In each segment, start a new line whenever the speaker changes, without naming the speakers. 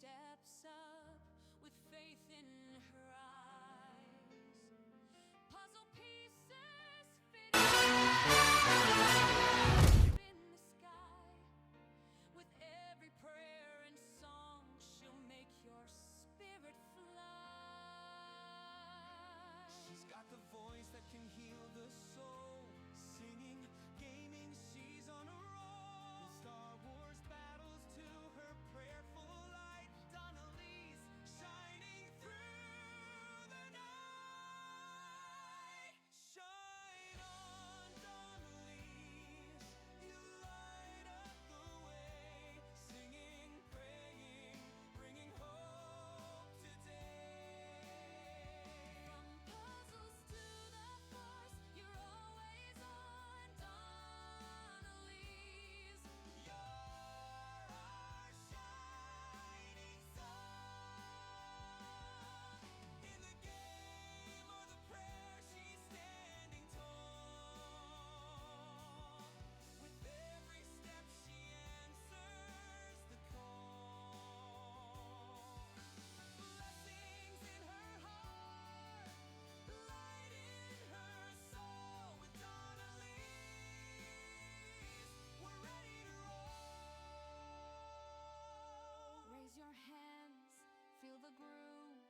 steps up with faith in her eyes. Puzzle pieces fit in the sky. With every prayer and song, she'll make your spirit fly.
She's got the voice that can heal the soul. Singing, gaming, she's on a roll. Star Wars battles to her prayerful light. Donnelly's shining through the night. Shine on, Donnelly's, you light up the way. Singing, praying, bringing hope today.
From puzzles to the force, you're always on, Donnelly's.
You're our shining star. In the game or the prayer, she's standing tall. With every step, she answers the call. Blessings in her heart, light in her soul. With Donnelly's, we're ready to roll.
Raise your hands, feel the groove.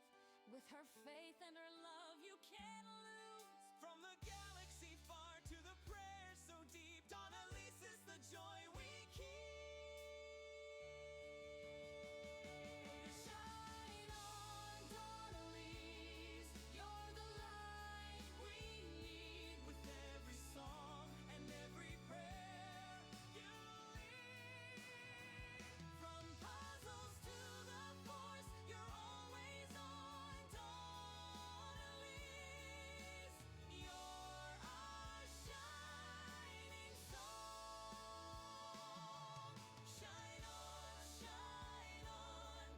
With her faith and her love, you can't lose.
From the galaxy far to the prayers so deep, Donnelly's is the joy we keep.
Shine on, Donnelly's. You're the light we need.
With every song and every prayer you lead.
From puzzles to the force, you're always on, Donnelly's. You're our shining song. Shine on,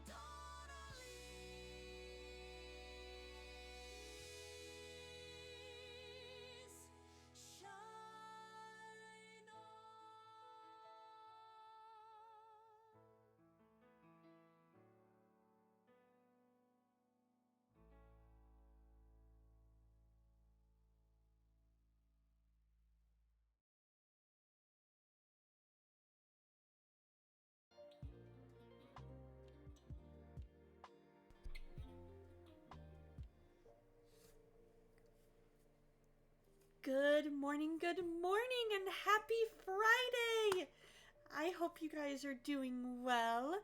Donnelly's. Shine on.
Good morning, and happy Friday! I hope you guys are doing well.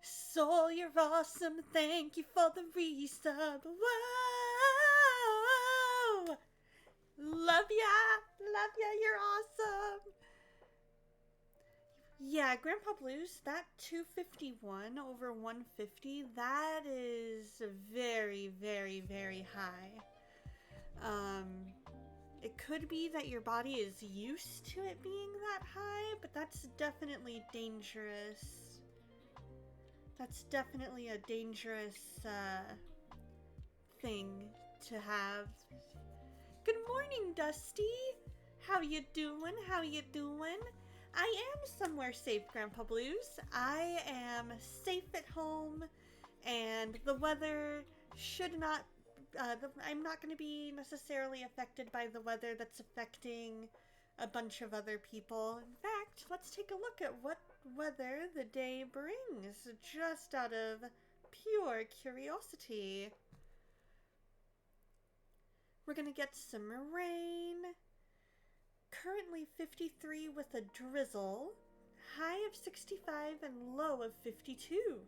Soul, you're awesome. Thank you for the resub. Whoa! Love ya! Love ya, you're awesome! Yeah, Grandpa Blues, that 251 over 150, that is very, very, very high. It could be that your body is used to it being that high, but that's definitely dangerous. That's definitely a dangerous, thing to have. Good morning, Dusty! How you doing? How you doing? I am somewhere safe, Grandpa Blues. I am safe at home, and the weather should not I'm not going to be necessarily affected by the weather that's affecting a bunch of other people. In fact, let's take a look at what weather the day brings, just out of pure curiosity. We're going to get some rain. Currently 53 with a drizzle. High of 65 and low of 52.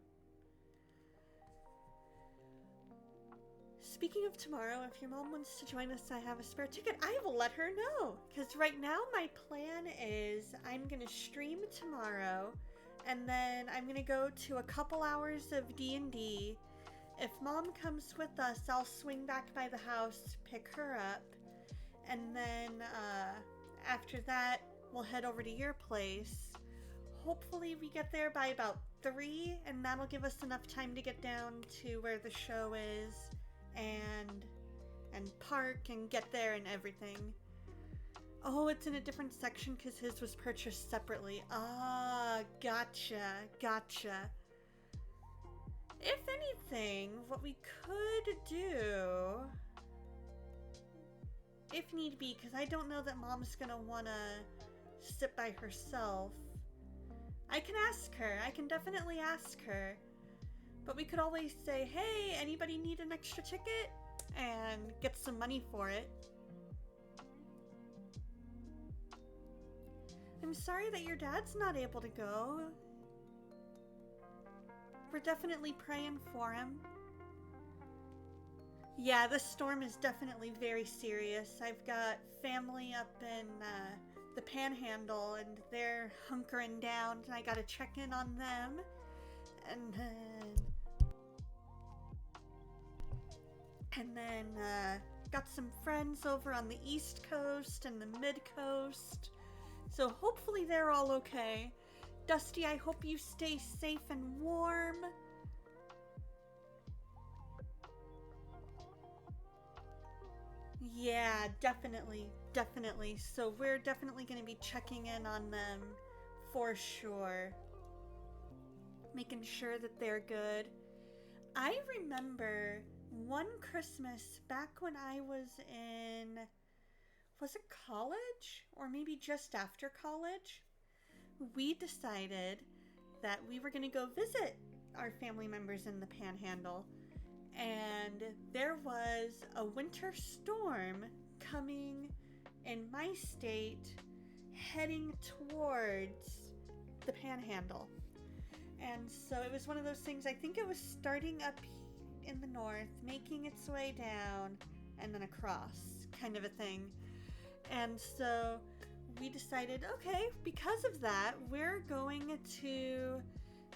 Speaking of tomorrow, if your mom wants to join us, I have a spare ticket. I will let her know. Because right now my plan is I'm going to stream tomorrow. And then I'm going to go to a couple hours of D&D. If mom comes with us, I'll swing back by the house, pick her up. And then after that, we'll head over to your place. Hopefully we get there by about 3. And that'll give us enough time to get down to where the show is. And park and get there and everything. Oh, it's in a different section because his was purchased separately. Ah, gotcha. If anything, what we could do, if need be, because I don't know that Mom's gonna wanna sit by herself, I can ask her. I can definitely ask her. But we could always say, hey, anybody need an extra ticket? And get some money for it. I'm sorry that your dad's not able to go. We're definitely praying for him. Yeah, this storm is definitely very serious. I've got family up in the Panhandle, and they're hunkering down, and I gotta check in on them. And then got some friends over on the East Coast and the Mid Coast. So hopefully they're all okay. Dusty, I hope you stay safe and warm. Yeah, definitely. So we're definitely going to be checking in on them for sure. Making sure that they're good. I remember one Christmas back when I was it college? Or maybe just after college? We decided that we were going to go visit our family members in the Panhandle. And there was a winter storm coming in my state, heading towards the Panhandle. And so it was one of those things, I think it was starting up in the north, making its way down, and then across, kind of a thing. And so we decided, okay, because of that, we're going to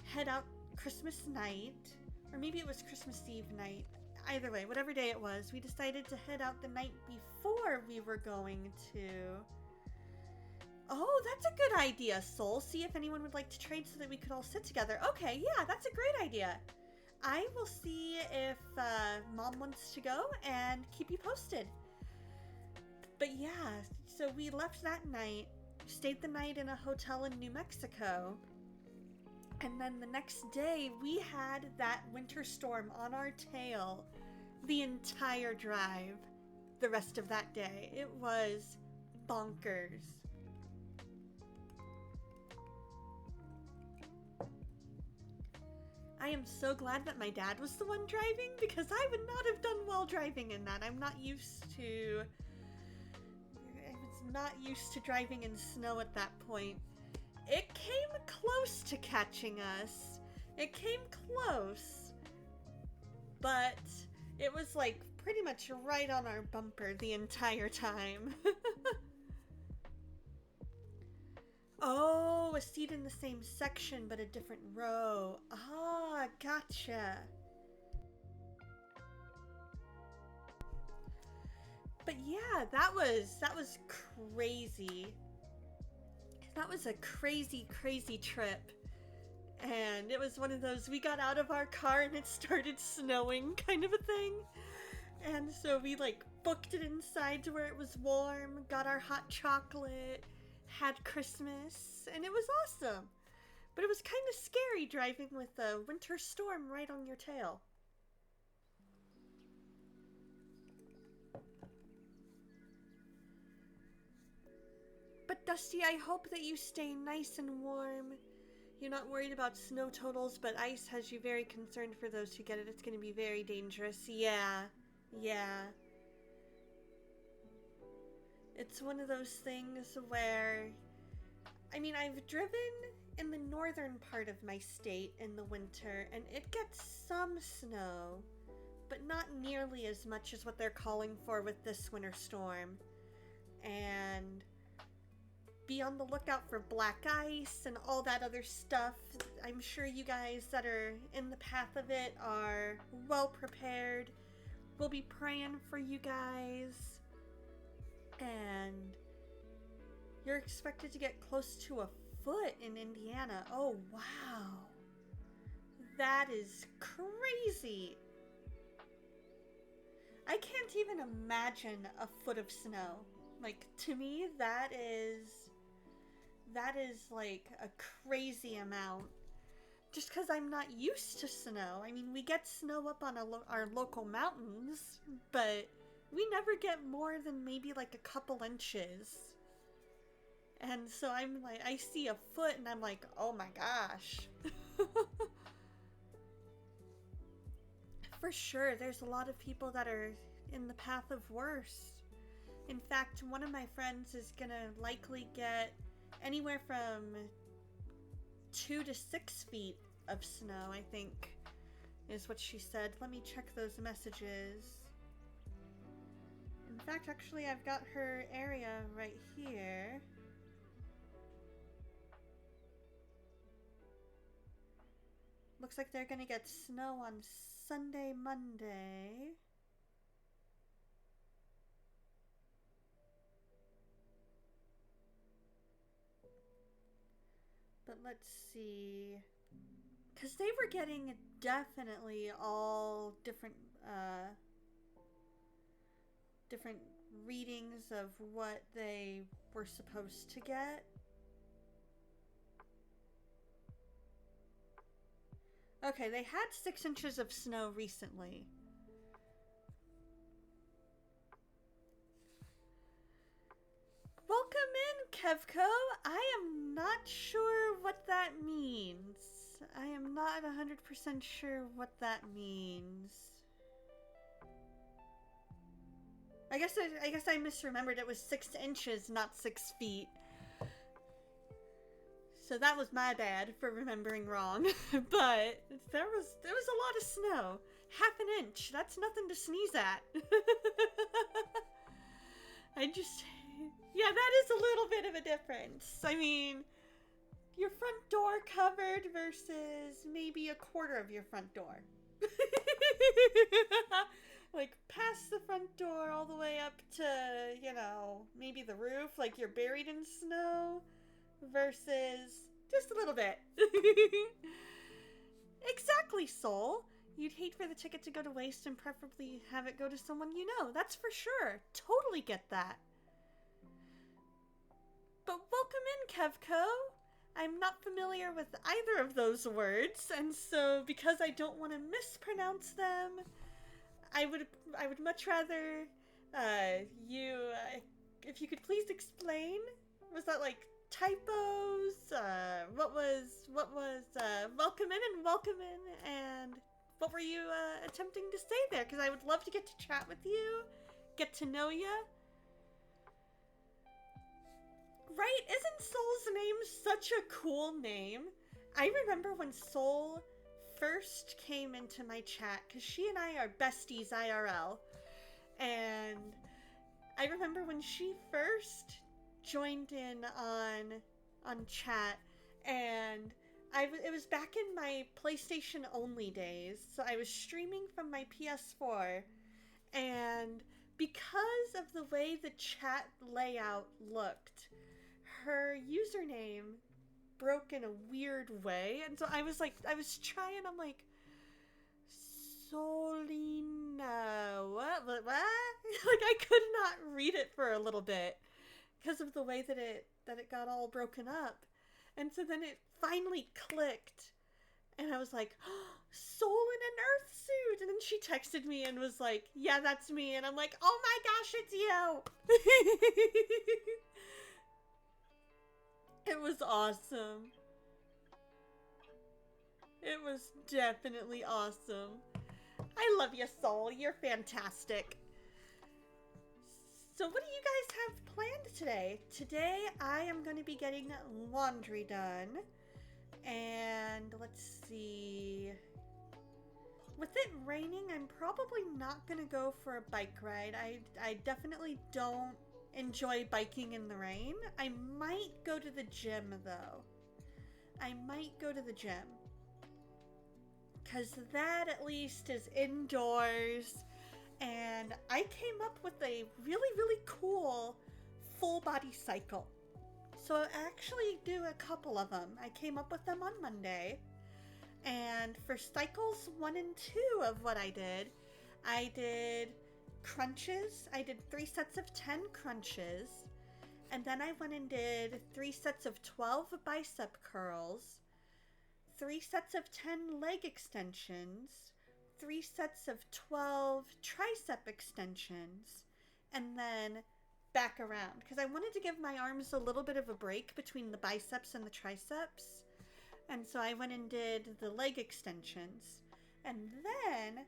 head out Christmas night, or maybe it was Christmas Eve night. Either way, whatever day it was, we decided to head out the night before we were going to... Oh, that's a good idea, Soul. See if anyone would like to trade so that we could all sit together. Okay, yeah, that's a great idea. I will see if Mom wants to go and keep you posted. But yeah, so we left that night, stayed the night in a hotel in New Mexico, and then the next day we had that winter storm on our tail the entire drive the rest of that day. It was bonkers. I am so glad that my dad was the one driving, because I would not have done well driving in that. I was not used to driving in snow at that point. It came close to catching us. It came close. But it was like pretty much right on our bumper the entire time. Oh, a seat in the same section but a different row. Ah, gotcha. But yeah, that was crazy. That was a crazy trip. And it was one of those, we got out of our car and it started snowing kind of a thing. And so we like booked it inside to where it was warm, got our hot chocolate, had Christmas, and it was awesome. But it was kind of scary driving with a winter storm right on your tail. But Dusty, I hope that you stay nice and warm. You're not worried about snow totals, but ice has you very concerned for those who get it. It's going to be very dangerous. Yeah. It's one of those things where, I mean, I've driven in the northern part of my state in the winter, and it gets some snow, but not nearly as much as what they're calling for with this winter storm. And be on the lookout for black ice and all that other stuff. I'm sure you guys that are in the path of it are well prepared. We'll be praying for you guys. And you're expected to get close to a foot in Indiana. Oh, wow. That is crazy. I can't even imagine a foot of snow. Like, to me, that is like a crazy amount. just because I'm not used to snow. I mean, we get snow up on our local mountains, but we never get more than maybe like a couple inches. And so I'm like, I see a foot and I'm like, oh my gosh. For sure, there's a lot of people that are in the path of worse. In fact, one of my friends is gonna likely get anywhere from 2 to 6 feet of snow, I think, is what she said. Let me check those messages. In fact, actually, I've got her area right here. Looks like they're gonna get snow on Sunday, Monday. But let's see. Because they were getting definitely all different different readings of what they were supposed to get. Okay, they had 6 inches of snow recently. Welcome in, Kevco. I am not sure what that means. I am not 100% sure what that means. I guess I misremembered. It was 6 inches, not 6 feet. So that was my bad for remembering wrong. But there was a lot of snow. Half an inch. That's nothing to sneeze at. Yeah, that is a little bit of a difference. I mean, your front door covered versus maybe a quarter of your front door. Like, past the front door all the way up to, you know, maybe the roof, like you're buried in snow, versus just a little bit. Exactly, Soul. You'd hate for the ticket to go to waste and preferably have it go to someone you know. That's for sure. Totally get that. But welcome in, Kevco. I'm not familiar with either of those words, and so because I don't want to mispronounce them, I would much rather if you could please explain. Was that like typos? What was welcome in and welcome in, and what were you attempting to say there? Because I would love to get to chat with you, get to know you. Right? Isn't Soul's name such a cool name? I remember when Soul first came into my chat, because she and I are besties IRL, and I remember when she first joined in on chat, and it was back in my PlayStation only days, so I was streaming from my PS4, and because of the way the chat layout looked, her username broke in a weird way, and so I was trying, I'm like, Solina, what? Like, I could not read it for a little bit because of the way that it got all broken up, and so then it finally clicked, and I was like, oh, Soul in an Earth suit, and then she texted me and was like, yeah, that's me, and I'm like, oh my gosh, it's you. It was awesome. It was definitely awesome. I love you, Soul. You're fantastic. So what do you guys have planned today? Today I am going to be getting laundry done. And let's see. With it raining, I'm probably not going to go for a bike ride. I definitely don't enjoy biking in the rain. I might go to the gym, though. I might go to the gym. Because that at least is indoors. And I came up with a really, really cool full body cycle. So I actually do a couple of them. I came up with them on Monday. And for cycles 1 and 2 of what I did crunches. I did 3 sets of 10 crunches. And then I went and did 3 sets of 12 bicep curls, 3 sets of 10 leg extensions, 3 sets of 12 tricep extensions, and then back around. Because I wanted to give my arms a little bit of a break between the biceps and the triceps. And so I went and did the leg extensions. And then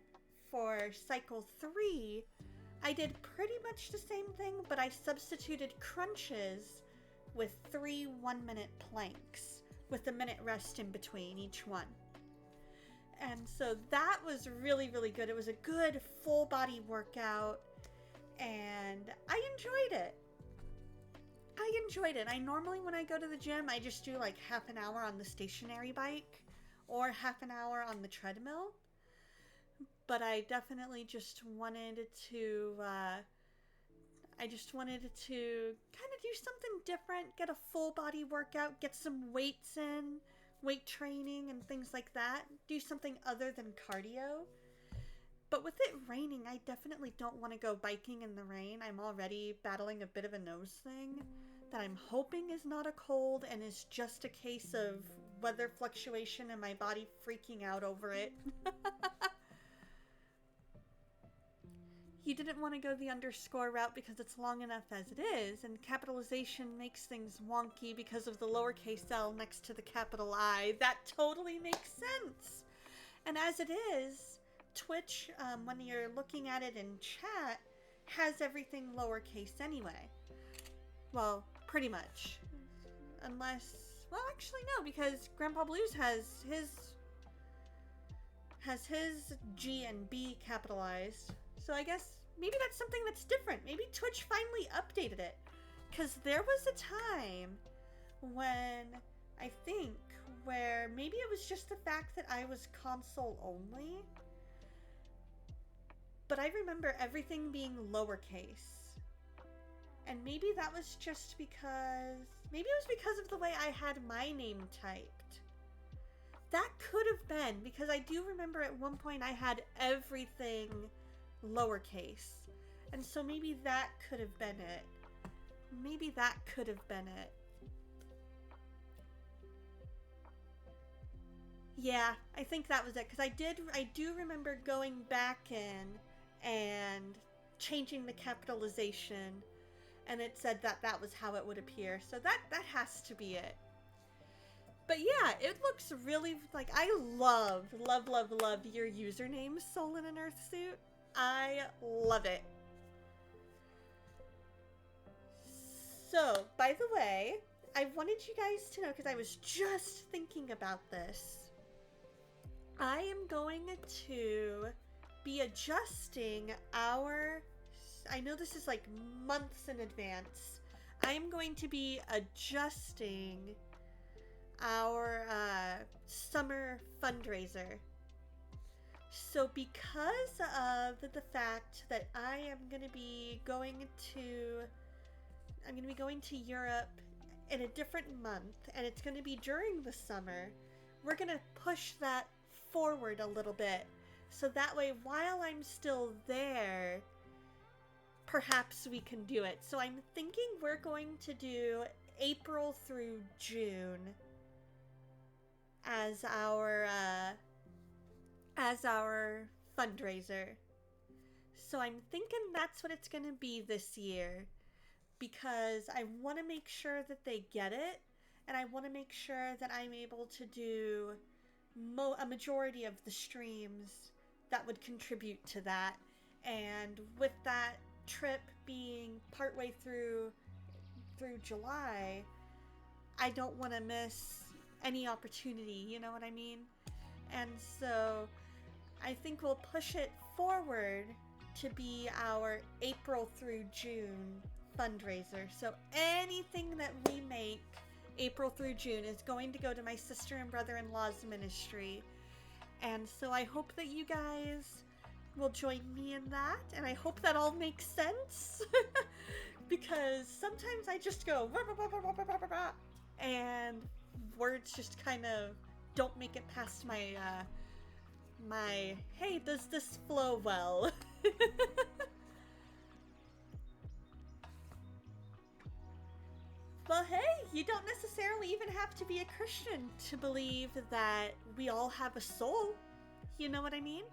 for cycle 3, I did pretty much the same thing, but I substituted crunches with 3 1-minute planks with a minute rest in between each one. And so that was really, really good. It was a good full body workout, and I enjoyed it. I normally, when I go to the gym, I just do like half an hour on the stationary bike or half an hour on the treadmill. But I definitely just wanted to, kind of do something different, get a full body workout, get some weights in, weight training and things like that. Do something other than cardio. But with it raining, I definitely don't want to go biking in the rain. I'm already battling a bit of a nose thing that I'm hoping is not a cold and is just a case of weather fluctuation and my body freaking out over it. You didn't want to go the underscore route because it's long enough as it is, and capitalization makes things wonky because of the lowercase l next to the capital I. That totally makes sense. And as it is, Twitch, when you're looking at it in chat, has everything lowercase anyway. Well, pretty much. Unless, well, actually no, because Grandpa Blues has his G and B capitalized. So I guess maybe that's something that's different. Maybe Twitch finally updated it. Because there was a time when, I think, where maybe it was just the fact that I was console only. But I remember everything being lowercase. And maybe that was just because, maybe it was because of the way I had my name typed. That could have been, because I do remember at one point I had everything lowercase. And so maybe that could have been it. Maybe that could have been it. Yeah, I think that was it, because I do remember going back in and changing the capitalization, and it said that was how it would appear. So that has to be it. But yeah, it looks really, like, I love your username, Soul in an Earth Suit. I love it. So, by the way, I wanted you guys to know, because I was just thinking about this, I am going to be adjusting I know this is like months in advance, I'm going to be adjusting our summer fundraiser. So because of the fact that I am going to be going to Europe in a different month, and it's going to be during the summer, we're going to push that forward a little bit. So that way, while I'm still there, perhaps we can do it. So I'm thinking we're going to do April through June as our fundraiser. So I'm thinking that's what it's going to be this year, because I want to make sure that they get it, and I want to make sure that I'm able to do a majority of the streams that would contribute to that. And with that trip being partway through July, I don't want to miss any opportunity, you know what I mean? And so I think we'll push it forward to be our April through June fundraiser. So anything that we make April through June is going to go to my sister and brother-in-law's ministry. And so I hope that you guys will join me in that, and I hope that all makes sense. Because sometimes I just go and words just kind of don't make it past my hey, does this flow well? Well, hey, you don't necessarily even have to be a Christian to believe that we all have a soul. You know what I mean?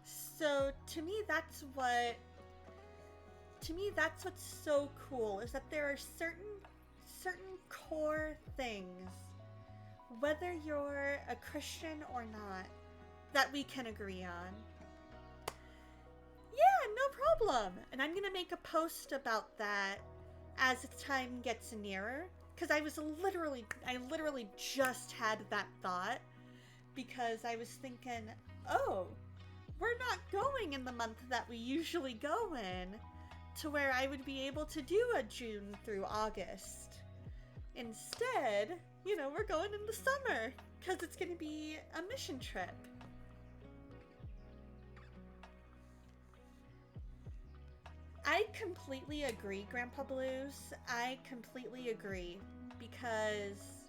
So to me, that's what's so cool, is that there are certain core things, whether you're a Christian or not, that we can agree on. Yeah, no problem. And I'm gonna make a post about that as time gets nearer, because I literally just had that thought, because I was thinking, oh, we're not going in the month that we usually go in, to where I would be able to do a June through August. Instead, we're going in the summer, because it's going to be a mission trip. I completely agree, Grandpa Blues. I completely agree, because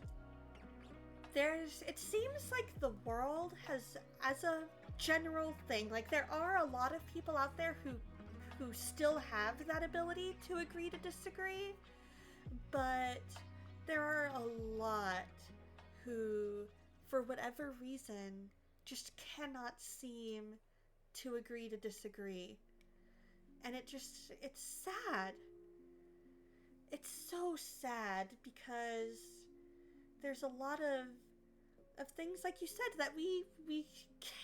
it seems like the world has, as a general thing, like there are a lot of people out there who still have that ability to agree to disagree, but there are a lot who, for whatever reason, just cannot seem to agree to disagree. And it's sad. It's so sad, because there's a lot of things, like you said, that we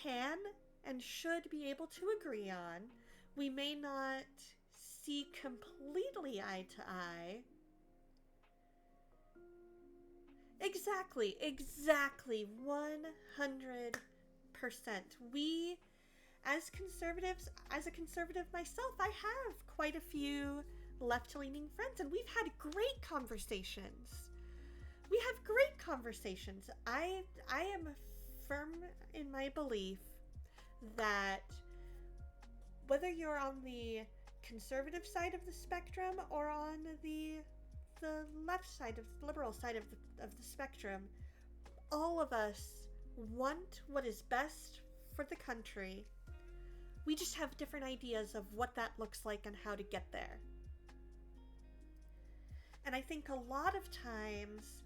can and should be able to agree on. We may not see completely eye to eye. Exactly, 100%. We, as conservatives, as a conservative myself, I have quite a few left-leaning friends, and we've had great conversations. I am firm in my belief that whether you're on the conservative side of the spectrum or on the left side, of the liberal side of the spectrum, all of us want what is best for the country. We just have different ideas of what that looks like and how to get there. And I think a lot of times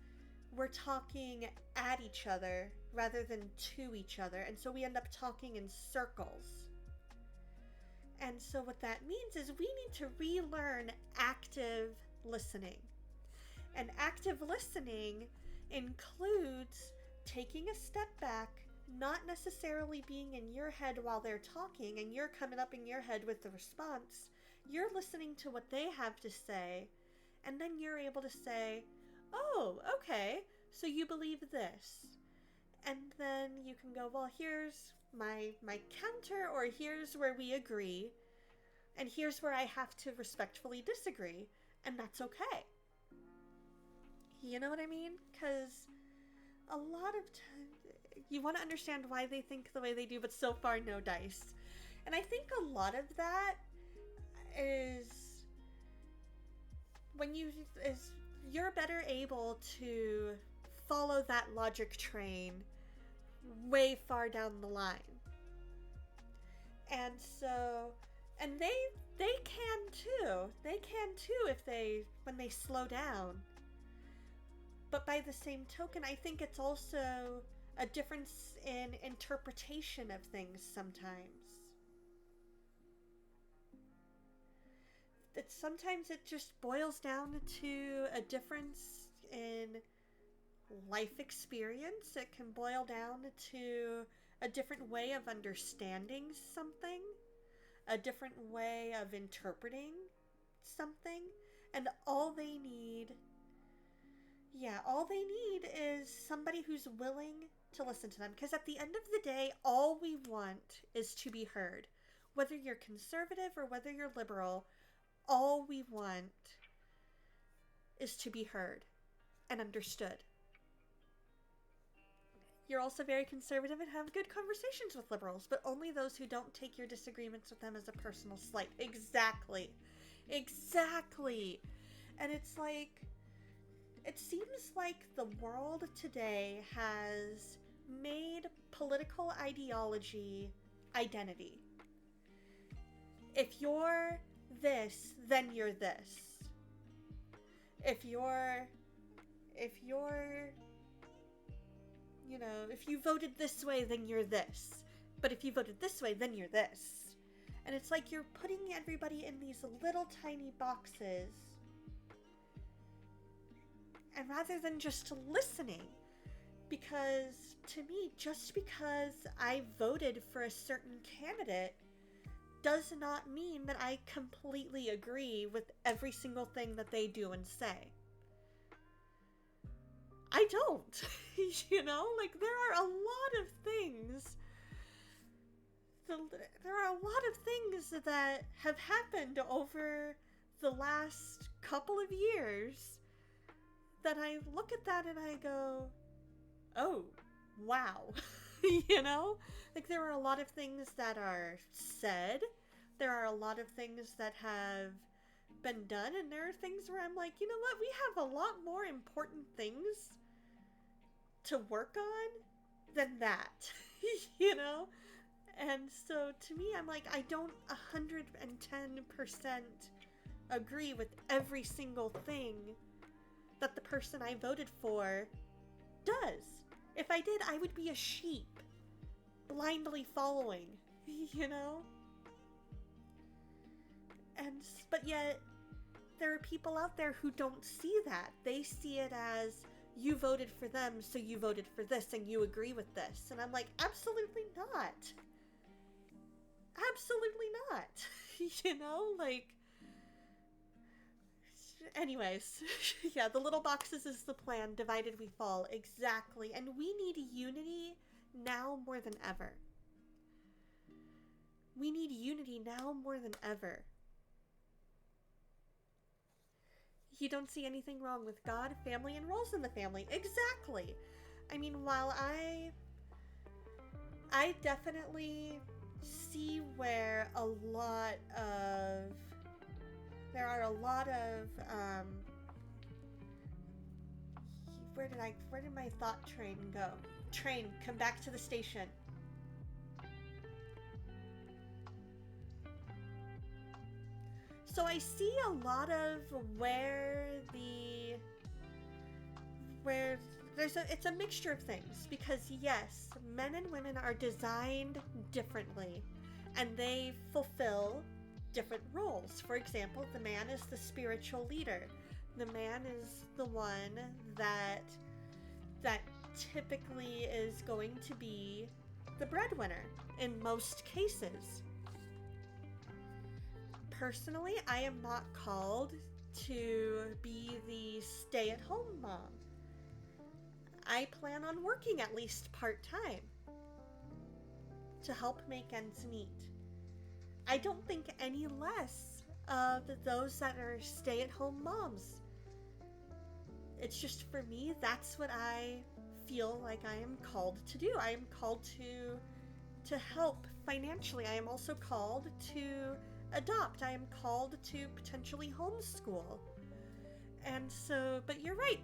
we're talking at each other rather than to each other, and so we end up talking in circles. And so what that means is we need to relearn active listening. And active listening includes taking a step back, not necessarily being in your head while they're talking and you're coming up in your head with the response. You're listening to what they have to say, and then you're able to say, oh, okay, so you believe this. And then you can go, well, here's my counter, or here's where we agree, and here's where I have to respectfully disagree, and that's okay. You know what I mean? Because a lot of times you want to understand why they think the way they do, but so far no dice. And I think a lot of that is when you're better able to follow that logic train way far down the line. And so, and they can too. They can too when they slow down. But by the same token, I think it's also a difference in interpretation of things sometimes. Sometimes it just boils down to a difference in life experience. It can boil down to a different way of understanding something, a different way of interpreting something, and all they need is somebody who's willing to listen to them. Because at the end of the day, all we want is to be heard. Whether you're conservative or whether you're liberal, all we want is to be heard and understood. You're also very conservative and have good conversations with liberals, but only those who don't take your disagreements with them as a personal slight. Exactly. And it's like, it seems like the world today has made political ideology identity. If you're this, then you're this. If you're if you're, if you voted this way, then you're this. But if you voted this way, then you're this. And it's like you're putting everybody in these little tiny boxes. And rather than just listening, because to me, just because I voted for a certain candidate does not mean that I completely agree with every single thing that they do and say. I don't. Like there are a lot of things. There are a lot of things that have happened over the last couple of years that I look at that and I go, oh, wow. Like there are a lot of things that are said. There are a lot of things that have been done. And there are things where I'm like, you know what? We have a lot more important things to work on than that, And so to me, I'm like, I don't 110% agree with every single thing that the person I voted for does. If I did, I would be a sheep, blindly following, But yet, there are people out there who don't see that. They see it as, you voted for them, so you voted for this, and you agree with this. And I'm like, absolutely not. Absolutely not. Anyways, yeah, the little boxes is the plan. Divided we fall. Exactly. And we need unity now more than ever. We need unity now more than ever. You don't see anything wrong with God, family, and roles in the family. Exactly. I mean, while I definitely see where there are a lot of where did my thought train go? Train, come back to the station. So I see a lot of where it's a mixture of things, because yes, men and women are designed differently and they fulfill different roles. For example, the man is the spiritual leader. The man is the one that typically is going to be the breadwinner in most cases. Personally, I am not called to be the stay-at-home mom. I plan on working at least part-time to help make ends meet. I don't think any less of those that are stay-at-home moms. It's just, for me, that's what I feel like I am called to do. I am called to help financially. I am also called to adopt. I am called to potentially homeschool. And so, but you're right,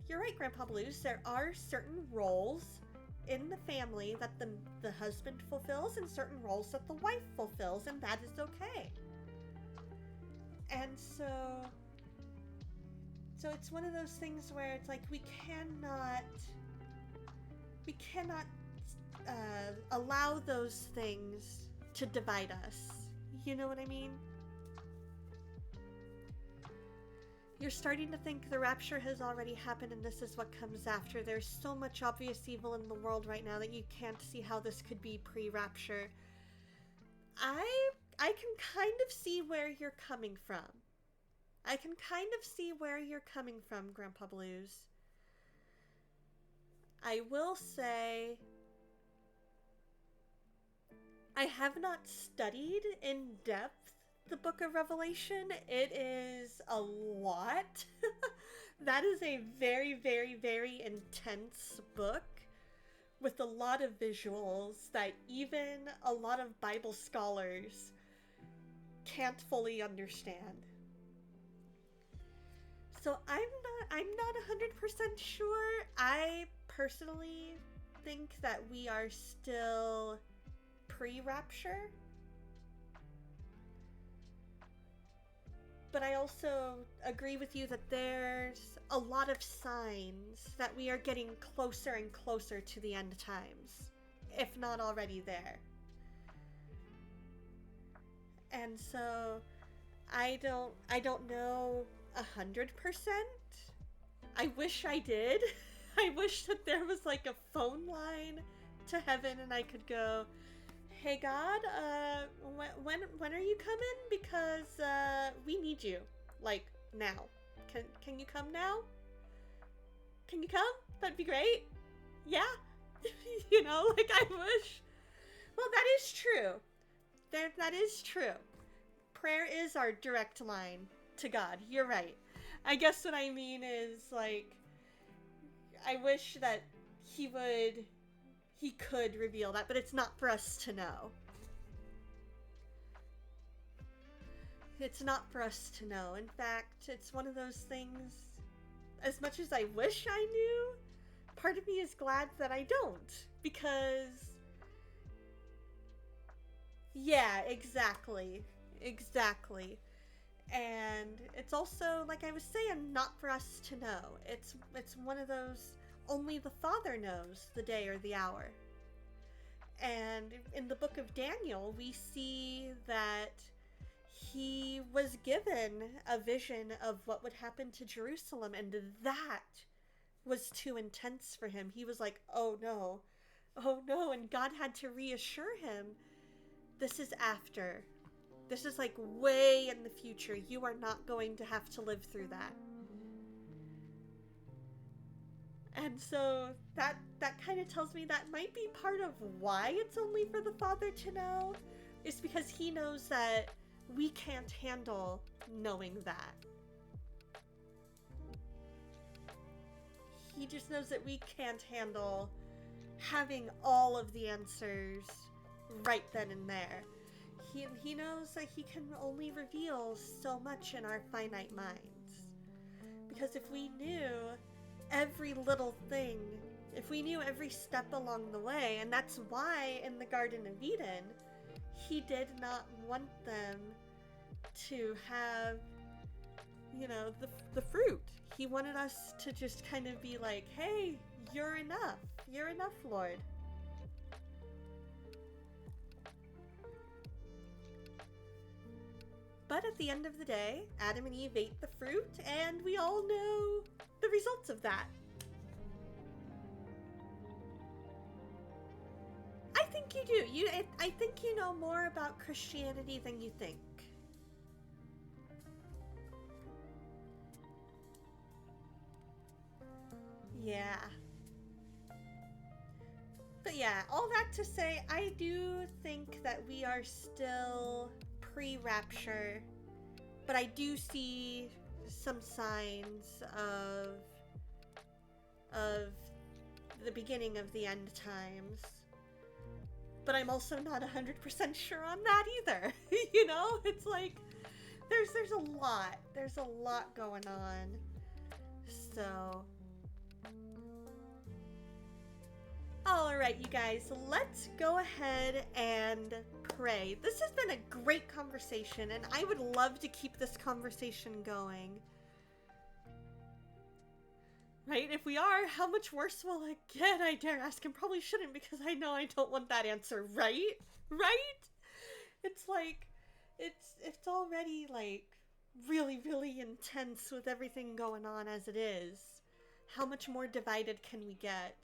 you're right, Grandpa Blues, there are certain roles in the family that the husband fulfills and certain roles that the wife fulfills, and that is okay. And so it's one of those things where it's like we cannot allow those things to divide us. You know what I mean? You're starting to think the rapture has already happened and this is what comes after. There's so much obvious evil in the world right now that you can't see how this could be pre-rapture. I can kind of see where you're coming from. I can kind of see where you're coming from, Grandpa Blues. I will say, I have not studied in depth the book of Revelation. It is a lot. That is a very, very, very intense book with a lot of visuals that even a lot of Bible scholars can't fully understand. So I'm not 100% sure. I personally think that we are still pre-rapture. but I also agree with you that there's a lot of signs that we are getting closer and closer to the end times, if not already there. And so I don't know 100%. I wish I did. I wish that there was like a phone line to heaven and I could go, "Hey God, when are you coming? Because we need you, like now. Can you come now? Can you come? That'd be great. Yeah, you know, like I wish." Well, that is true. That is true. Prayer is our direct line to God. You're right. I guess what I mean is like, I wish that he could reveal that, but it's not for us to know. It's not for us to know. In fact, it's one of those things, as much as I wish I knew, part of me is glad that I don't. Because, yeah, exactly. Exactly. And it's also, like I was saying, not for us to know. It's one of those, only the Father knows the day or the hour. And in the book of Daniel, we see that he was given a vision of what would happen to Jerusalem, and that was too intense for him. He was like, oh no, and God had to reassure him, this is after. This is like way in the future. You are not going to have to live through that. And so that kind of tells me that might be part of why it's only for the Father to know, is because he knows that we can't handle knowing that. He just knows that we can't handle having all of the answers right then and there. He knows that he can only reveal so much in our finite minds. Because if we knew every little thing, if we knew every step along the way, and that's why in the Garden of Eden, he did not want them to have, you know, the fruit. He wanted us to just kind of be like, hey, you're enough. You're enough, Lord. But at the end of the day, Adam and Eve ate the fruit, and we all know the results of that. I think you do. I think you know more about Christianity than you think. Yeah. But yeah, all that to say, I do think that we are still pre-rapture, but I do see some signs of the beginning of the end times. But I'm also not 100% sure on that either. You know, it's like there's a lot going on. So alright, you guys, let's go ahead and pray. This has been a great conversation, and I would love to keep this conversation going. Right? If we are, how much worse will it get? I dare ask, and probably shouldn't, because I know I don't want that answer, right? Right? It's like, it's already, like, really, really intense with everything going on as it is. How much more divided can we get?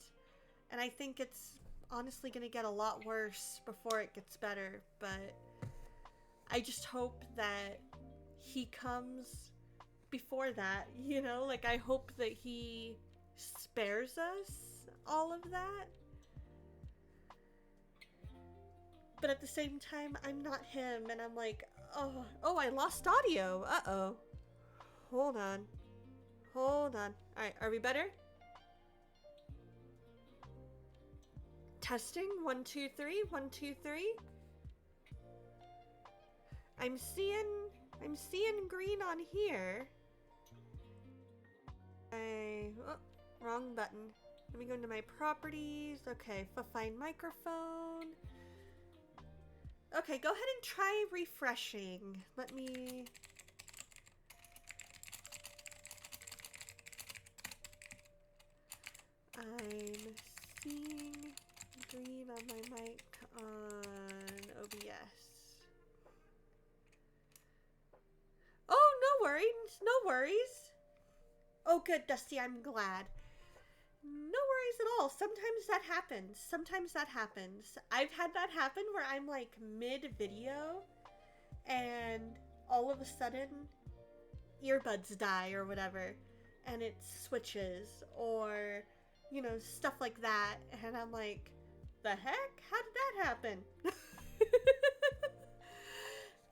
And I think it's honestly going to get a lot worse before it gets better. But I just hope that he comes before that, you know? Like, I hope that he spares us all of that. But at the same time, I'm not him. And I'm like, oh, I lost audio. Uh-oh. Hold on. Alright, are we better? Testing, 1, 2, 3, 1, 2, 3. I'm seeing green on here. Wrong button. Let me go into my properties. Okay, find microphone. Okay, go ahead and try refreshing. Let me worries. No worries. Oh, good, Dusty. I'm glad. No worries at all. Sometimes that happens. I've had that happen where I'm like mid-video and all of a sudden earbuds die or whatever and it switches or, stuff like that. And I'm like, the heck? How did that happen?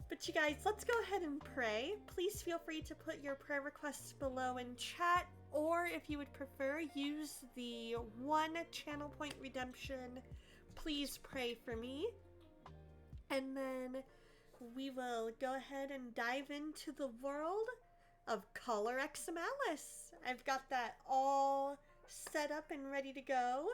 But you guys, let's go ahead and pray. Please feel free to put your prayer requests below in chat, or if you would prefer, use the one channel point redemption. Please pray for me. And then we will go ahead and dive into the world of Color Alice. I've got that all set up and ready to go.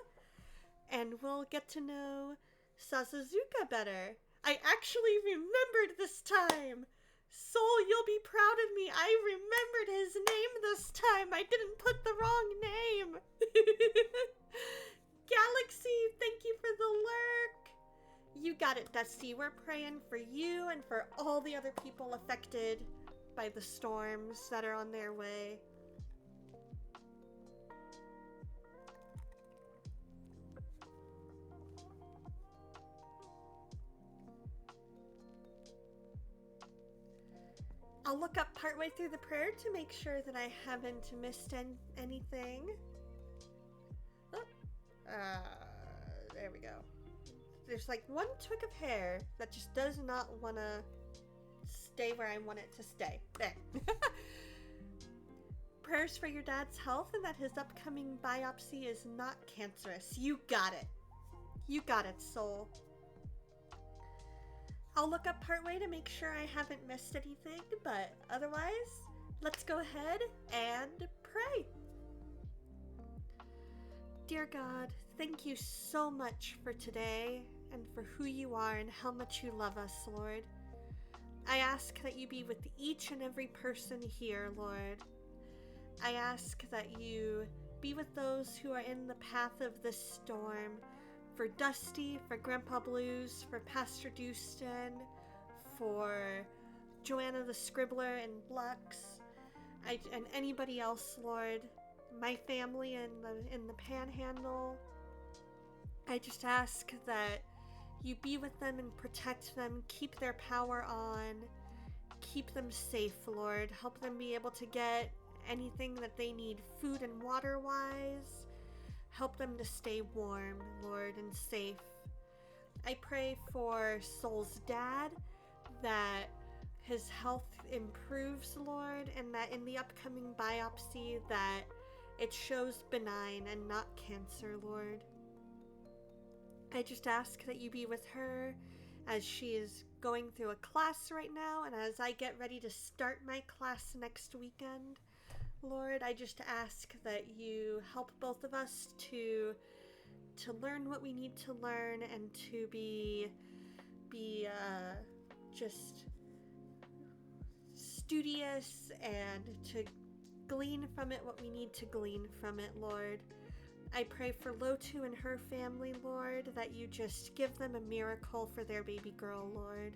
And we'll get to know Sasazuka better. I actually remembered this time. Soul, you'll be proud of me. I remembered his name this time. I didn't put the wrong name. Galaxy, thank you for the lurk. You got it, Dusty. We're praying for you and for all the other people affected by the storms that are on their way. I'll look up partway through the prayer to make sure that I haven't missed anything. Oh, there we go. There's like one twig of hair that just does not want to stay where I want it to stay. There. Prayers for your dad's health and that his upcoming biopsy is not cancerous. You got it. You got it, soul. I'll look up partway to make sure I haven't missed anything, but otherwise, let's go ahead and pray. Dear God, thank you so much for today and for who you are and how much you love us, Lord. I ask that you be with each and every person here, Lord. I ask that you be with those who are in the path of this storm, for Dusty, for Grandpa Blues, for Pastor Dustin, for Joanna the Scribbler and Blux, and anybody else, Lord, my family in the Panhandle. I just ask that you be with them and protect them, keep their power on, keep them safe, Lord. Help them be able to get anything that they need food and water-wise. Help them to stay warm, Lord, and safe. I pray for Soul's dad, that his health improves, Lord, and that in the upcoming biopsy that it shows benign and not cancer, Lord. I just ask that you be with her as she is going through a class right now, and as I get ready to start my class next weekend. Lord, I just ask that you help both of us to learn what we need to learn and to be just studious and to glean from it what we need to glean from it, Lord. I pray for Lotu and her family, Lord, that you just give them a miracle for their baby girl, Lord.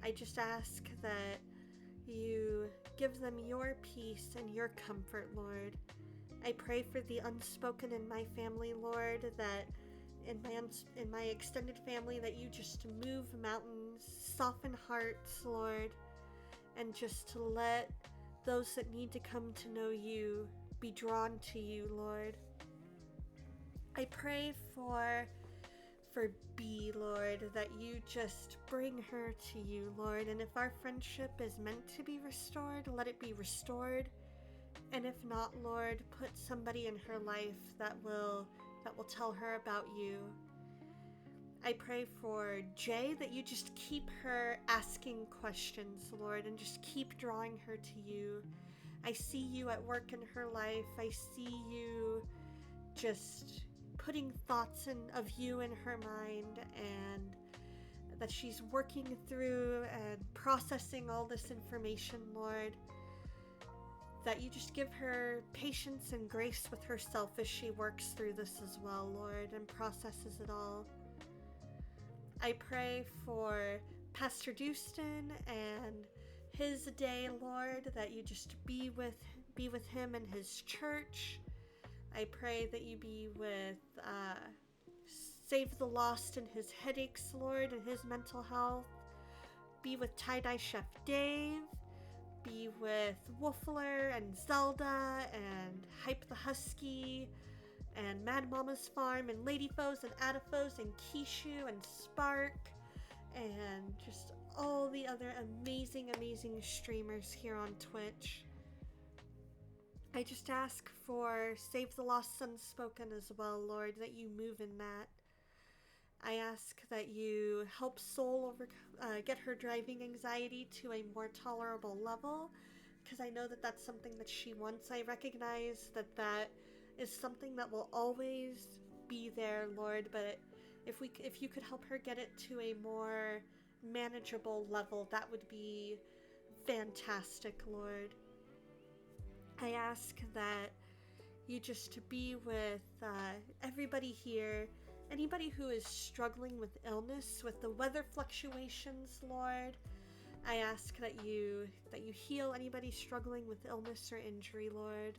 I just ask that you give them your peace and your comfort, Lord. I pray for the unspoken in my family, Lord, that in my extended family, that you just move mountains, soften hearts, Lord, and just to let those that need to come to know you be drawn to you, Lord. I pray for B, Lord, that you just bring her to you, Lord, and if our friendship is meant to be restored, let it be restored, and if not, Lord, put somebody in her life that will tell her about you. I pray for Jay, that you just keep her asking questions, Lord, and just keep drawing her to you. I see you at work in her life. I see you just putting thoughts of you in her mind, and that she's working through and processing all this information, Lord. That you just give her patience and grace with herself as she works through this as well, Lord, and processes it all. I pray for Pastor Dustin and his day, Lord, that you just be with him and his church. I pray that you be with Save the Lost and his headaches, Lord, and his mental health. Be with Tie-Dye Chef Dave. Be with Wolfler and Zelda and Hype the Husky and Mad Mama's Farm and Ladyfoes and Adifos and Kishu and Spark and just all the other amazing streamers here on Twitch. I just ask for Save the Lost Unspoken as well, Lord, that you move in that. I ask that you help Soul get her driving anxiety to a more tolerable level, because I know that that's something that she wants. I recognize that that is something that will always be there, Lord, but if you could help her get it to a more manageable level, that would be fantastic, Lord. I ask that you just be with everybody here. Anybody who is struggling with illness, with the weather fluctuations, Lord, I ask that you heal anybody struggling with illness or injury, Lord.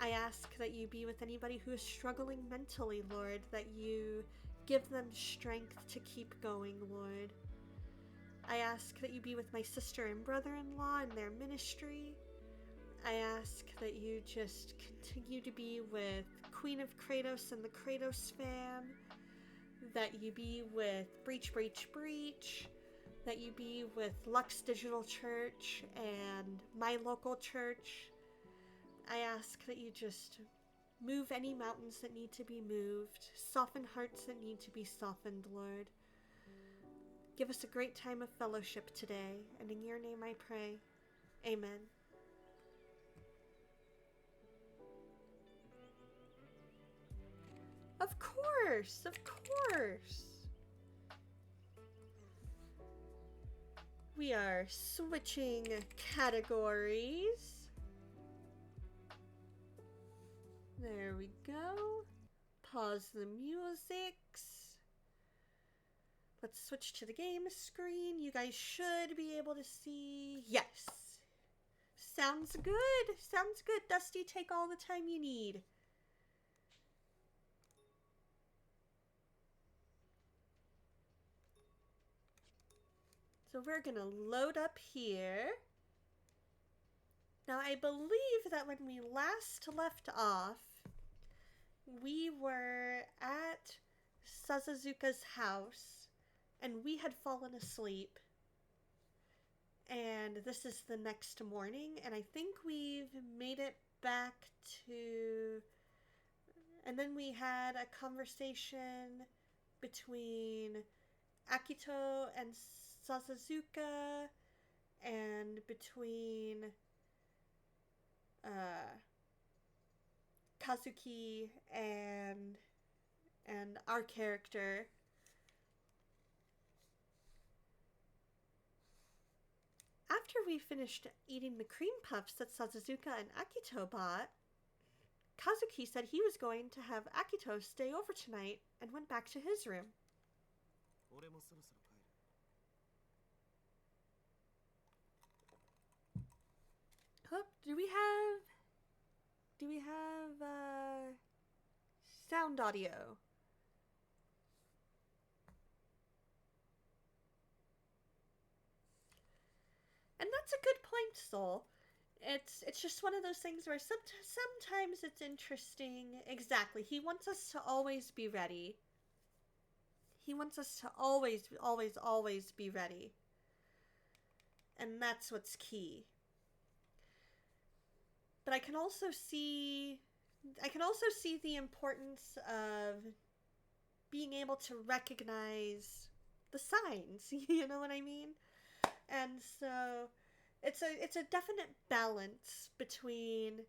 I ask that you be with anybody who is struggling mentally, Lord, that you give them strength to keep going, Lord. I ask that you be with my sister and brother-in-law in their ministry. I ask that you just continue to be with Queen of Kratos and the Kratos fam, that you be with Breach, that you be with Lux Digital Church and my local church. I ask that you just move any mountains that need to be moved, soften hearts that need to be softened, Lord. Give us a great time of fellowship today, and in your name I pray. Amen. Of course. We are switching categories. There we go. Pause the music. Let's switch to the game screen. You guys should be able to see. Yes. Sounds good. Dusty, take all the time you need. So we're going to load up here. Now, I believe that when we last left off, we were at Sasazuka's house, and we had fallen asleep. And this is the next morning, and I think we've made it back to... And then we had a conversation between Akito and Sasazuka, and between Kazuki and our character. After we finished eating the cream puffs that Sasazuka and Akito bought, Kazuki said he was going to have Akito stay over tonight and went back to his room. Oh, do we have sound audio? And that's a good point, Soul. It's just one of those things where sometimes it's interesting. Exactly. He wants us to always be ready. He wants us to always be ready. And that's what's key. But I can also see the importance of being able to recognize the signs. You know what I mean? And so it's a definite balance between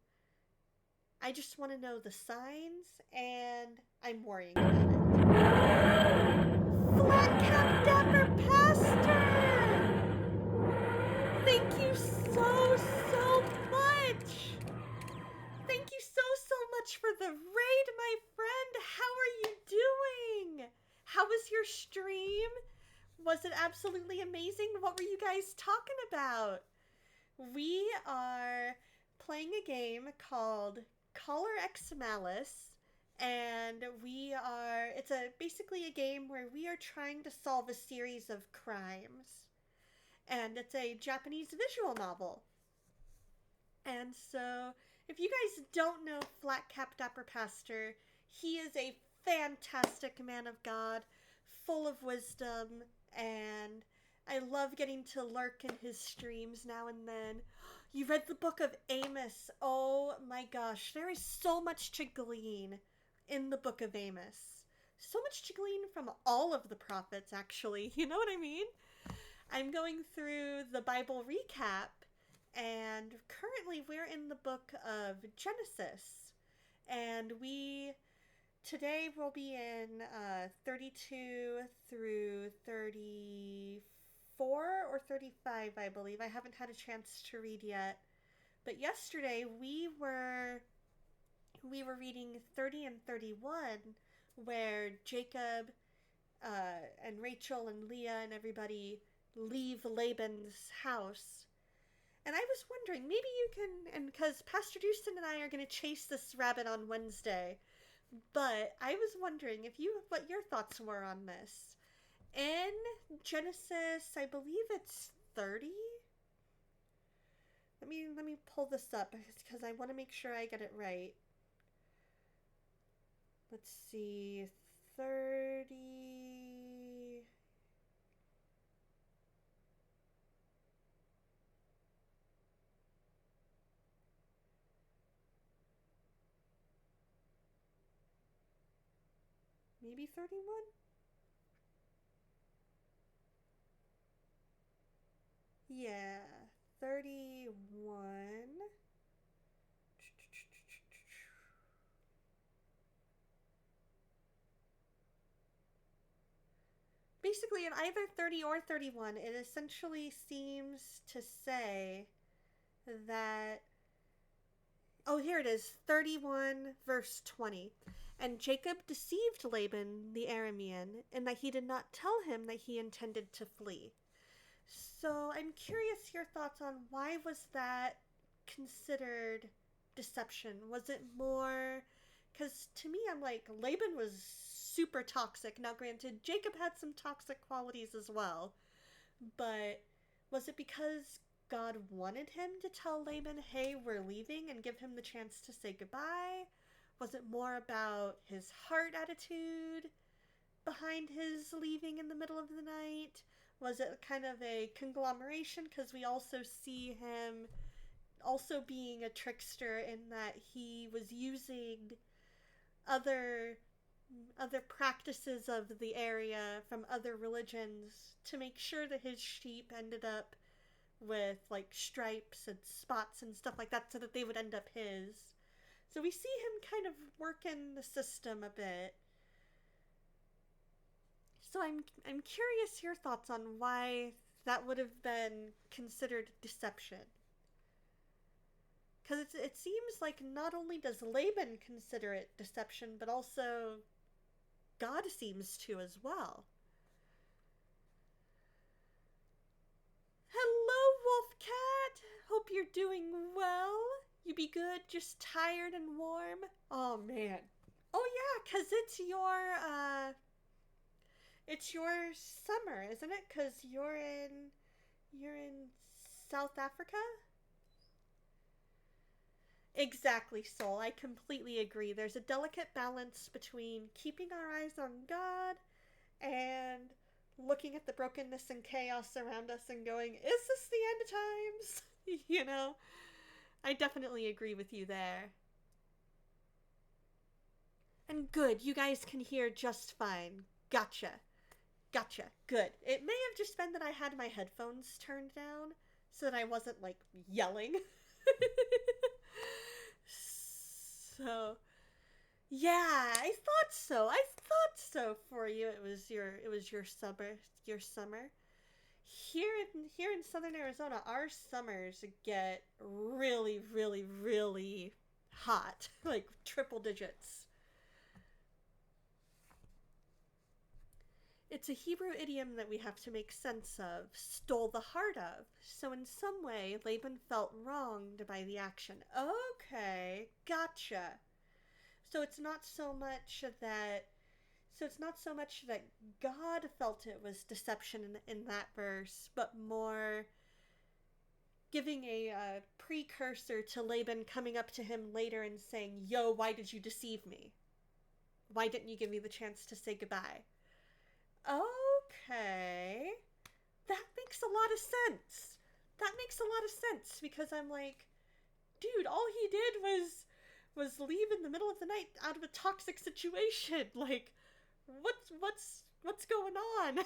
I just want to know the signs and I'm worrying about it. Flat Cap Dapper Pastor! Thank you so much! Thank you so much for the raid, my friend! How are you doing? How was your stream? Was it absolutely amazing? What were you guys talking about? We are playing a game called Collar X Malice, and it's a basically a game where we are trying to solve a series of crimes. And it's a Japanese visual novel. And so, if you guys don't know Flat-Cap Dapper Pastor, he is a fantastic man of God, full of wisdom, and I love getting to lurk in his streams now and then. You read the book of Amos. Oh my gosh, there is so much to glean in the book of Amos. So much to glean from all of the prophets, actually. You know what I mean? I'm going through the Bible recap, and currently we're in the book of Genesis. And today we'll be in 32 through 34 or 35, I believe. I haven't had a chance to read yet. But yesterday we were reading 30 and 31, where Jacob and Rachel and Leah and everybody leave Laban's house. And I was wondering, maybe you can, and because Pastor Dustin and I are going to chase this rabbit on Wednesday, but I was wondering what your thoughts were on this. In Genesis, I believe it's 30. Let me pull this up because I want to make sure I get it right. Let's see, 30. Maybe 31? Yeah, 31. Basically, in either 30 or 31, it essentially seems to say that. Oh, here it is, 31 verse 20. And Jacob deceived Laban the Aramean, in that he did not tell him that he intended to flee. So I'm curious your thoughts on why was that considered deception? Was it more... Because to me, I'm like, Laban was super toxic. Now, granted, Jacob had some toxic qualities as well. But was it because God wanted him to tell Laban, hey, we're leaving, and give him the chance to say goodbye? Was it more about his heart attitude behind his leaving in the middle of the night? Was it kind of a conglomeration? Because we also see him also being a trickster in that he was using other practices of the area from other religions to make sure that his sheep ended up with like stripes and spots and stuff like that so that they would end up his. So we see him kind of working the system a bit. So I'm curious your thoughts on why that would have been considered deception. Because it seems like not only does Laban consider it deception, but also God seems to as well. Hello, Wolf Cat. Hope you're doing well. You be good, just tired and warm. Oh man. Oh yeah, 'cause it's your summer, isn't it? 'Cause you're in South Africa? Exactly, Soul. I completely agree. There's a delicate balance between keeping our eyes on God and looking at the brokenness and chaos around us and going, is this the end of times? You know? I definitely agree with you there. And good, you guys can hear just fine. Gotcha. Good. It may have just been that I had my headphones turned down so that I wasn't, like, yelling. So, yeah, I thought so. For you. It was your summer. Here in Southern Arizona, our summers get really, really, really hot, like triple digits. It's a Hebrew idiom that we have to make sense of, stole the heart of. So in some way, Laban felt wronged by the action. Okay, gotcha. So it's not so much that God felt it was deception in that verse, but more giving a precursor to Laban coming up to him later and saying, "Yo, why did you deceive me? Why didn't you give me the chance to say goodbye?" Okay. That makes a lot of sense. That makes a lot of sense because I'm like, dude, all he did was leave in the middle of the night out of a toxic situation. Like, what's going on?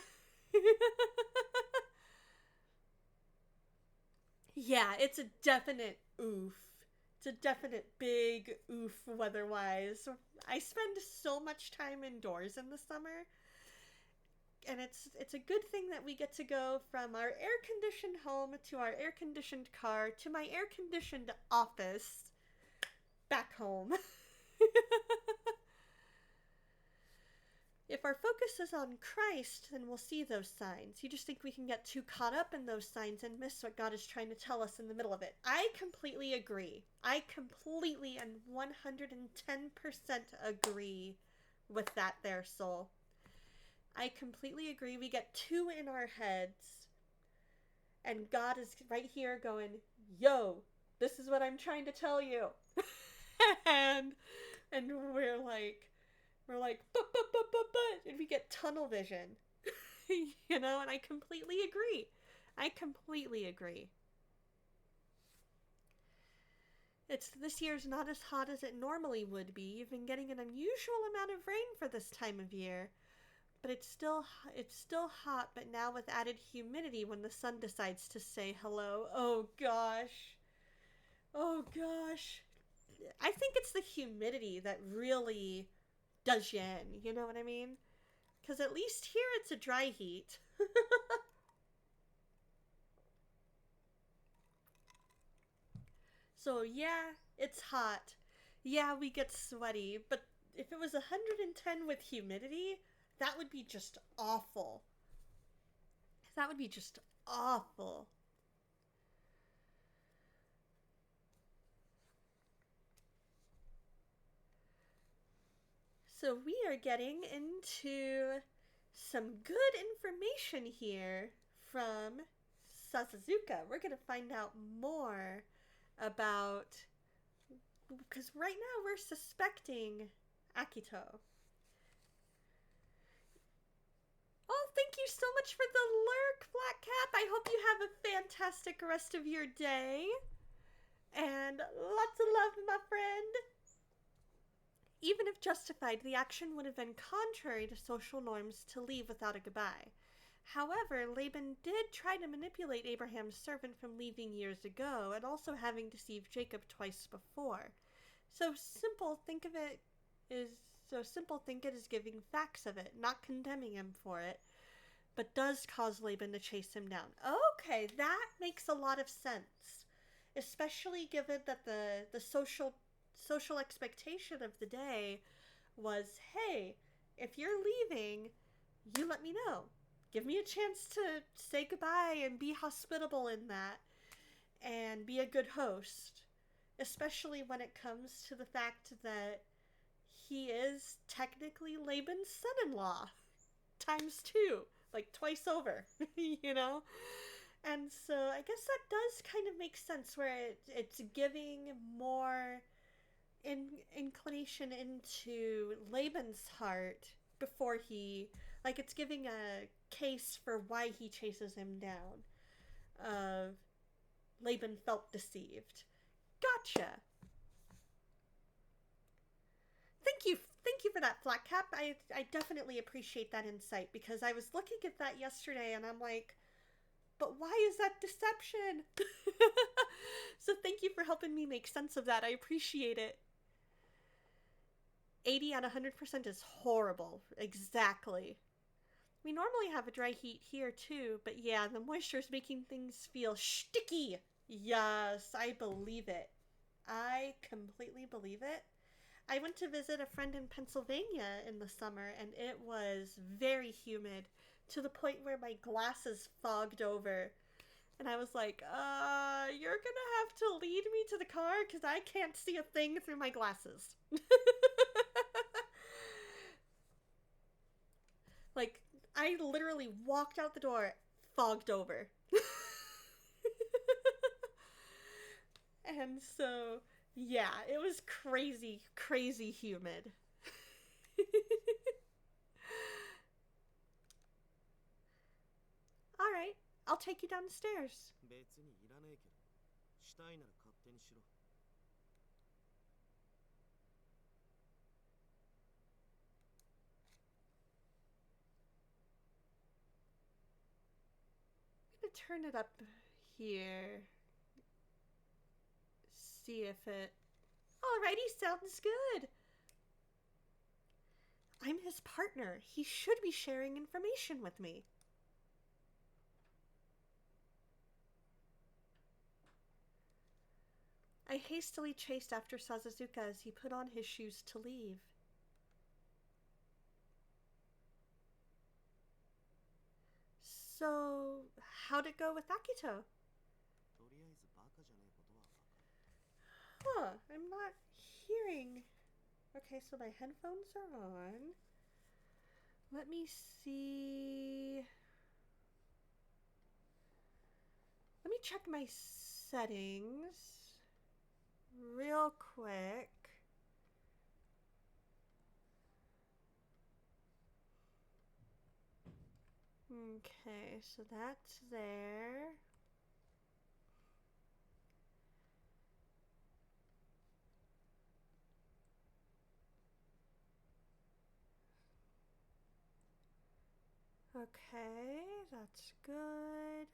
Yeah, it's a definite oof. It's a definite big oof weather-wise. I spend so much time indoors in the summer, and it's a good thing that we get to go from our air-conditioned home to our air-conditioned car to my air-conditioned office back home. If our focus is on Christ, then we'll see those signs. You just think we can get too caught up in those signs and miss what God is trying to tell us in the middle of it. I completely agree. I completely and 110% agree with that there, soul. I completely agree. We get too in our heads, and God is right here going, "Yo, this is what I'm trying to tell you." and we're like, but, and we get tunnel vision, and I completely agree. I completely agree. This year's not as hot as it normally would be. You've been getting an unusual amount of rain for this time of year, but it's still hot, but now with added humidity when the sun decides to say hello. Oh gosh. Oh gosh. I think it's the humidity that really does you in, you know what I mean? Because at least here it's a dry heat. So yeah, it's hot. Yeah, we get sweaty, but if it was 110 with humidity, that would be just awful. That would be just awful. So we are getting into some good information here from Sasazuka. We're going to find out more about, because right now we're suspecting Akito. Oh, thank you so much for the lurk, Black Cap. I hope you have a fantastic rest of your day. And lots of love, my friend. Even if justified, the action would have been contrary to social norms to leave without a goodbye. However, Laban did try to manipulate Abraham's servant from leaving years ago and also having deceived Jacob twice before. So simple think it as giving facts of it, not condemning him for it, but does cause Laban to chase him down. Okay, that makes a lot of sense, especially given that the social expectation of the day was, hey, if you're leaving, you let me know. Give me a chance to say goodbye and be hospitable in that and be a good host, especially when it comes to the fact that he is technically Laban's son-in-law times two, like twice over, you know? And so I guess that does kind of make sense where it's giving more inclination into Laban's heart before it's giving a case for why he chases him down. Laban felt deceived. Gotcha. Thank you for that, Flat Cap. I definitely appreciate that insight because I was looking at that yesterday and I'm like, but why is that deception? So thank you for helping me make sense of that. I appreciate it. 80 out of 100% is horrible. Exactly. We normally have a dry heat here too, but yeah, the moisture is making things feel sticky. Yes, I believe it. I completely believe it. I went to visit a friend in Pennsylvania in the summer, and it was very humid to the point where my glasses fogged over. And I was like, you're gonna have to lead me to the car because I can't see a thing through my glasses. Like, I literally walked out the door, fogged over. And so, yeah, it was crazy, crazy humid. All right, I'll take you down the stairs.
別にいらねえけど、したいなら勝手にしろ。
I'm gonna turn it up here. See if it. Alrighty, sounds good. I'm his partner. He should be sharing information with me. I hastily chased after Sasazuka as he put on his shoes to leave. So, how'd it go with Akito?
とりあえずバカじゃねえことはわかる。
Huh, I'm not hearing. Okay, so my headphones are on. Let me see. Let me check my settings real quick. Okay, so that's there. Okay, that's good.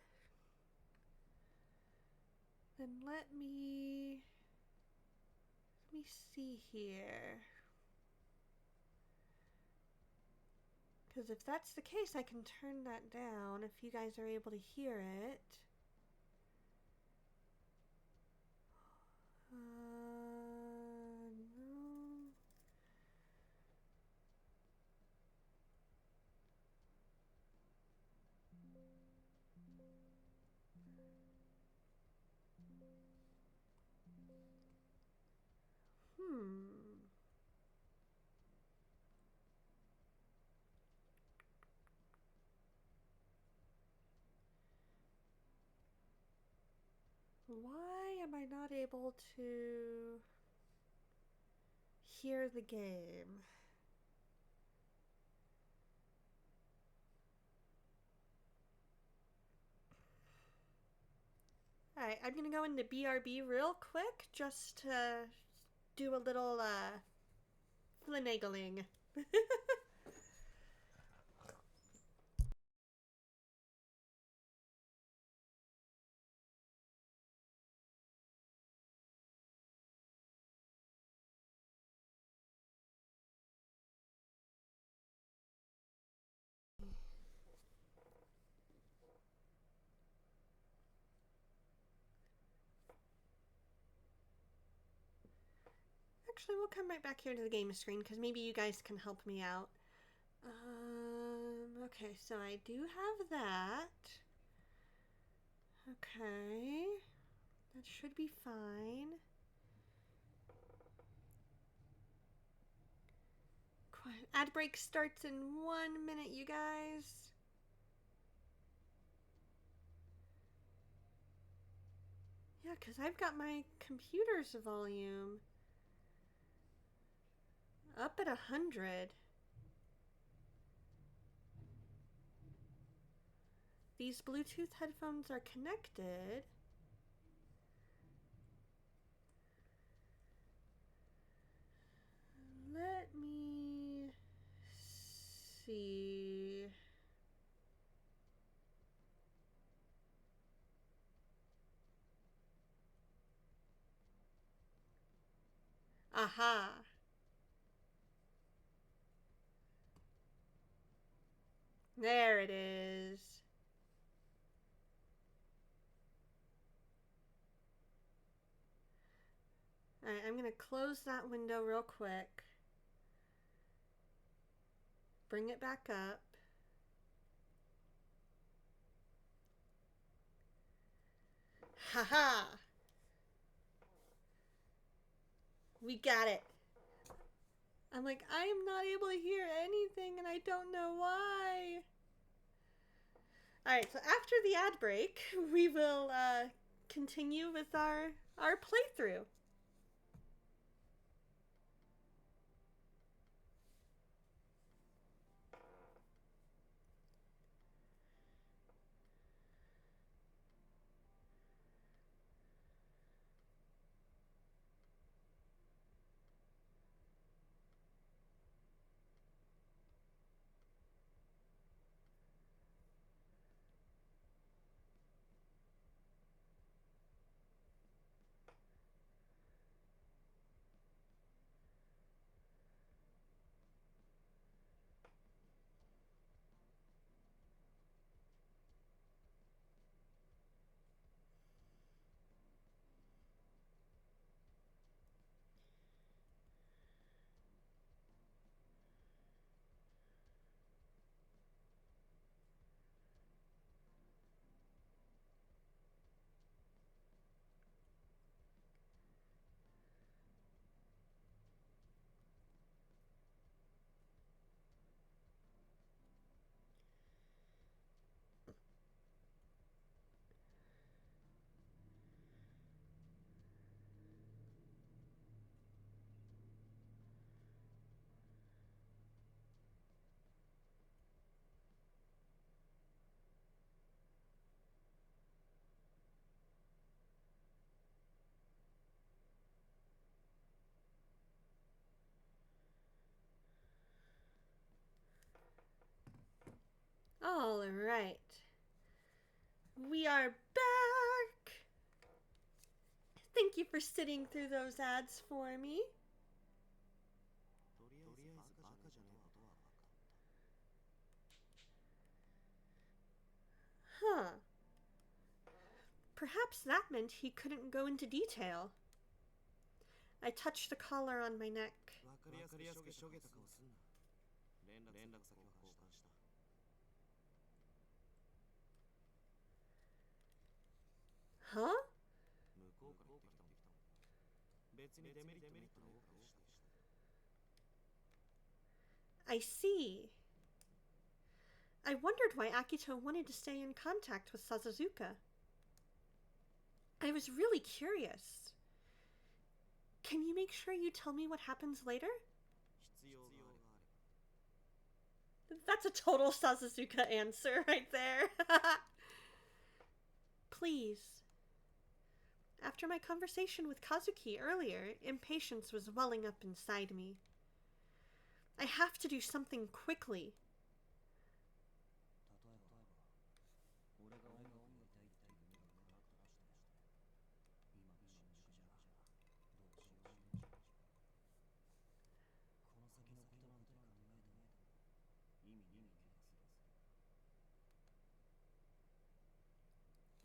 Then let me see here. Because if that's the case, I can turn that down if you guys are able to hear it. No. Why am I not able to hear the game? Alright, I'm gonna go into BRB real quick just to do a little finagling. Actually, we'll come right back here to the game screen because maybe you guys can help me out. Okay, so I do have that. Okay, that should be fine. Ad break starts in 1 minute, you guys. Yeah, because I've got my computer's volume up at 100. These Bluetooth headphones are connected. Let me see. Aha. There it is. Alright, I'm gonna close that window real quick. Bring it back up. Haha! We got it. I'm like, I am not able to hear anything and I don't know why. Alright, so after the ad break, we will continue with our playthrough. All right. We are back. Thank you for sitting through those ads for me. Huh. Perhaps that meant he couldn't go into detail. I touched the collar on my neck. Huh? I see. I wondered why Akito wanted to stay in contact with Sasazuka. I was really curious. Can you make sure you tell me what happens later? That's a total Sasazuka answer right there. Please. After my conversation with Kazuki earlier, impatience was welling up inside me. I have to do something quickly.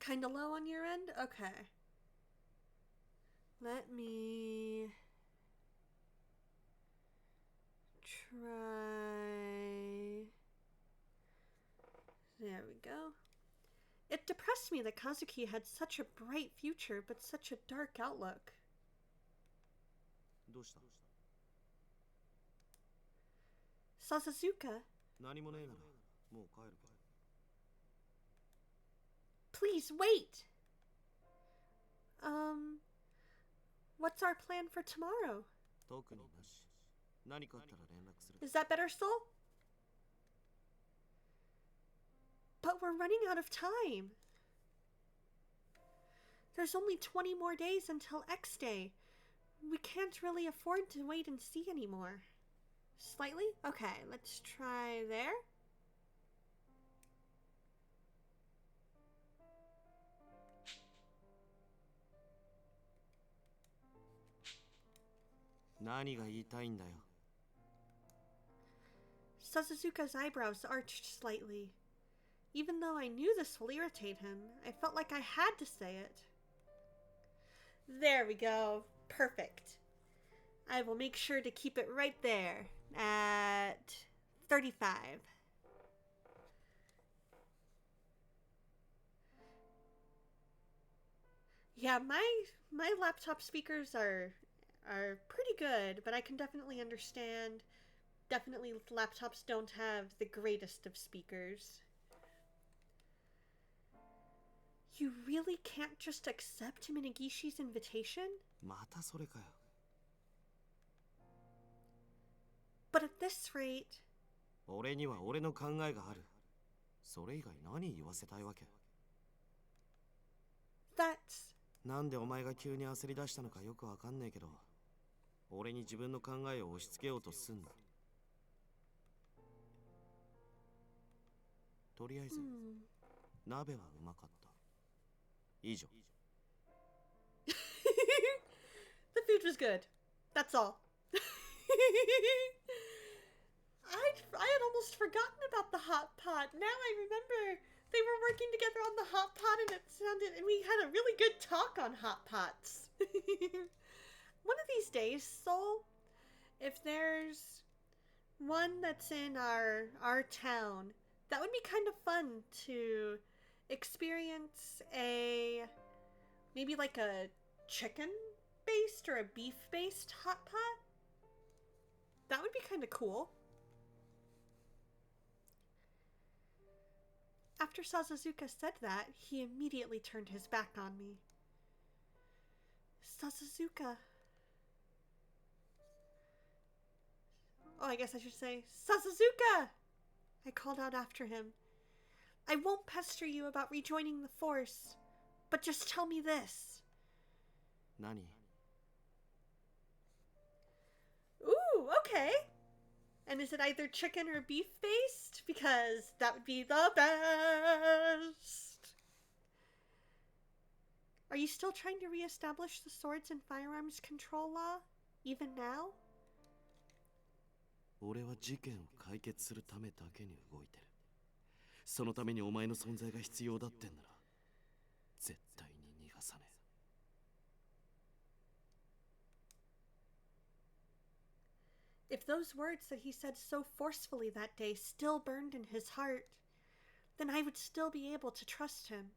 Kinda low on your end? Okay. Let me try. There we go. It depressed me that Kazuki had such a bright future, but such a dark outlook. Sasazuka, please wait! What's our plan for tomorrow? Is that better still? But we're running out of time. There's only 20 more days until X Day. We can't really afford to wait and see anymore. Slightly? Okay, let's try there. Sasazuka's eyebrows arched slightly. Even though I knew this will irritate him, I felt like I had to say it. There we go. Perfect. I will make sure to keep it right there at 35. Yeah, my laptop speakers are pretty good, but I can definitely understand. Definitely laptops don't have the greatest of speakers. You really can't just accept Minagishi's invitation?
またそれかよ。
But at this rate...
俺には俺の考えがある。それ以外何言わせたいわけ？
That's...
なんでお前が急に焦り出したのかよくわかんねえけど、俺に自分の考えを押し付けようとすんな。とりあえず、鍋はうまかった。以上。
The food was good. That's all. I had almost forgotten about the hot pot. Now I remember they were working together on the hot pot, and we had a really good talk on hot pots. One of these days, Soul, if there's one that's in our town, that would be kind of fun to experience maybe like a chicken-based or a beef-based hot pot. That would be kind of cool. After Sasazuka said that, he immediately turned his back on me. Sasazuka. Oh, I guess I should say, Sasazuka! I called out after him. I won't pester you about rejoining the force, but just tell me this.
何？
Ooh, okay. And is it either chicken or beef based? Because that would be the best. Are you still trying to reestablish the swords and firearms control law, even now?
俺は事件を解決するためだけに動いてる。そのためにお前の存在が必要だってんなら、絶対に逃がさねえ。
If those words that he said so forcefully that day still burned in his heart, then I would still be able to trust him.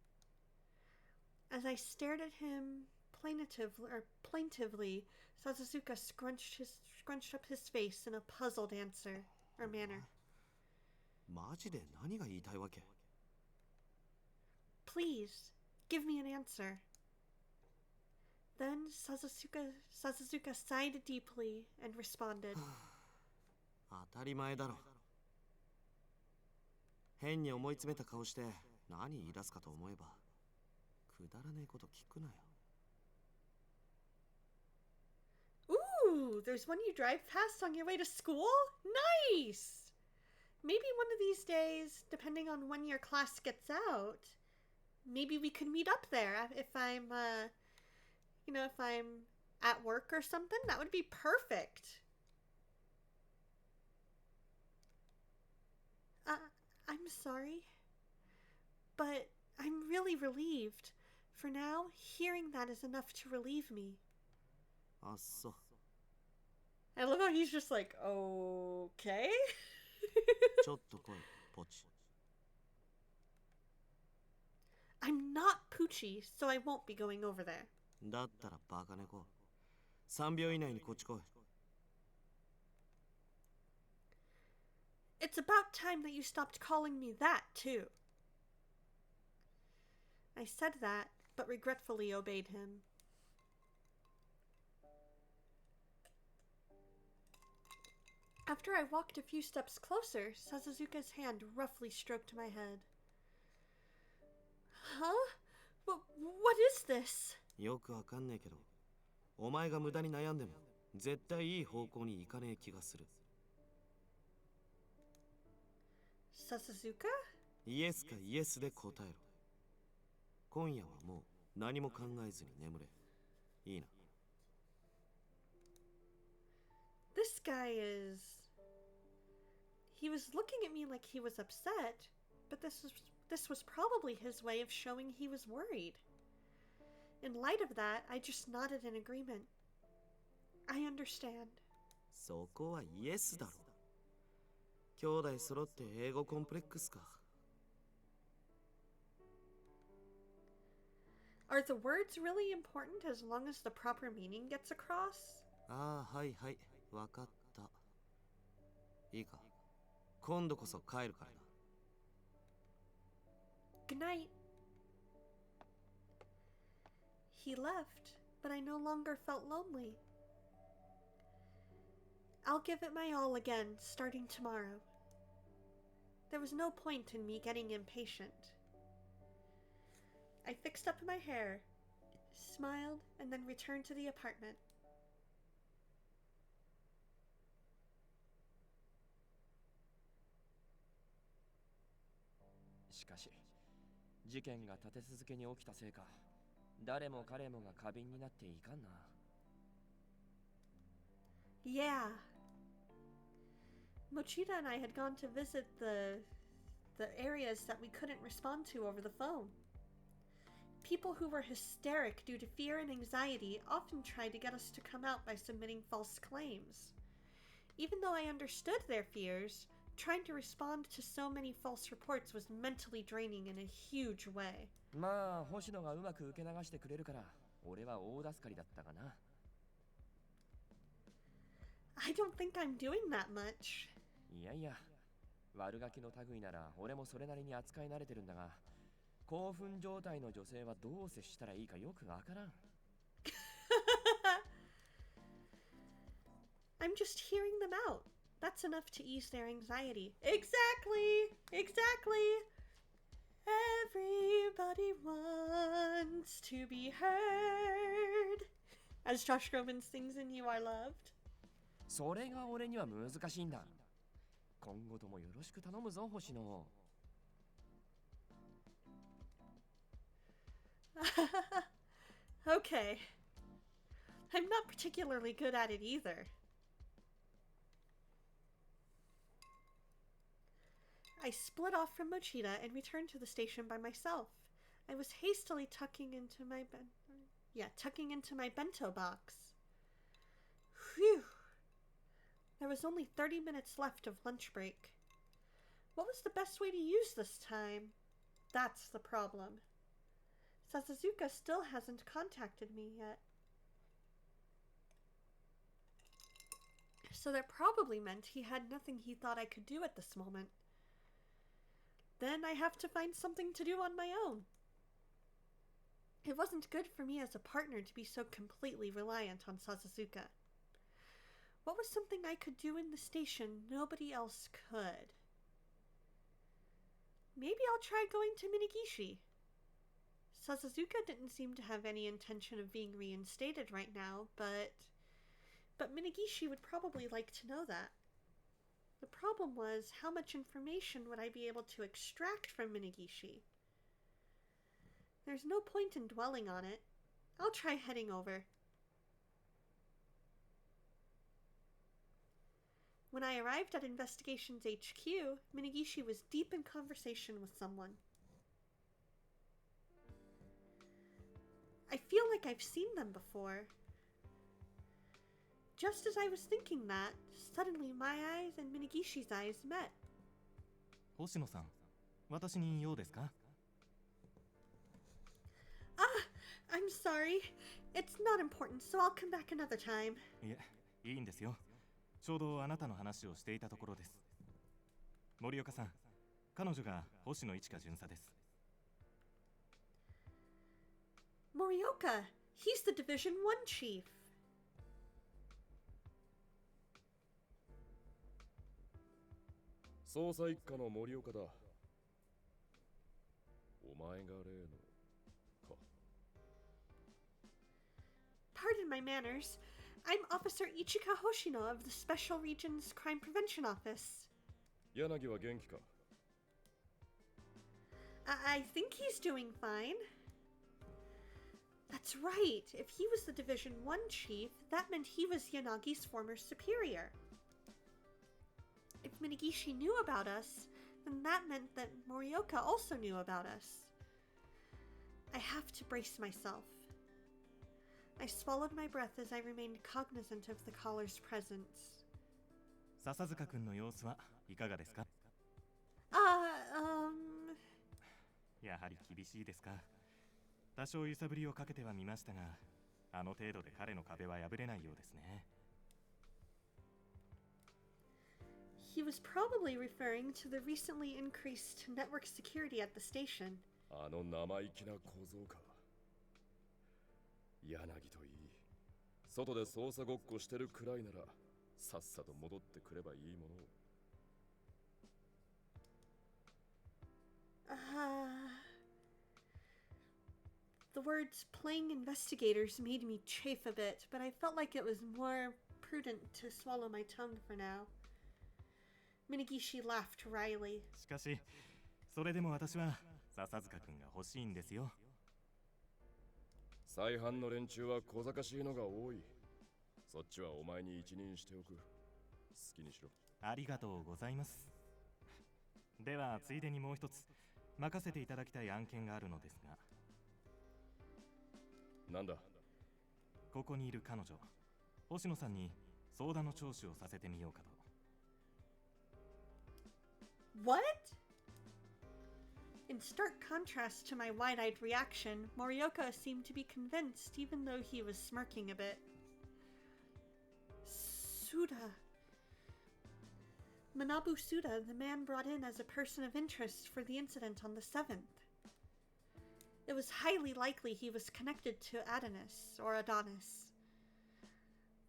As I stared at him plaintively, Sasazuka scrunched up his face in a puzzled manner.
マジで何が言いたいわけ？
Please, give me an answer. Then Sasazuka sighed deeply and responded.
当たり前だろ。変に思い詰めた顔して何言い出すかと思えば、くだらねえこと聞くなよ。
Ooh, there's one you drive past on your way to school? Nice! Maybe one of these days, depending on when your class gets out, maybe we could meet up there if I'm at work or something. That would be perfect. I'm sorry, but I'm really relieved. For now, hearing that is enough to relieve me.
あっそ。
I love how he's just like, okay?
ちょっと来い、ポチ。
I'm not Poochie, so I won't be going over there.
だったらバカ猫。3秒以内にこっち来い。
It's about time that you stopped calling me that, too. I said that, but regretfully obeyed him. After I walked a few steps closer, Sasazuka's hand roughly stroked my head. Huh? What is this?
よくわかんねえけど、お前が無駄に悩んでも絶対いい方向に行かねえ気がする。
Sasazuka?
イエスかイエスで答えろ。今夜はもう何も考えずに眠れ。いいな。
This guy is... He was looking at me like he was upset, but this was probably his way of showing he was worried. In light of that, I just nodded in agreement. I understand.
そこはイエスだろ。兄弟揃って英語コンプレックスか。
Are the words really important as long as the proper meaning gets across?
ああ、はいはい、わかった。いいか、今度こそ帰るからな。
Good night. He left, but I no longer felt lonely. I'll give it my all again, starting tomorrow. There was no point in me getting impatient. I fixed up my hair, smiled, and then returned to the apartment.
しかし、事件が立て続けに起きたせいか、誰も彼もが過敏になっていかんな。
Yeah. Mochita and I had gone to visit the areas that we couldn't respond to over the phone. People who were hysteric due to fear and anxiety often tried to get us to come out by submitting false claims. Even though I understood their fears, trying to respond to so many false reports was mentally draining in a huge way.
まあ、星野がうまく受け流してくれるから、俺は大助かりだったがな。
I don't think I'm doing that much.
いやいや、悪ガキの類なら俺もそれなりに扱い慣れてるんだが、興奮状態の女性はどう接したらいいかよくわからん。
I'm just hearing them out. That's enough to ease their anxiety. Exactly! Exactly! Everybody wants to be heard. As Josh Groban sings in You Are Loved.
それが俺には難しいんだ。今後ともよろしく頼むぞ、星野。
Okay. I'm not particularly good at it either. I split off from Mochita and returned to the station by myself. I was hastily tucking into my bento box. Phew. There was only 30 minutes left of lunch break. What was the best way to use this time? That's the problem. Sasazuka still hasn't contacted me yet. So that probably meant he had nothing he thought I could do at this moment. Then I have to find something to do on my own. It wasn't good for me as a partner to be so completely reliant on Sasazuka. What was something I could do in the station nobody else could? Maybe I'll try going to Minagishi. Sasazuka didn't seem to have any intention of being reinstated right now, but Minagishi would probably like to know that. The problem was, how much information would I be able to extract from Minagishi? There's no point in dwelling on it. I'll try heading over. When I arrived at Investigations HQ, Minagishi was deep in conversation with someone. I feel like I've seen them before. Just as I was thinking that, suddenly my eyes and Minagishi's eyes met.
星野さん、私に用ですか?
I'm sorry. It's not important, so I'll come back another time.
いえ、いいんですよ。ちょうどあなたの話をしていたところです。森岡さん、彼女が星野一花巡査です。
Morioka! He's the Division 1 chief.
捜査一課の森岡だ。お前が例のか。
Pardon my manners. I'm Officer Ichika Hoshino of the Special Regions Crime Prevention Office.
柳は元気か?
I think he's doing fine. That's right. If he was the Division 1 chief, that meant he was Yanagi's former superior. If Minagishi knew about us, then that meant that Morioka also knew about us. I have to brace myself. I swallowed my breath as I remained cognizant of the caller's presence.
笹塚君の様子はいかがですか？やはり厳しいですか。多少揺さぶりをかけてはみましたが、あの程度で彼の壁は破れないようですね。
He was probably referring to the recently increased network security at the station.
あの生意気な小僧か。柳といい、外で捜査ごっこしてるくらいならさっさと戻ってくればいいものを。
The words playing investigators made me chafe a bit, but I felt like it was more prudent to swallow my tongue for now. Minagishi laughed wryly.
しかし、それでも私は笹塚君が欲しいんですよ。
再犯の連中は小賢しいのが多い。そっちはお前に一任しておく。好きにしろ。
ありがとうございます。ではついでにもう一つ任せていただきたい案件があるのですが。
なんだ？
ここにいる彼女、星野さんに相談の聴取をさせてみようかと。
What? In stark contrast to my wide-eyed reaction, Morioka seemed to be convinced even though he was smirking a bit. Suda. Manabu Suda, the man brought in as a person of interest for the incident on the 7th. It was highly likely he was connected to Adonis, or Adonis.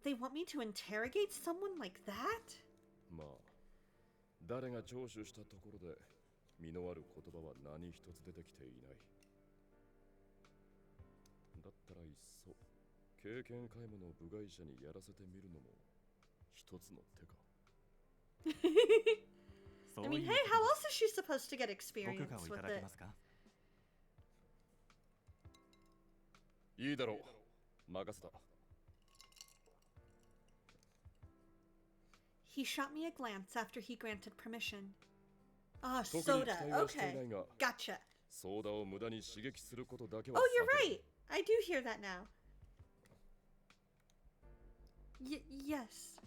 They want me to interrogate someone like that?
まあ、誰が聴取したところで身のある言葉は何一つ出てきていない。だったらいっそ経験皆無の部外者にやらせてみるのも一つの手か。
I mean, hey, how else is she supposed to get
ご
experience
許可をい
with
ただけ
it?
ますか？
いいだろう。任せた。
He shot me a glance after he granted permission. Ah,
特に期
soda.
待はしていな
Okay.
いが、
Gotcha.
ソーダを無駄に刺激することだけは
Oh,
避
you're
ける。
right. I do hear that now. Yes.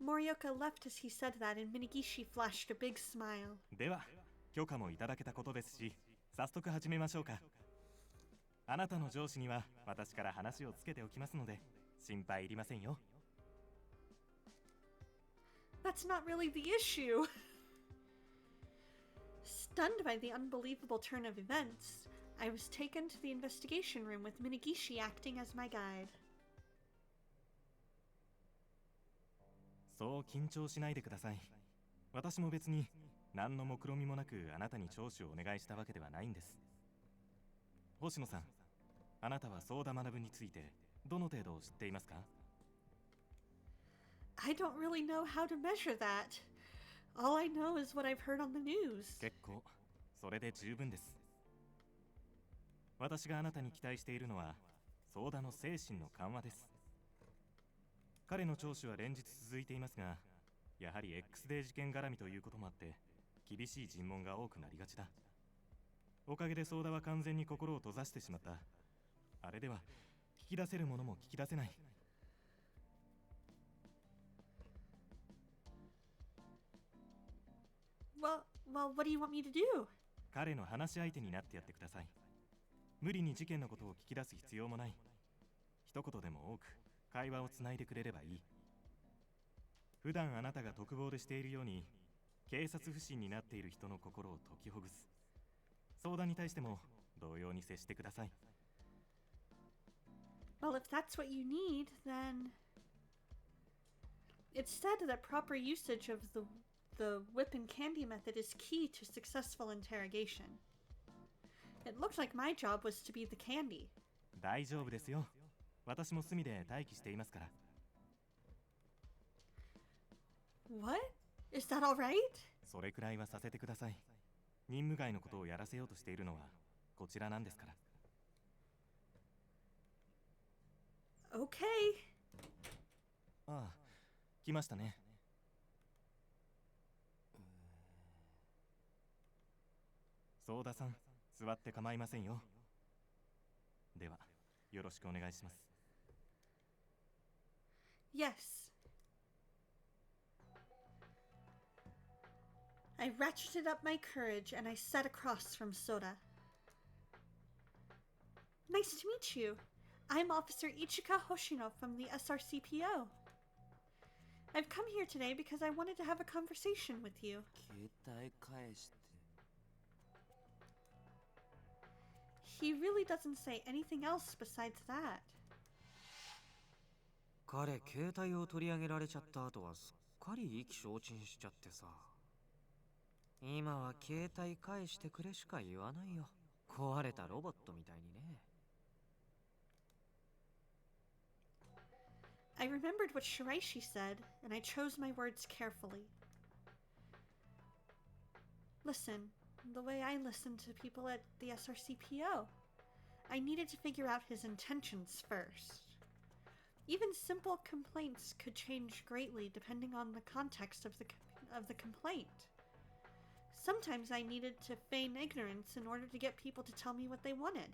Morioka left as he said that, and Minigishi flashed a big smile.
では許可もいただけたことですし、早速始めましょうか。あなたの上司には私から話をつけておきますので心配いりませんよ。
That's not really the issue. Stunned by the unbelievable turn of events, I was taken to the investigation room with Minigishi acting as my guide.
そう緊張しないでください。私も別に何の目論みもなくあなたに聴取をお願いしたわけではないんです。星野さん、あなたは相田学についてどの程度知っていますか？
I don't really know how to measure that. All I know is what I've heard on the news.
結構、それで十分です。私があなたに期待しているのは相田の精神の緩和です。彼の聴取は連日続いていますが、やはり X デー事件絡みということもあって厳しい尋問が多くなりがちだ。おかげで相田は完全に心を閉ざしてしまった。あれでは聞き出せるものも聞き出せない。
Well, what do you want me to do?
彼の話し相手になってやってください。無理に事件のことを聞き出す必要もない。一言でも多く会話をつないでくれればいい。普段あなたが独房でしているように警察不信になっている人の心を解きほぐす。相談に対しても同様に接してください。
Well, if that's what you need, then... It's said that proper usage of the whip and candy method is key to successful interrogation. It looked like my job was to be the candy.
大丈夫ですよ。私も隅で待機していますから。
What? Is that all right?
それくらいはさせてください。任務外のことをやらせようとしているのはこちらなんですから。
Okay.
ああ、来ましたね。相田さん、座って構いませんよ。では、よろしくお願いします。
Yes. I ratcheted up my courage and I sat across from Soda. Nice to meet you. I'm Officer Ichika Hoshino from the SRCPO. I've come here today because I wanted to have a conversation with you.
携帯返して
He really doesn't say anything else besides that.
彼携帯を取り上げられちゃった後はすっかり意気消沈しちゃってさ。今は携帯返してくれしか言わないよ。壊れたロボットみたいにね。
I remembered what Shiraishi said, and I chose my words carefully. Listen, the way I listen to people at the SRCPO. I needed to figure out his intentions first. Even simple complaints could change greatly depending on the context of the complaint. Sometimes I needed to feign ignorance in order to get people to tell me what they wanted.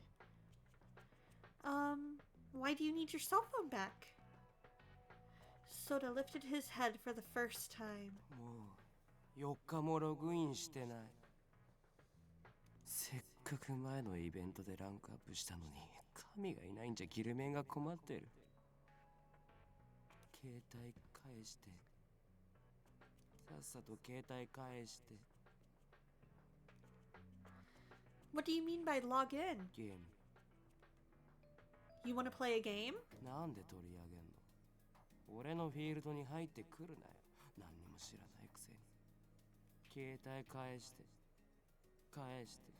Why do you need your cell phone back? Soda lifted his head for the first time.
もう4日もログインしてない。せっかく前のイベントでランクアップしたのに神がいないんじゃギルメンが困ってる。携帯返して。さっさと携帯返して。
What do you mean by log in?
ゲーム
You want to play a game?
なんで取り上げんの？俺のフィールドに入ってくるなよ。何にも知らないくせに。携帯返して。返して。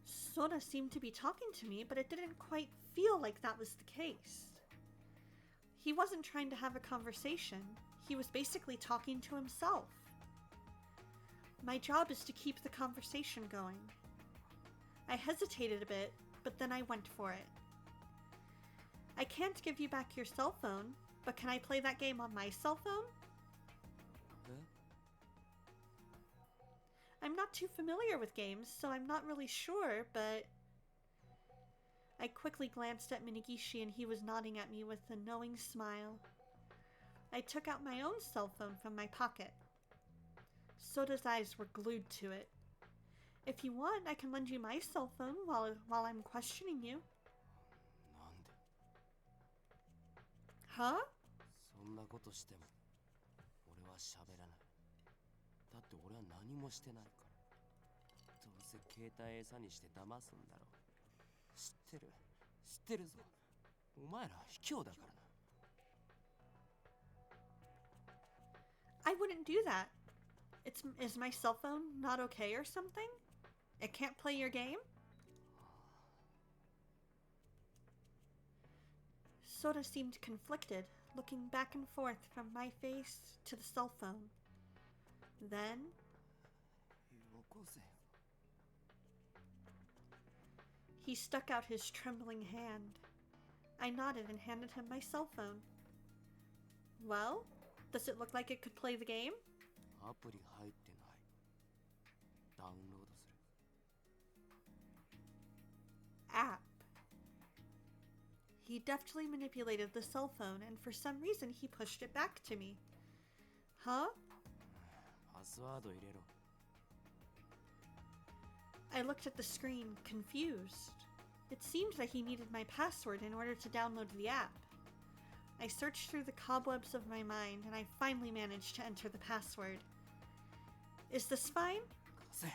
Soda seemed to be talking to me, but it didn't quite feel like that was the case. He wasn't trying to have a conversation. He was basically talking to himself. My job is to keep the conversation going. I hesitated a bit, but then I went for it. I can't give you back your cell phone, but can I play that game on my cell phone?
え？
I'm not too familiar with games, so I'm not really sure, but... I quickly glanced at Minigishi and he was nodding at me with a knowing smile. I took out my own cell phone from my pocket. Soda's eyes were glued to it. If you want, I can lend you my cell phone while I'm questioning you.
なんで？
Huh?
そんなことしても俺は喋らない。だって俺は何もしてないから。どうせ携帯餌にして騙すんだろ。知ってるぞ。お前ら卑怯だからな。
I wouldn't do that. Is my cell phone not okay or something? It can't play your game? Soda seemed conflicted, looking back and forth from my face to the cell phone. Then,
よこせ。
he stuck out his trembling hand. I nodded and handed him my cell phone. Well, does it look like it could play the game?
アプリ入ってない。ダウンロードする。
App. He deftly manipulated the cell phone, and for some reason he pushed it back to me. Huh?
パスワード入れろ。
I looked at the screen, confused. It seemed that he needed my password in order to download the app. I searched through the cobwebs of my mind, and I finally managed to enter the password. Is this fine?
貸せ。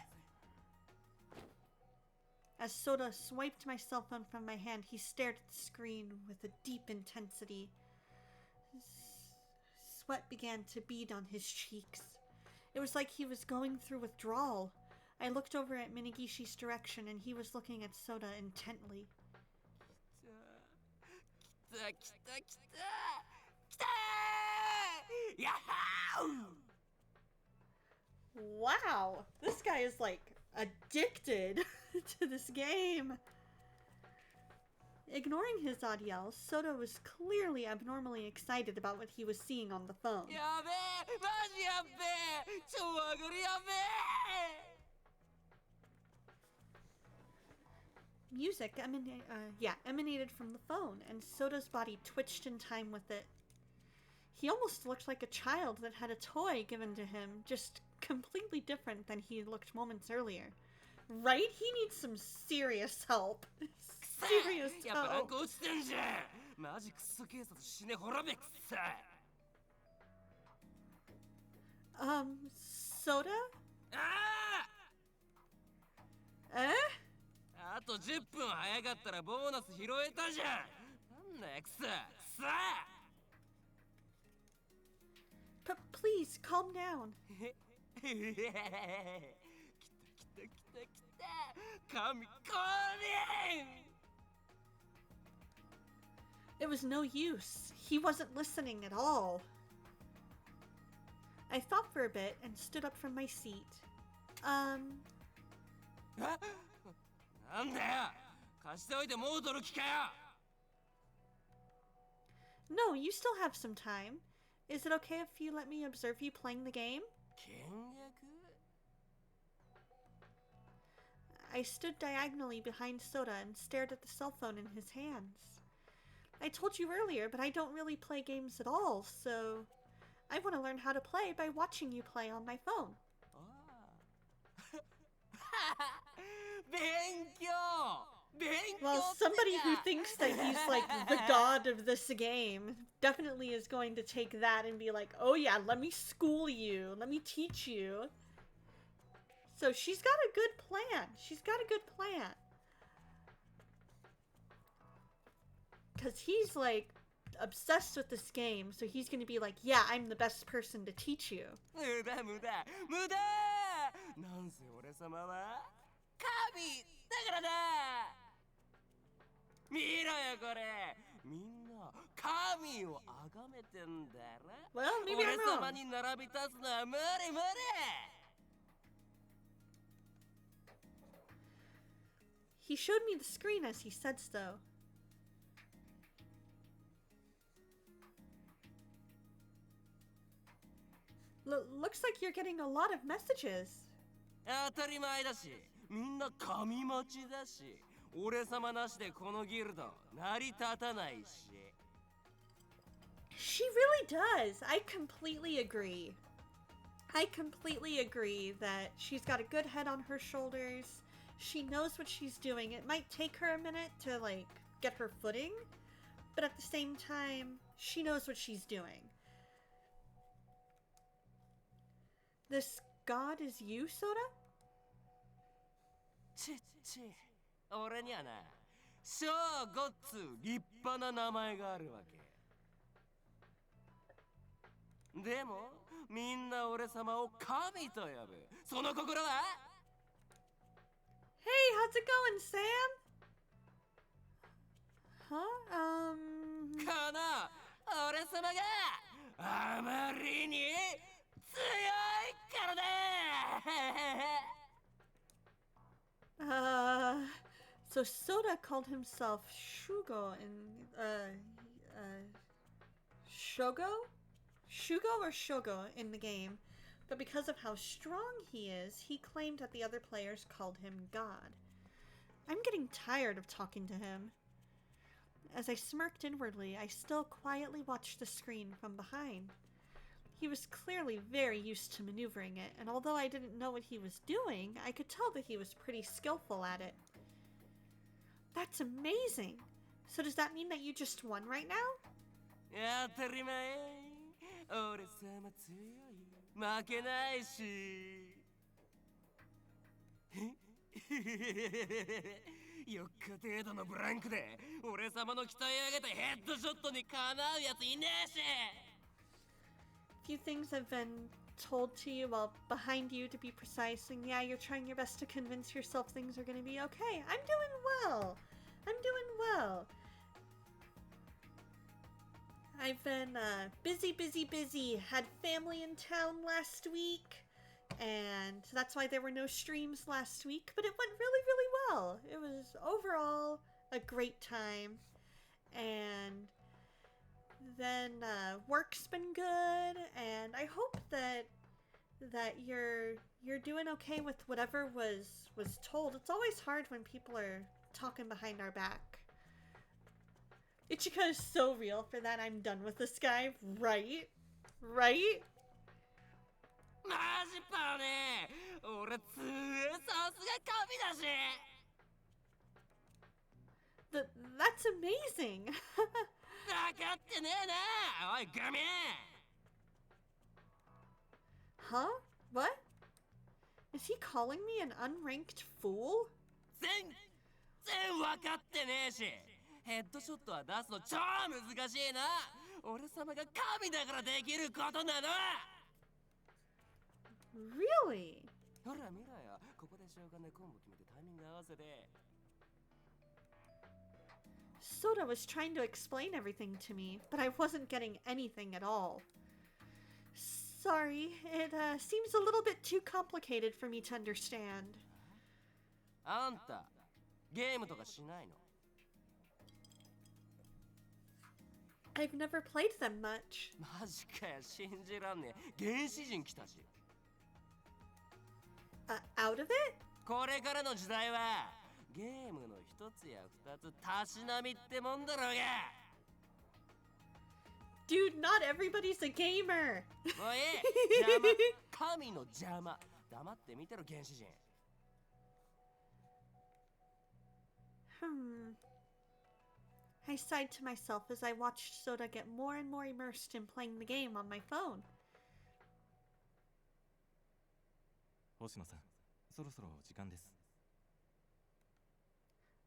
As Soda swiped my cell phone from my hand, he stared at the screen with a deep intensity. Sweat began to bead on his cheeks. It was like he was going through withdrawal. I looked over at Minigishi's direction, and he was looking at Soda intently.
来た来た来た来たーやっはー
Wow, this guy is like addicted to this game. Ignoring his odd yells, Soda was clearly abnormally excited about what he was seeing on the phone.
やべえマジやっべえ超上がりやべえ
music emanated from the phone, and Soda's body twitched in time with it. He almost looked like a child that had a toy given to him, just completely different than he looked moments earlier. Right? He needs some serious help. Serious
やっぱラン
help.
ク落ちてんじゃん。マジクソ警察死ね滅べくさ。
Soda?
あ
Eh?
ああと10分早かったらボーナス拾えたじゃん。なんだよクソクソ。
Please, calm down.
来た来た来た来た神降臨。
It was no use. He wasn't listening at all. I thought for a bit and stood up from my seat.
なんだよ貸しておいてもう取る気かよ。
No, you still have some time. Is it okay if you let me observe you playing the game?
見学
I stood diagonally behind Soda and stared at the cell phone in his hands. I told you earlier, but I don't really play games at all, so I want to learn how to play by watching you play on my phone.
勉強
Well, somebody who thinks that he's like the god of this game definitely is going to take that and be like, oh yeah, let me school you, let me teach you. So she's got a good plan. She's got a good plan. Because he's like obsessed with this game, so he's going to be like, yeah, I'm the best person to teach you.
無駄無駄無駄なんせ俺様は神だからだ。見ろよこれみんな神を崇めてんだろ。
Well, maybe
俺
I'm
様
wrong.
に並び立つのは無理無理。
He showed me the screen as he said so. Looks like you're getting a lot of messages.
当たり前だしみんな神待ちだし俺様なしでこのギルド成り立たないし。
She really does. I completely agree. I completely agree that she's got a good head on her shoulders. She knows what she's doing. It might take her a minute to like get her footing, but at the same time, she knows what she's doing. This god is you, Soda?
ちっち俺にはな超ごっつ立派な名前があるわけ。でもみんな俺様を神と呼ぶその心は
Hey, how's it going, Sam? Huh?
かな俺様があまりに強いからだ。
So Soda called himself Shugo Shogo? Shugo or Shogo in the game, but because of how strong he is, he claimed that the other players called him God. I'm getting tired of talking to him. As I smirked inwardly, I still quietly watched the screen from behind. He was clearly very used to maneuvering it, and although I didn't know what he was doing, I could tell that he was pretty skillful at it. That's amazing! So does that mean that you just won right now?
当たり前俺様強い負けないし。4日程度のブランクで俺様の鍛え上げたヘッドショットにかなうやついねえし。
Few things have been told to you, well, behind you to be precise, and yeah, you're trying your best to convince yourself things are gonna be okay. I'm doing well. I'm doing well. I've been busy. Had family in town last week, and that's why there were no streams last week, but it went really well. It was overall a great time, and then work's been good, and I hope that you're doing okay with whatever was told. It's always hard when people are talking behind our back. Ichika is so real for that. I'm done with this guy. Right? Right?
マジパロね俺さすが神だし
That's amazing.
分かってねえなおいガミ
Huh? What? Is he calling me an unranked fool?
全然分かってねえしヘッドショットは出すの超難しいな俺様が神だからできることなの
Really?
ほら見ろよここで召喚でコンボ決めてタイミング合わせて
Soda was trying to explain everything to me, but I wasn't getting anything at all. Sorry, it seems a little bit too complicated for me to understand.
あんたゲームとかしないの
I've never played them much.
マジかよ信じらんねえ原始人来たし
Out of it?
これからの時代はゲームの一つや二つたしなみってもんだろうが
Dude, not everybody's a gamer.
おい邪魔神の邪魔黙って見てろ原始人
I sighed to myself as I watched Soda get more and more immersed in playing the game on my phone.
星野さん、そろそろ時間です。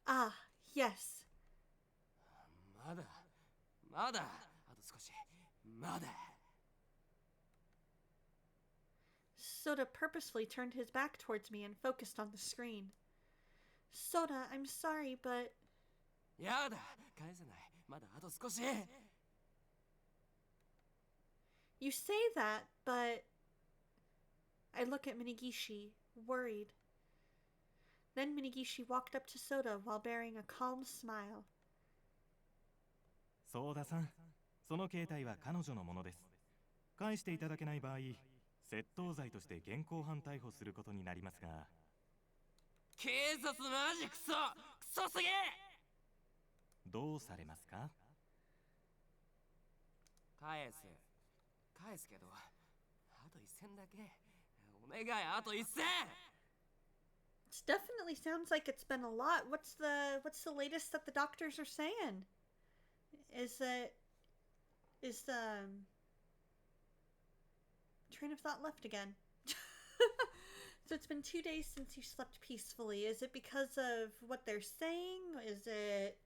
Ah, yes.
まだあと少しまだ
Soda purposefully turned his back towards me and focused on the screen. Soda, I'm sorry, but...
やだ返せないまだあと少し
You say that, but... I look at Minigishi, worried. Then Minigishi walked up to Soda while bearing a calm smile.
ソーダさん、その携帯は彼女のものです。返していただけない場合、窃盗罪として現行犯逮捕することになりますが。
警察マジクソすげえ
どうされますか？
返すけどあと一戦だけお願いあと一戦
It definitely sounds like it's been a lot. What's the latest that the doctors are saying? Is the train of thought left again? So it's been 2 days since you slept peacefully. Is it because of what they're saying? Is it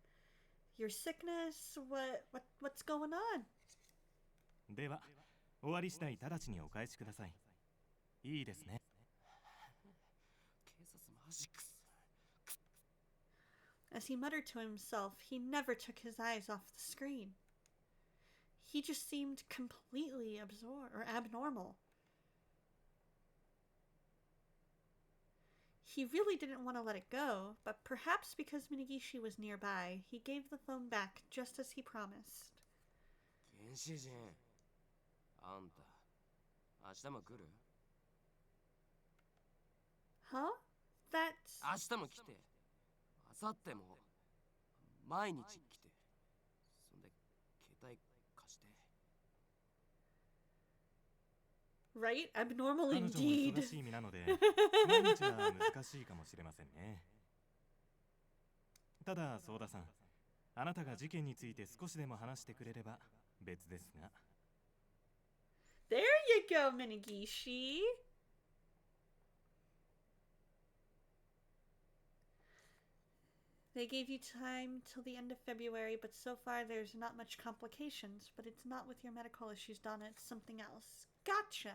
your sickness? What's going on?
では、終わり次第直ちにお返しください。いいですね。
警察マジクソ
As he muttered to himself, he never took his eyes off the screen. He just seemed completely abnormal. He really didn't want to let it go, but perhaps because Minigishi was nearby, he gave the phone back just as he promised.
原始人あんた明日も来る
Huh? That's...
明日も来て明後日も毎日来てそんで携帯貸して
Right? Abnormal
彼女も
indeed.
忙しい身なので、毎日は難しいかもしれませんね。ただ、ソーダさん、あなたが事件について少しでも話してくれれば別ですが。
There you go, Minigishi. They gave you time till the end of February, but so far there's not much complications. But it's not with your medical issues, Donna. It's something else. Gotcha.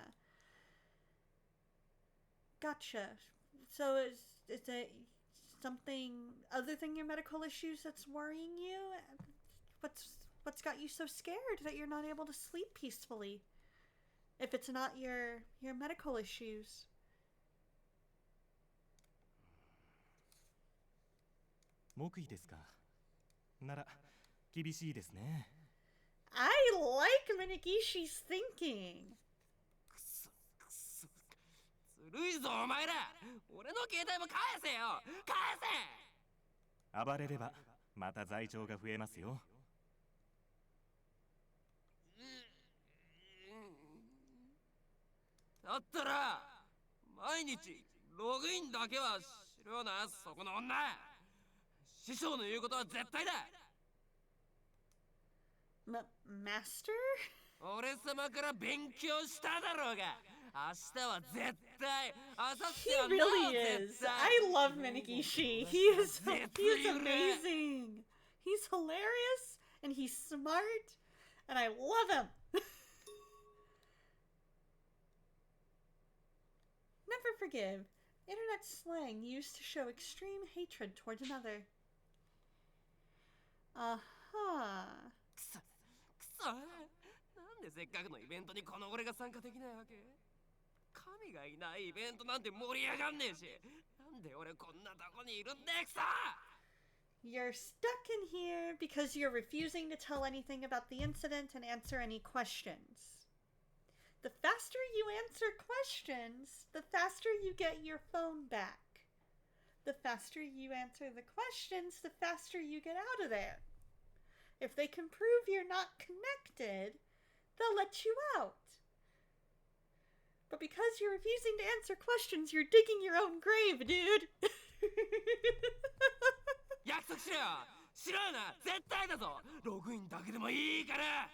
So is it something other than your medical issues that's worrying you? What's got you so scared that you're not able to sleep peacefully? If it's not your medical issues.
木医ですか。なら厳しいですね。
I like Minigishi's thinking.
くそずるいぞお前ら俺の携帯も返せよ返せ
暴れればまた罪状が増えますよ。
だったら毎日ログインだけはしろよな、そこの女。師匠の言うことは絶対だ。
Master?
俺様から勉強しただろうが、明日は絶対、明後日
He
はな
really
お絶
is.
対。
I love Minigishi. He is amazing. He's hilarious and he's smart and I love him. Never forgive. Internet slang used to show extreme hatred towards another. Uh-huh.
くそなんでせっかくのイベントにこの俺が参加できないわけ。神がいないイベントなんて盛り上がんねえし、なんで俺こんなとこにいるんだよ、くそ。
You're stuck in here because you're refusing to tell anything about the incident and answer any questions. The faster you answer questions, the faster you get your phone back. The faster you answer the questions, the faster you get out of there. If they can prove you're not connected, they'll let you out. But because you're refusing to answer questions, you're digging your own grave, dude.
約束しろよ。しろよな、絶対だぞ。ログインだけでもいいから。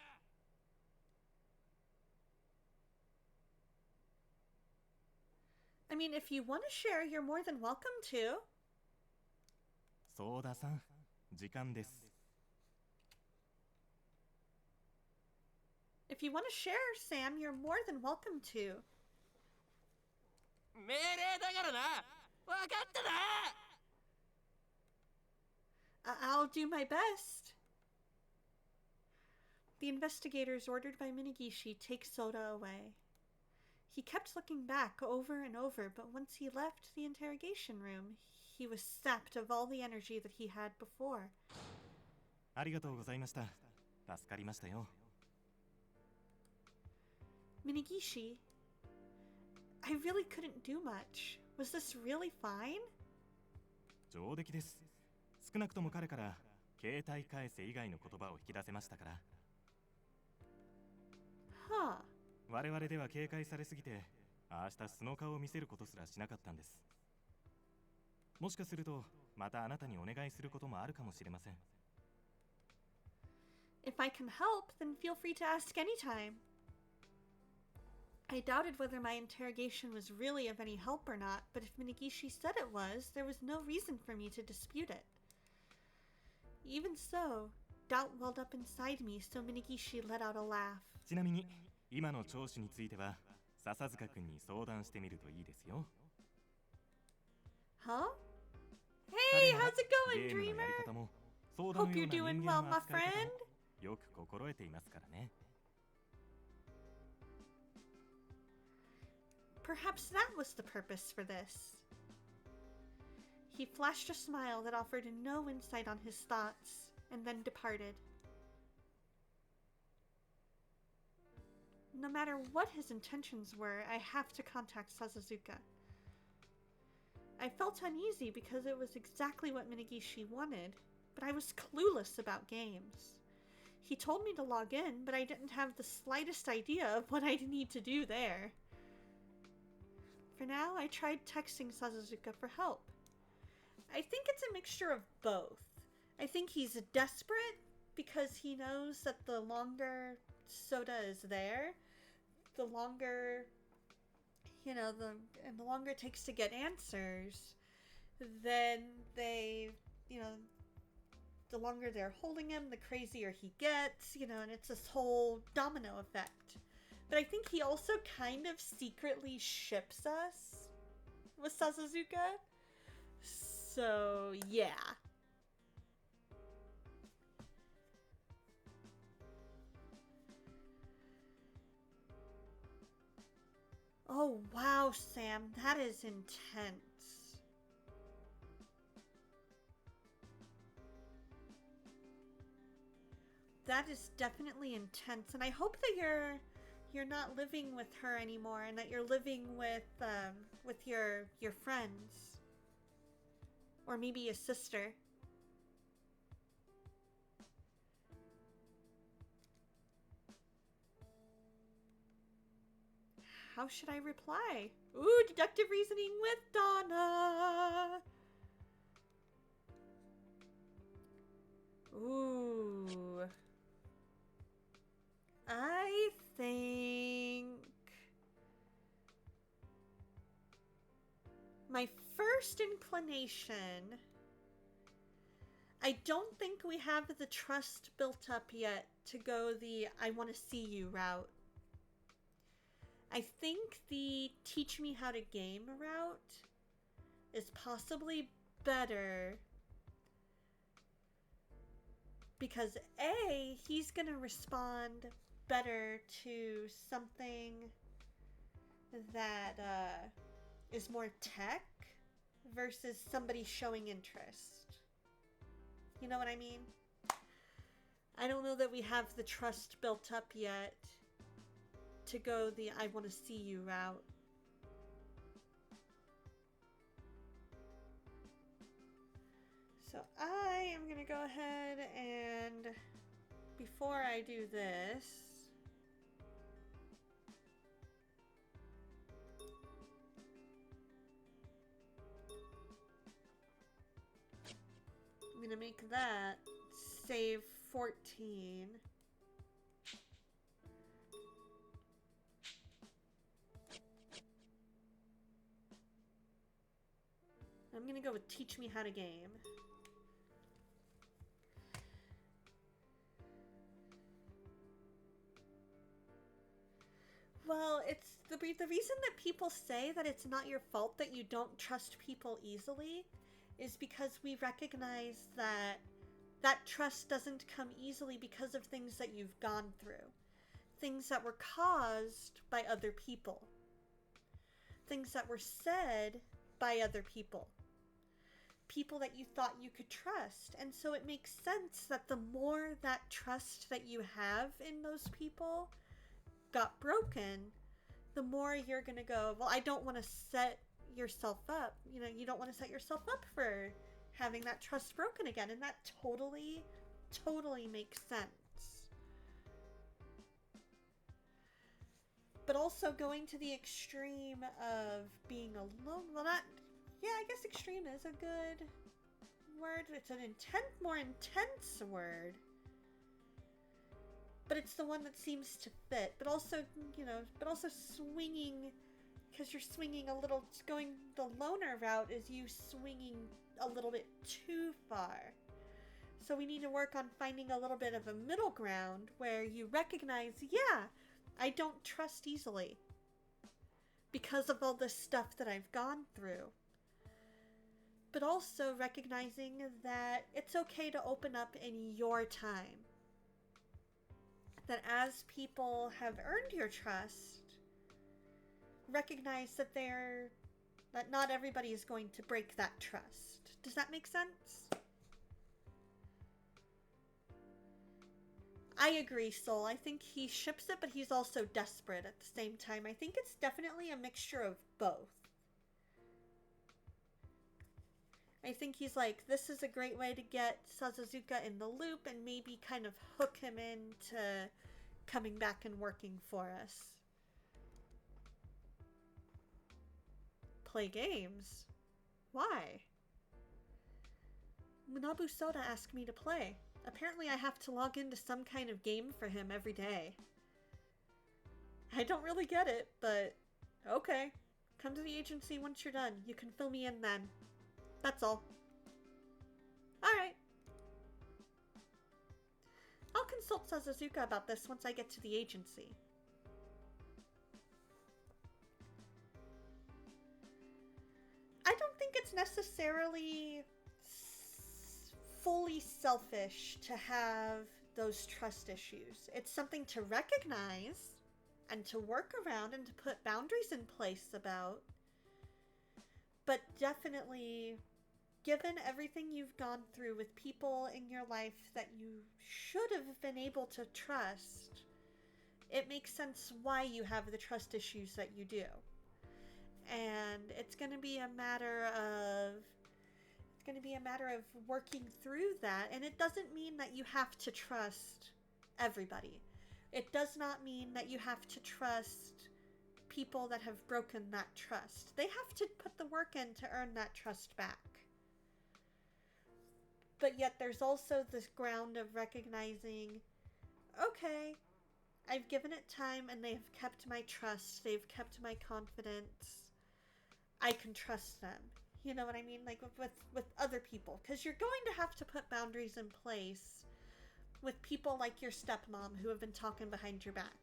I mean, if you want to share, you're more than welcome to.
そうださん、時間です。
If you want to share, Sam, you're more than welcome to.
命令だからな。分かったな。
I'll do my best. The investigators ordered by Minigishi take Soda away. He kept looking back over and over, but once he left the interrogation room, he was sapped of all the energy that he had before.
ありがとうございました。助かりましたよ。
Minigishi, I really couldn't do much. Was this really fine?
上出来です。少なくとも彼から携帯返せ以外の言葉を引き出せましたから。
Huh.
我々では警戒されすぎて、明日素の顔を見せることすらしなかったんです。もしかすると、またあなたにお願いすることもあるかもしれません。
If I can help, then feel free to ask anytime. I doubted whether my interrogation was really of any help or not, but if Minigishi said it was, there was no reason for me to dispute it. Even so, doubt welled up inside me, so Minigishi let out a laugh.
ちなみに、今の聴取については、笹塚君に相談してみるといいですよ。
Huh? Hey, how's it going,
ゲームのや
Dreamer?
り方も、相談
Hope
のよ
you're
うな人
doing
間
well,
の
my
扱い
friend.
方もよく心得ていますからね。
Perhaps that was the purpose for this. He flashed a smile that offered no insight on his thoughts, and then departed. No matter what his intentions were, I have to contact Sasazuka. I felt uneasy because it was exactly what Minigishi wanted, but I was clueless about games. He told me to log in, but I didn't have the slightest idea of what I'd need to do there. For now, I tried texting Sasazuka for help. I think it's a mixture of both. I think he's desperate because he knows that the longer Soda is there, the longer, the longer it takes to get answers, then the longer they're holding him, the crazier he gets, and it's this whole domino effect. But I think he also kind of secretly ships us with Sasazuka. So, yeah. Oh, wow, Sam, that is intense. That is definitely intense, and I hope that you're not living with her anymore, and that you're living with your friends, or maybe a sister. how should I reply? Ooh, deductive reasoning with Donna. Ooh. I think my first inclination, I don't think we have the trust built up yet to go the I want to see you route. I think the teach me how to game route is possibly better because A, he's going to respond better to something that is more tech versus somebody showing interest. You know what I mean? I don't know that we have the trust built up yet to go the I want to see you route. So I am going to go ahead and before I do this, I'm going to make that save 14. I'm going to go with teach me how to game. Well, it's the reason that people say that it's not your fault that you don't trust people easily is because we recognize that that trust doesn't come easily because of things that you've gone through. Things that were caused by other people. Things that were said by other people. People that you thought you could trust. And so it makes sense that the more that trust that you have in those people got broken, the more you're going to go, well, I don't want to set yourself up. You know, you don't want to set yourself up for having that trust broken again. And that totally makes sense. But also going to the extreme of being alone, well, not, yeah, I guess extreme is a good word. It's an more intense word. But it's the one that seems to fit. But also, you know, swinging, because you're swinging a little, going the loner route is you swinging a little bit too far. So we need to work on finding a little bit of a middle ground where you recognize, yeah, I don't trust easily because of all this stuff that I've gone through. But also recognizing that it's okay to open up in your time. That as people have earned your trust, recognize that not everybody is going to break that trust. Does that make sense? I agree, Soul. I think he ships it, but he's also desperate at the same time. I think it's definitely a mixture of both. I think he's like, this is a great way to get Sasazuka in the loop and maybe kind of hook him into coming back and working for us. Play games? Why? Manabu Soda asked me to play. Apparently I have to log into some kind of game for him every day. I don't really get it, but okay. Come to the agency once you're done. You can fill me in then. That's all. Alright. I'll consult Sasazuka about this once I get to the agency. I don't think it's necessarily fully selfish to have those trust issues. It's something to recognize and to work around and to put boundaries in place about. But definitely, given everything you've gone through with people in your life that you should have been able to trust, it makes sense why you have the trust issues that you do. And it's going to be a matter of working through that. And it doesn't mean that you have to trust everybody. It does not mean that you have to trust people that have broken that trust. They have to put the work in to earn that trust back. But yet there's also this ground of recognizing, okay, I've given it time and they have kept my trust. They've kept my confidence. I can trust them. You know what I mean? Like with other people. Because you're going to have to put boundaries in place with people like your stepmom who have been talking behind your back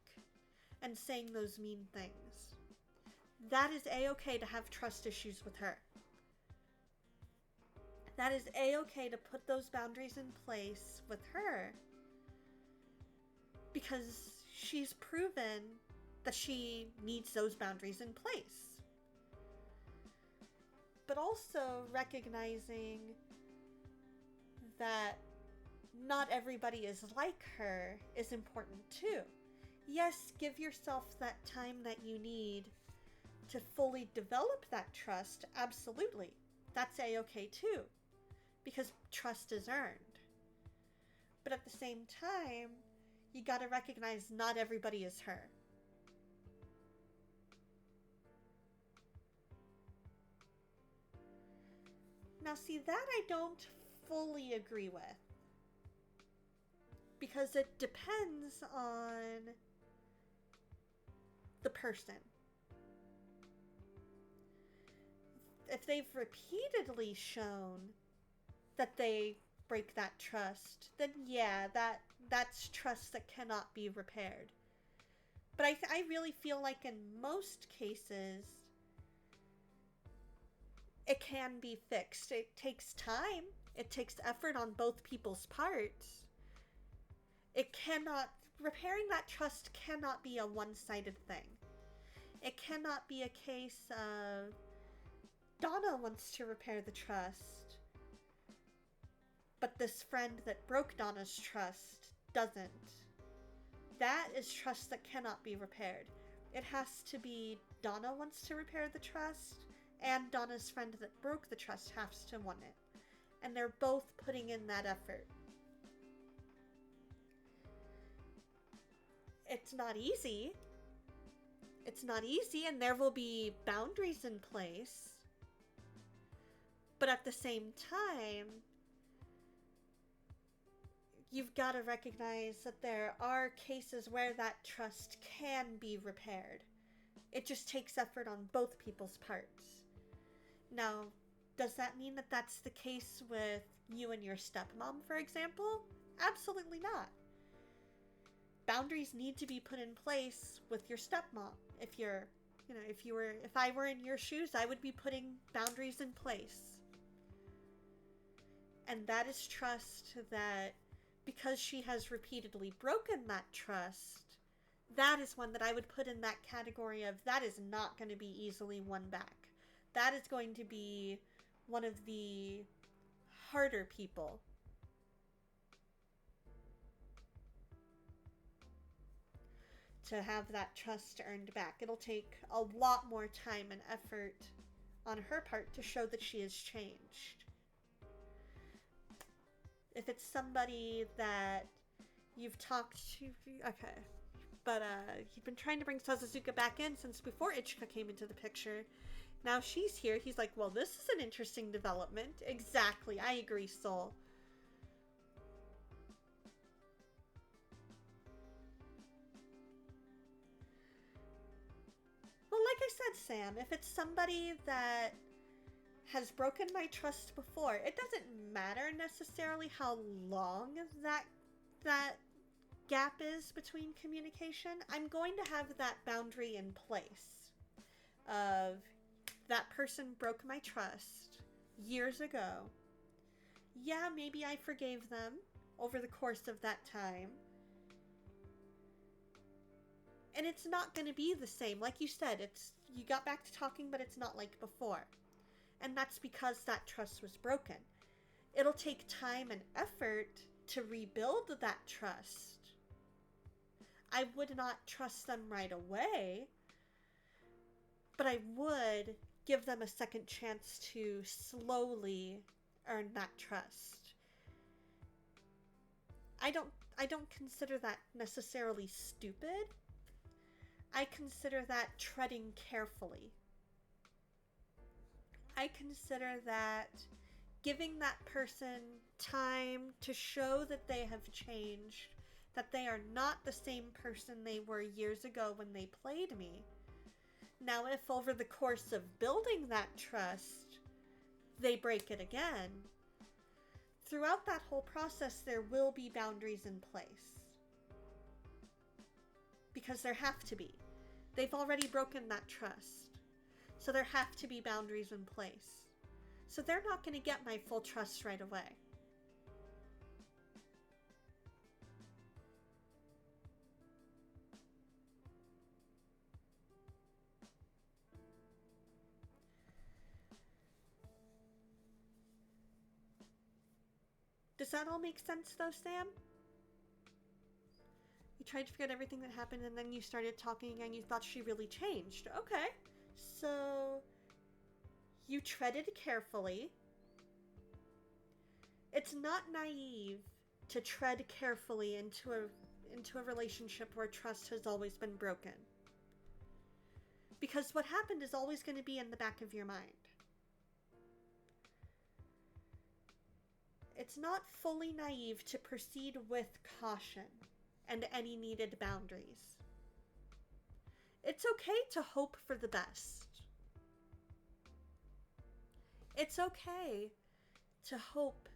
and saying those mean things. That is a-okay to have trust issues with her. That is a-okay to put those boundaries in place with her because she's proven that she needs those boundaries in place. But also recognizing that not everybody is like her is important too. Yes, give yourself that time that you need to fully develop that trust, absolutely. That's a-okay too, because trust is earned. But at the same time, you gotta recognize not everybody is her. Now see, that I don't fully agree with. Because it depends on the person. If they've repeatedly shown that they break that trust, then yeah, that's trust that cannot be repaired. But I really feel like in most cases, it can be fixed. It takes time. It takes effort on both people's parts. Repairing that trust cannot be a one-sided thing. It cannot be a case of Donna wants to repair the trust, but this friend that broke Donna's trust doesn't. That is trust that cannot be repaired. It has to be Donna wants to repair the trust, and Donna's friend that broke the trust has to want it. And they're both putting in that effort. It's not easy. It's not easy, and there will be boundaries in place. But at the same time, you've got to recognize that there are cases where that trust can be repaired. It just takes effort on both people's parts. Now, does that mean that that's the case with you and your stepmom, for example? Absolutely not. Boundaries need to be put in place with your stepmom. If I were in your shoes, I would be putting boundaries in place. And that is trust that, because she has repeatedly broken that trust, that is one that I would put in that category of that is not going to be easily won back. That is going to be one of the harder people. To have that trust earned back. It'll take a lot more time and effort on her part to show that she has changed. If it's somebody that you've talked to, okay. But you've been trying to bring Sasazuka back in since before Ichika came into the picture. Now she's here. He's like, well, this is an interesting development. Exactly. I agree, Soul. Well, like I said, Sam, if it's somebody that has broken my trust before, it doesn't matter necessarily how long that gap is between communication. I'm going to have that boundary in place of that person broke my trust years ago. Yeah, maybe I forgave them over the course of that time. And it's not going to be the same. Like you said, you got back to talking, but it's not like before. And that's because that trust was broken. It'll take time and effort to rebuild that trust. I would not trust them right away, but I would give them a second chance to slowly earn that trust. I don't consider that necessarily stupid. I consider that treading carefully. I consider that giving that person time to show that they have changed, that they are not the same person they were years ago when they played me. Now, if over the course of building that trust, they break it again, throughout that whole process, there will be boundaries in place. Because there have to be. They've already broken that trust. So there have to be boundaries in place. So they're not going to get my full trust right away. Does that all make sense though, Sam? You tried to forget everything that happened and then you started talking and you thought she really changed. Okay. So you treaded carefully. It's not naive to tread carefully into a relationship where trust has always been broken. Because what happened is always going to be in the back of your mind. It's not fully naive to proceed with caution and any needed boundaries. It's okay to hope for the best. It's okay to hope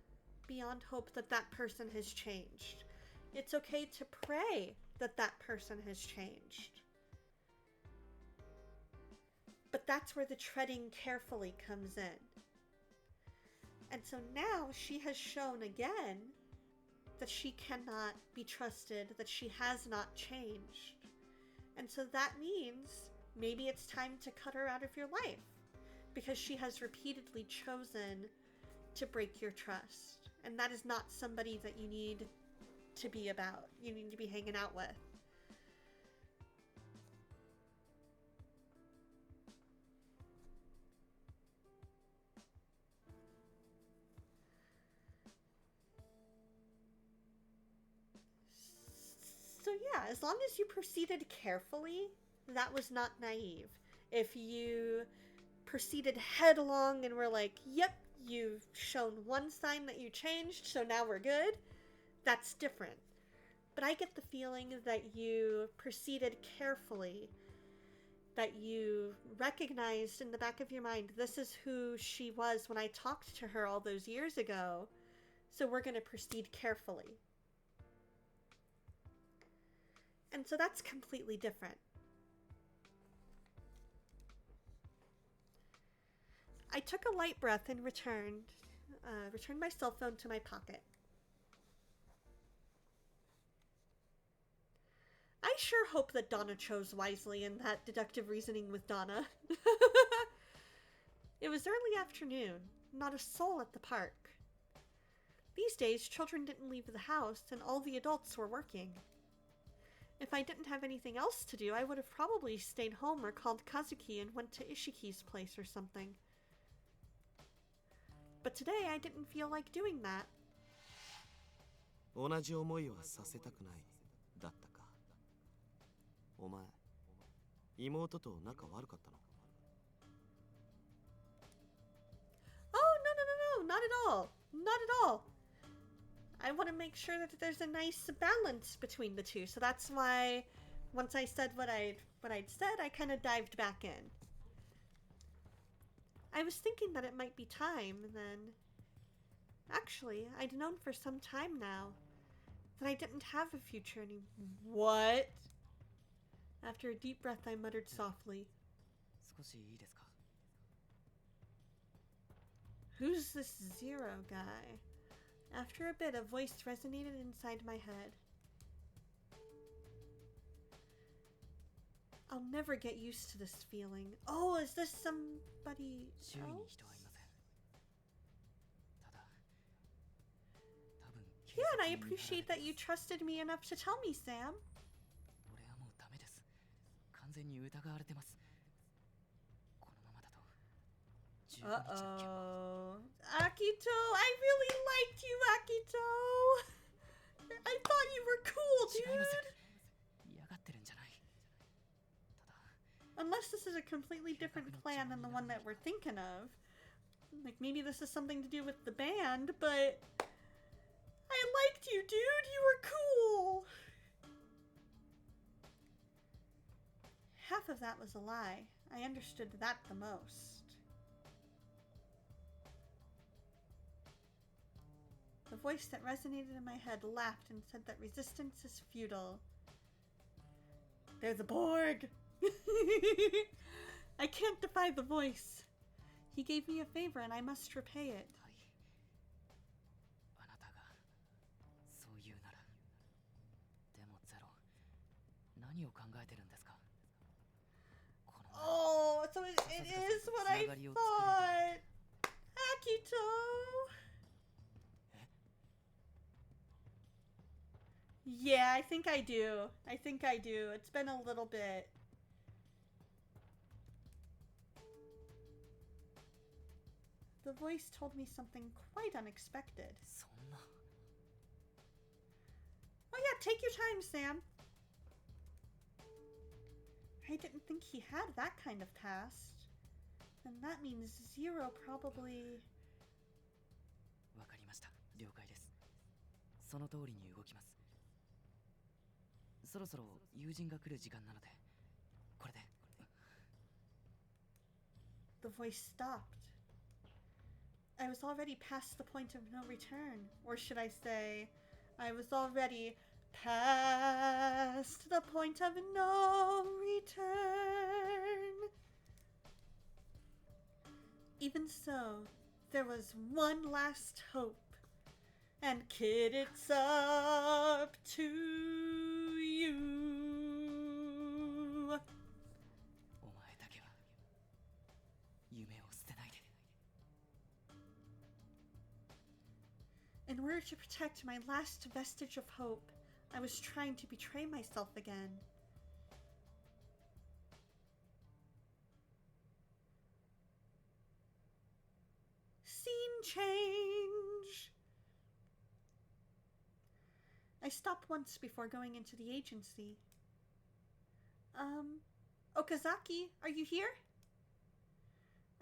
beyond hope that that person has changed. It's okay to pray that that person has changed. But that's where the treading carefully comes in. And so now she has shown again that she cannot be trusted, that she has not changed. And so that means maybe it's time to cut her out of your life, because she has repeatedly chosen to break your trust. And that is not somebody that you need to be about, you need to be hanging out with. So yeah, as long as you proceeded carefully, that was not naive. If you proceeded headlong and were like, yep, you've shown one sign that you changed, so now we're good, that's different. But I get the feeling that you proceeded carefully, that you recognized in the back of your mind, this is who she was when I talked to her all those years ago, so we're going to proceed carefully. And so that's completely different. I took a light breath and returned my cell phone to my pocket. I sure hope that Donna chose wisely in that deductive reasoning with Donna. It was early afternoon, not a soul at the park. These days, children didn't leave the house and all the adults were working. If I didn't have anything else to do, I would have probably stayed home or called Kazuki and went to Ishiki's place or something. But today I didn't feel like doing that.
同じ思いはさせたくないだったか。お前、妹と仲悪かったの？
Oh, no, not at all. Not at all. I want to make sure that there's a nice balance between the two. So that's why once I said what I'd said, I kind of dived back in. I was thinking that it might be time, and then actually, I'd known for some time now that I didn't have a future anymore. What? After a deep breath, I muttered softly.
少しいいですか?
Who's this Zero guy? After a bit, a voice resonated inside my head. I'll never get used to this feeling. Oh, is this somebody else? Yeah, and I appreciate that you trusted me enough to tell me, Sam. Uh-oh. Akito, I really liked you, Akito. I thought you were cool, dude. Unless this is a completely different plan than the one that we're thinking of. Like, maybe this is something to do with the band, but I liked you, dude. You were cool. Half of that was a lie. I understood that the most. The voice that resonated in my head laughed and said that resistance is futile. They're the Borg! I can't defy the voice. He gave me a favor and I must repay it.
あなたがそう言うなら、でもゼロ、何を考えてるんですか?
Oh, so it is what I thought. Akito. Yeah, I think I do. It's been a little bit. The voice told me something quite unexpected. Oh yeah, take your time, Sam. I didn't think he had that kind of past. And that means Zero probably...
わかりました。了解です。その通りに動きます。そろそろ友人が来る時間なので、これで。
The voice stopped. I was already past the point of no return. Or should I say, I was already past the point of no return. Even so, there was one last hope. And kid, it's up to you.
お前だけは夢を捨てないで。
In order to protect my last vestige of hope, I was trying to betray myself again. Scene change! I stopped once before going into the agency. Okazaki, are you here?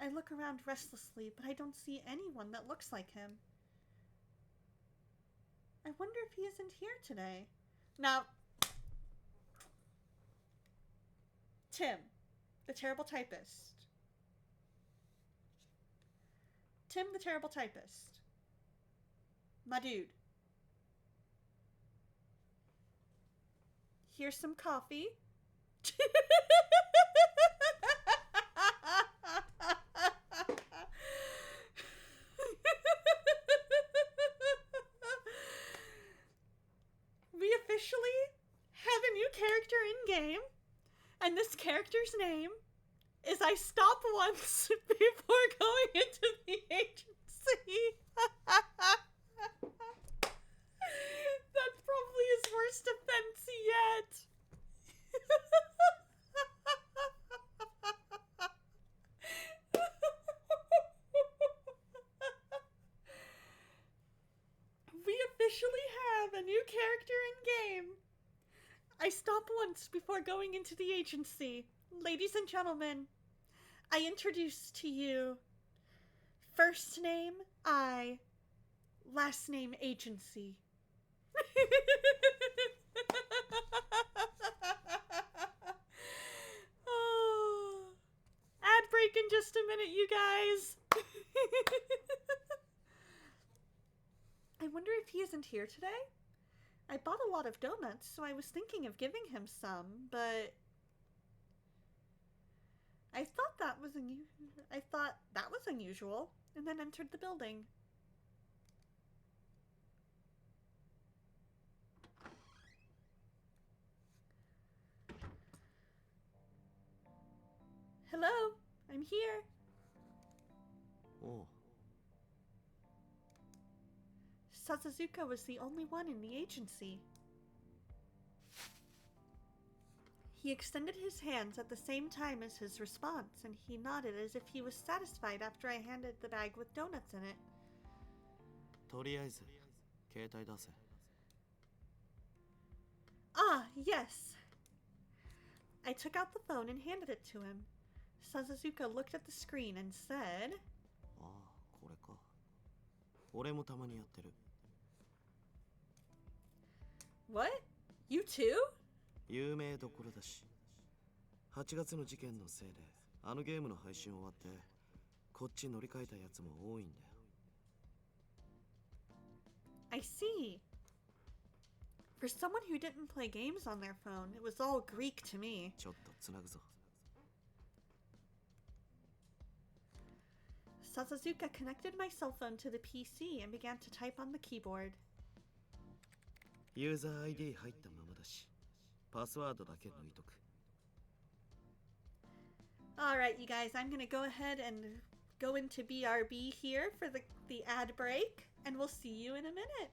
I look around restlessly, but I don't see anyone that looks like him. I wonder if he isn't here today. Now, Tim, the terrible typist. Tim, the terrible typist. My dude. Here's some coffee. We officially have a new character in-game, and this character's name is I Stop Once Before Going Into the Agency. That's probably his worst offense yet. We officially have a new character in-game. I stop once before going into the agency. Ladies and gentlemen, I introduce to you first name I, last name agency. Oh, ad break in just a minute, you guys. I wonder if he isn't here today? I bought a lot of donuts, so I was thinking of giving him some, but I thought that was unusual, and then entered the building. Hello, I'm here.
Oh.
Sasazuka was the only one in the agency. He extended his hands at the same time as his response, and he nodded as if he was satisfied after I handed the bag with donuts in it.
とりあえず携帯出せ。
Ah, yes. I took out the phone and handed it to him. Sasazuka looked at the screen and said,
ああ、これか。俺もたまにやってる。
What? You too?
有名どころだし。8月の事件のせいで、あのゲームの配信終わって、こっち乗り換えたやつも多いんだよ。
I see. For someone who didn't play games on their phone, it was all Greek to me.
ちょっとつなぐぞ。
Sasazuka connected my cell phone to the PC and began to type on the keyboard.
ユーザー ID 入ったままだし、パスワードだけ抜いとく。
Alright, you guys, I'm gonna go ahead and go into BRB here for the ad break, and we'll see you in a minute.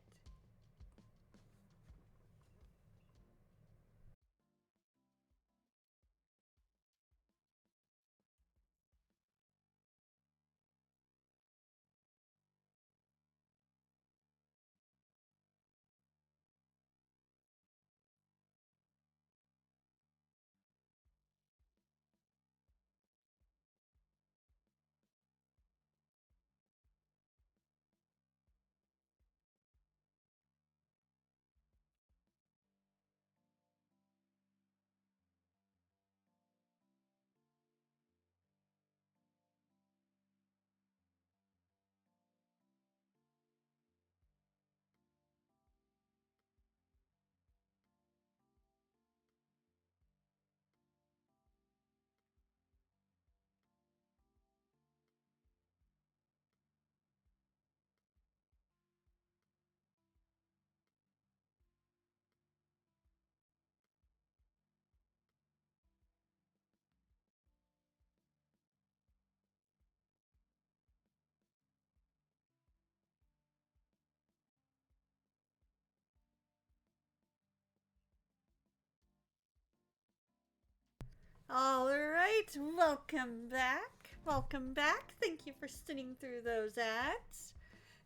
Alright, welcome back. Welcome back. Thank you for sitting through those ads.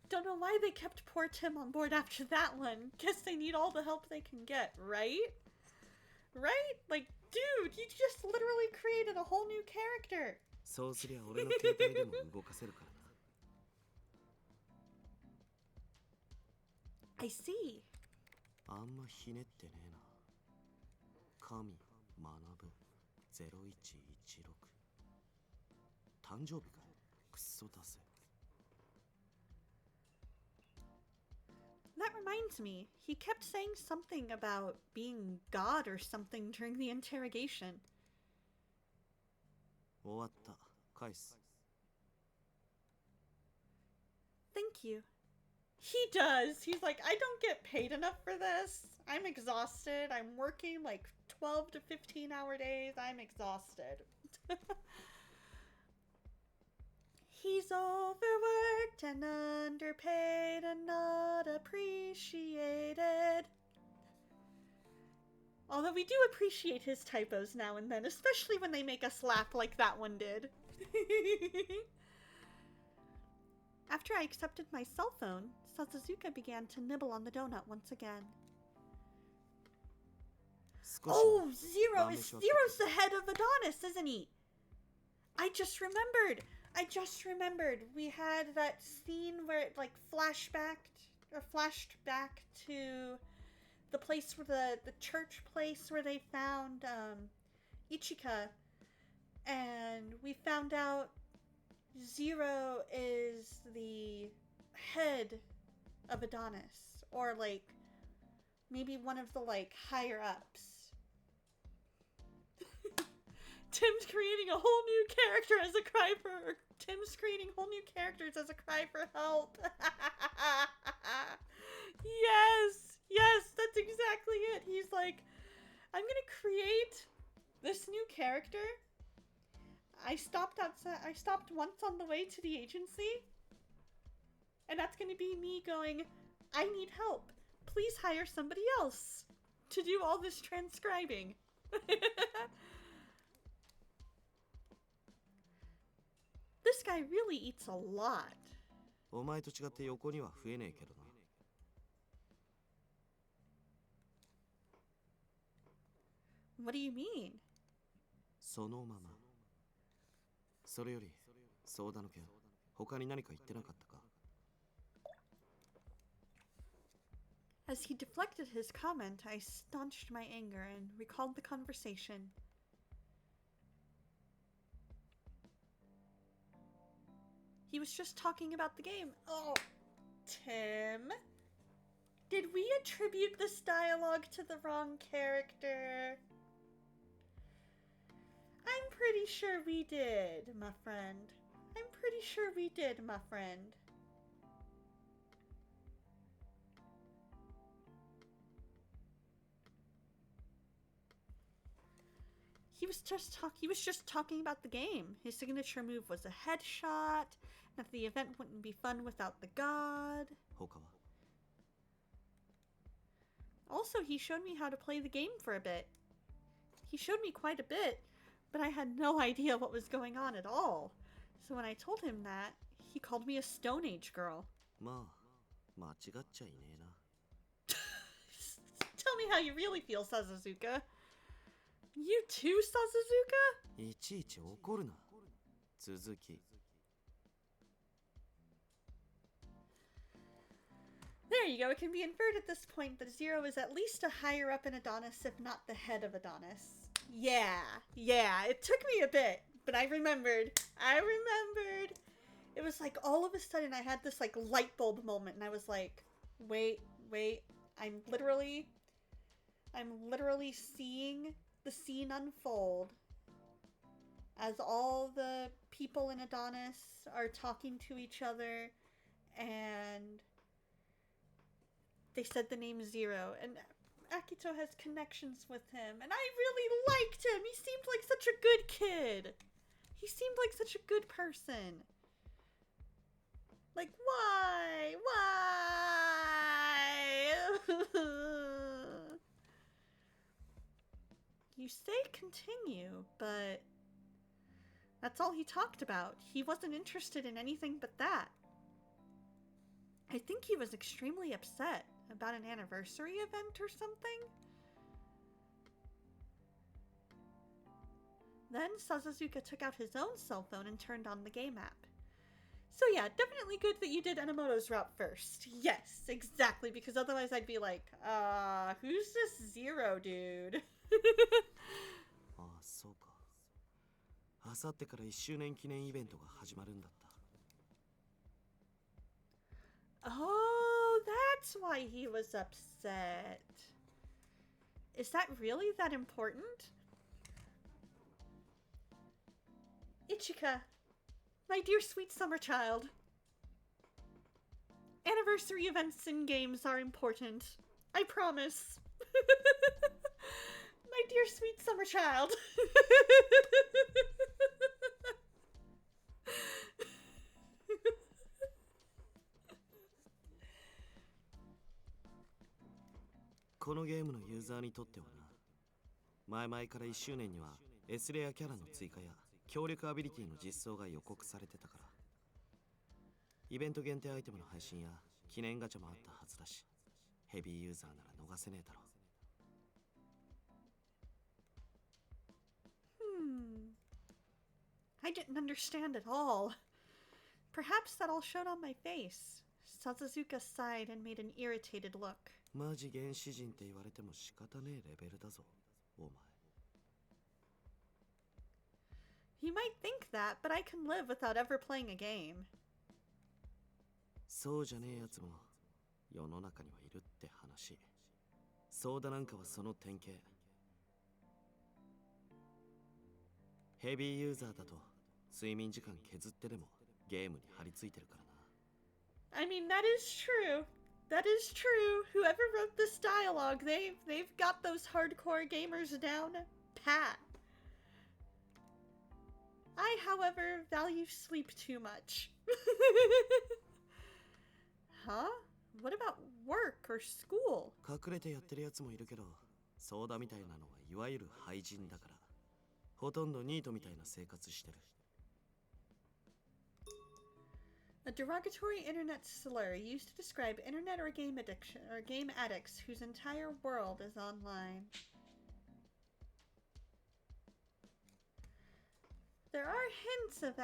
Don't know why they kept poor Tim on board after that one. Guess they need all the help they can get, right? Right? Like, dude, you just literally created a whole new character.
そうすりゃ俺の携帯でも動かせるからな。
I see.
あんまひねってねえな。神学ぶ0116。誕生日かよ。クソだぜ。
That reminds me, he kept saying something about being God or something during the interrogation.
終わった。返す。
Thank you. He does. He's like, I don't get paid enough for this. I'm exhausted. I'm working like 12 to 15-hour days. I'm exhausted. He's overworked and underpaid and not appreciated. Although we do appreciate his typos now and then, especially when they make us laugh like that one did. After I accepted my cell phone, Sasazuka began to nibble on the donut once again. Oh, Zero's the head of Adonis, isn't he? I just remembered. We had that scene where it like flashed back to the place where the church place where they found Ichika, and we found out Zero is the head of Adonis, or like maybe one of the like higher ups. Tim's creating a whole new character as a cry for Tim's creating whole new characters as a cry for help. Yes, that's exactly it. He's like, I'm gonna create this new character. I stopped once on the way to the agency, and that's gonna be me going, I need help. Please hire somebody else to do all this transcribing. This guy really eats a lot.
お前と違って横には増えねえけどな。
What do you mean?
そのまま。それよりソーダの件、他に何か言ってなかったか？
As he deflected his comment, I staunched my anger and recalled the conversation. He was just talking about the game. Oh, Tim. Did we attribute this dialogue to the wrong character? I'm pretty sure we did, my friend. I'm pretty sure we did, my friend. He was just talking about the game. His signature move was a headshot, that the event wouldn't be fun without the god.
他は
Also, he showed me how to play the game for a bit. He showed me quite a bit, but I had no idea what was going on at all. So when I told him that, he called me a Stone Age girl.
まあ、間違っちゃいねえな。
Tell me how you really feel, Sasazuka. You too, Sasazuka?
いちいち怒るな。続き。
There you go. It can be inferred at this point that Zero is at least a higher up in Adonis, if not the head of Adonis. Yeah. It took me a bit, but I remembered. It was like all of a sudden I had this like light bulb moment, and I was like, wait. I'm literally seeing the scene unfold as all the people in Adonis are talking to each other, and they said the name Zero, and Akito has connections with him, and I really liked him. He seemed like such a good kid. He seemed like such a good person. Like, why? You say continue, but that's all he talked about. He wasn't interested in anything but that. I think he was extremely upset about an anniversary event or something. Then Sasazuka took out his own cell phone and turned on the game app. So yeah, definitely good that you did Enomoto's route first. Yes, exactly, because otherwise I'd be like, who's this Zero dude?
ああ、そうか。あさってから1周年記念イベントが始まるんだった。
Oh, that's why he was upset. Is that really that important? Ichika, my dear sweet summer child. Anniversary events in games are important. I promise. My dear sweet summer child.
このゲームのユーザーにとってはな、前々から1周年には S レアキャラの追加や協力アビリティの実装が予告されてたから、イベント限定アイテムの配信や記念ガチャもあったはずだし、ヘビーユーザーなら逃せねえだろう。
I didn't understand at all. Perhaps that all showed on my face. Sasazuka sighed and made an irritated look.
マジ原始人って言われても仕方ねえレベルだぞ、お前。
You might think that, but I can live without ever playing a game.
そうじゃねえやつも世の中にはいるって話。ソーダなんかはその典型。ヘビーユーザーだと睡眠時間削ってでもゲームに張り付いてるからな。
I mean, that is true. That is true. Whoever wrote this dialogue, they've got those hardcore gamers down pat. I, however, value sleep too much. Huh? What about work or school?
隠れてやってるやつもいるけど、ソーダみたいなのはいわゆる廃人だから、ほとんどニートみたいな生活してる。
A derogatory internet slur used to describe internet or game addiction or game addicts whose entire world is online. There are hints of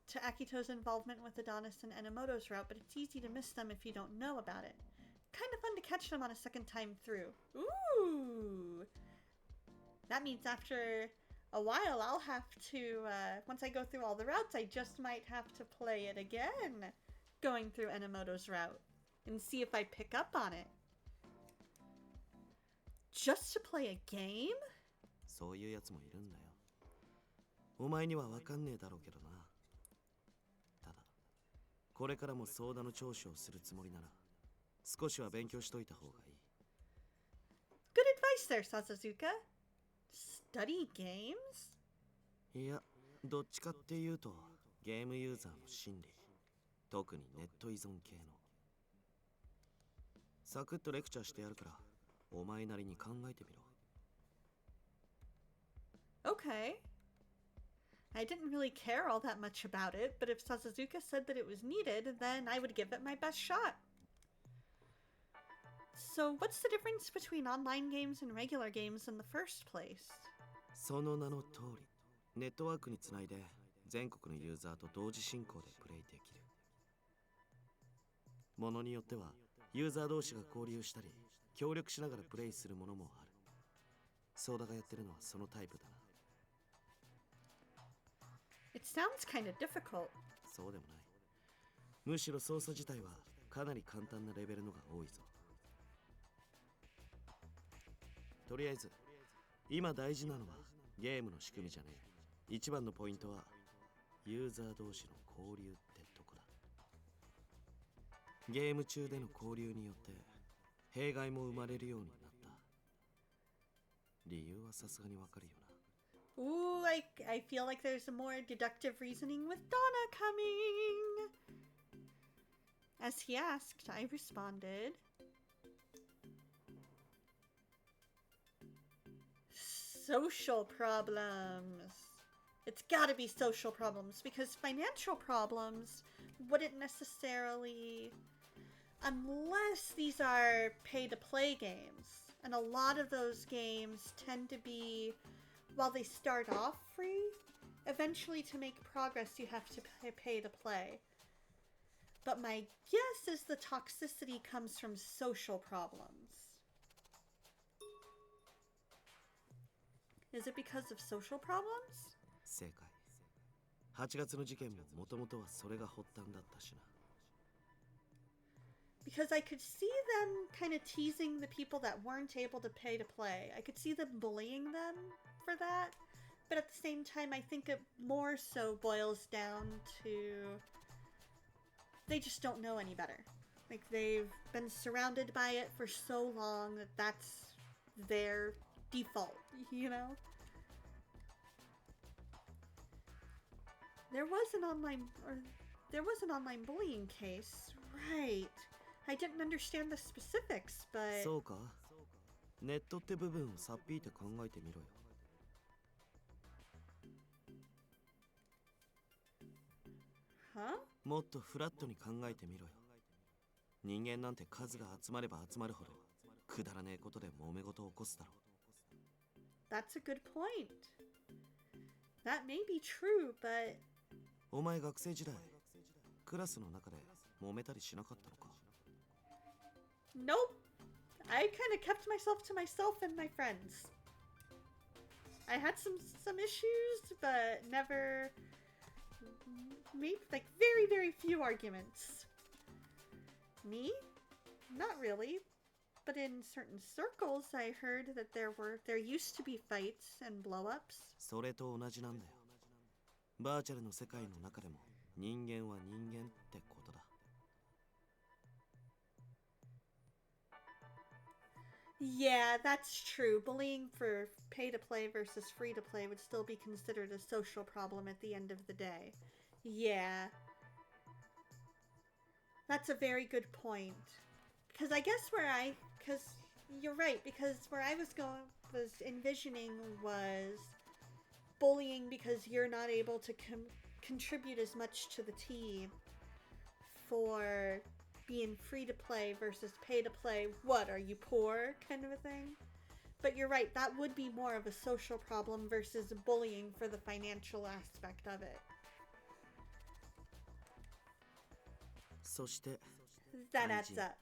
to Akito's involvement with Adonis and Enomoto's route, but it's easy to miss them if you don't know about it. Kind of fun to catch them on a second time through. Ooh! That means after a while I'll have to, once I go through all the routes, I just might have to play it again, going through Enomoto's route, and see if I pick up on it. Just to play a game?
そういうやつもいるんだよ。お前には分かんねえだろうけどな。ただ、これからもソーダの聴取をするつもりなら、少しは勉強しといた方がいい。
Good advice there, Sasazuka. Study games?
いや、どっちかっていうと、ゲームユーザーの心理。特にネット依存系の。サクッとレクチャーしてやるから、お前なりに考えてみろ。
Okay. I didn't really care all that much about it, but if Sasazuka said that it was needed, then I would give it my best shot. So, what's the difference between online games and regular games in the first place?
その名の通り、ネットワークにつないで全国のユーザーと同時進行でプレイできる。ものによってはユーザー同士が交流したり協力しながらプレイするものもある。ソーダがやってるのはそのタイプだな。
It sounds kind of difficult.
そうでもない。むしろ操作自体はかなり簡単なレベルのが多いぞ。とりあえず今大事なのはゲームの仕組みじゃねえ。一番のポイントはユーザー同士の交流ってとこだ。ゲーム中での交流によって弊害も生まれるようになった。理由はさすがにわかるよな。
Ooh, I feel like there's a more deductive reasoning with Donna coming. As he asked, I responded. Social problems. It's gotta be social problems, because financial problems wouldn't necessarily... Unless these are pay-to-play games. And a lot of those games tend to be... While they start off free, eventually to make progress you have to pay to play. But my guess is the toxicity comes from social problems. Is it because of social problems?
正解。8月の事件ももともとはそれが発端だったしな。
Because I could see them kind of teasing the people that weren't able to pay to play. I could see them bullying them for that. But at the same time, I think it more so boils down to... They just don't know any better. Like, they've been surrounded by it for so long that that's their default, you know? There was an online bullying case, right? I didn't understand the specifics, but...
そうか。ネットって部分をさっぴいて考えてみろよ。
Huh?
もっとフラットに考えてみろよ。人間なんて数が集まれば集まるほどくだらねえことで揉め事を起こすだろう。
That's a good point. That may be true, but...
お前学生時代クラスの中で揉めたりしなかったのか？
Nope. I kind of kept myself to myself and my friends. I had some issues, but never... Maybe, like, very, very few arguments. Me? Not really. But in certain circles, I heard that there used to be fights and blow-ups.
それと同じなんだよ。バーチャルの世界の中でも人間は人間ってことだ。
Yeah, that's true. Bullying for pay-to-play versus free-to-play would still be considered a social problem at the end of the day. Yeah. That's a very good point. Because I guess because you're right, because where I was envisioning was bullying because you're not able to contribute as much to the team for being free to play versus pay to play. What, are you poor? Kind of a thing. But you're right, that would be more of a social problem versus bullying for the financial aspect of it.
そして、
That adds up.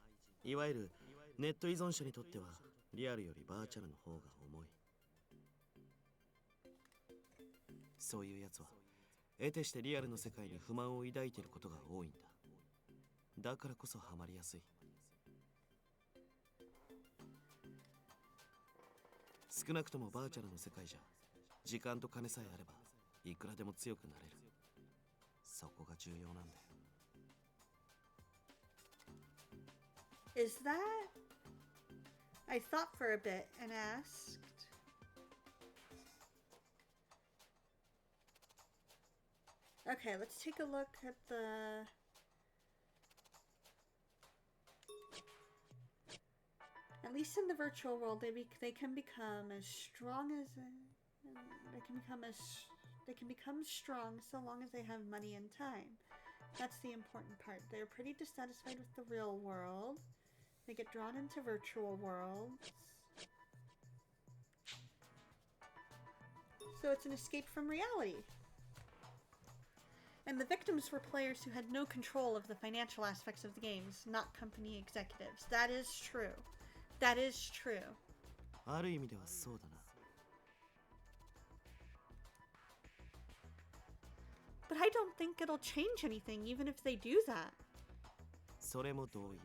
いわゆるネット依存者にとってはリアルよりバーチャルの方が重い。そういうやつは得てしてリアルの世界に不満を抱いていることが多いんだ。だからこそハマりやすい。少なくともバーチャルの世界じゃ時間と金さえあればいくらでも強くなれる。そこが重要なんだよ。
Is that? I thought for a bit and asked. Okay, let's take a look at the... At least in the virtual world, they can become as strong as... They can become strong so long as they have money and time. That's the important part. They're pretty dissatisfied with the real world. They get drawn into virtual worlds. So it's an escape from reality. And the victims were players who had no control of the financial aspects of the games, not company executives. That is true. That is true.
ある意味ではそうだな。
But I don't think it'll change anything even if they do that.
それも同意。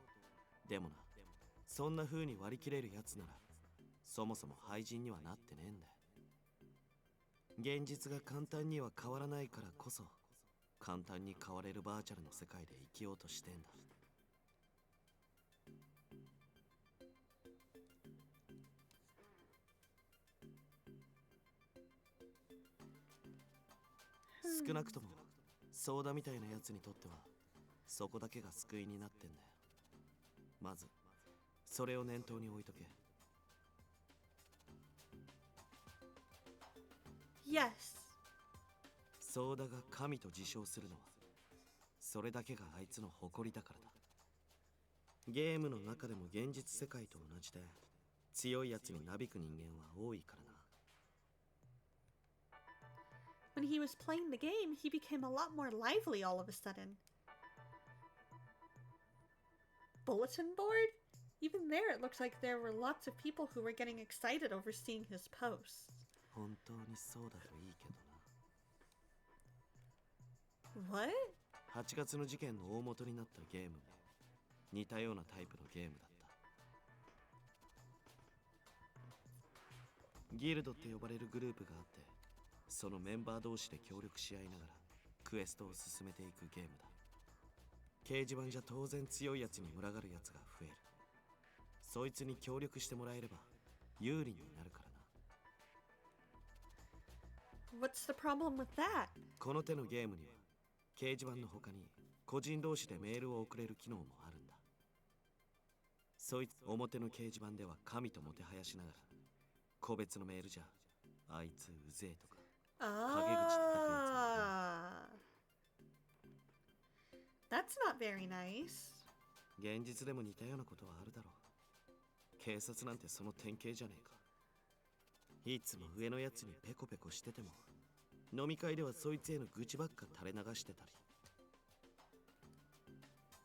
でもな、そんな風に割り切れるやつなら、そもそも廃人にはなってねえんだよ。現実が簡単には変わらないからこそ、簡単に変われるバーチャルの世界で生きようとしてんだ。少なくともソーダみたいなやつにとってはそこだけが救いになってんだよ。まずそれを念頭に置いとけ。
Yes.
ソーダが神と自称するのはそれだけがあいつの誇りだからだ。ゲームの中でも現実世界と同じで強いやつになびく人間は多いからな。
When he was playing the game, he became a lot more lively all of a sudden. Bulletin board? Even there, it looked like there were lots of people who were getting excited over seeing his posts.
本当にそうだといいけどな。
What?
8月の事件の大元になったゲームも似たようなタイプのゲームだった。ギルドって呼ばれるグループがあって、そのメンバー同士で協力し合いながらクエストを進めていくゲームだ。掲示板じゃ当然強いやつに群がるやつが増える。そいつに協力してもらえれば有利になるからな。
What's the problem with that?
この手のゲームには掲示板の他に個人同士でメールを送れる機能もあるんだ。そいつ表の掲示板では神ともてはやしながら個別のメールじゃあいつうぜえとか
That's not very nice.
現実でも似たようなことはあるだろう。警察なんてその典型じゃねえか。いつも上のやつにペコペコしてても飲み会ではそいつへの愚痴ばっか垂れ流してたり。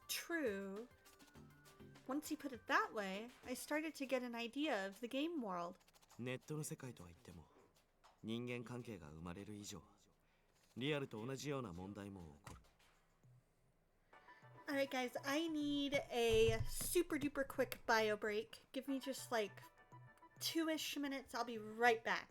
True. Once you put it that way, I started to get an idea of the game world.
ネットの世界とは言っても人間関係が生まれる以上リアルと同じような問題も起こる。
Alright guys, I need a super duper quick bio break. Give me just like 2-ish minutes. I'll be right back.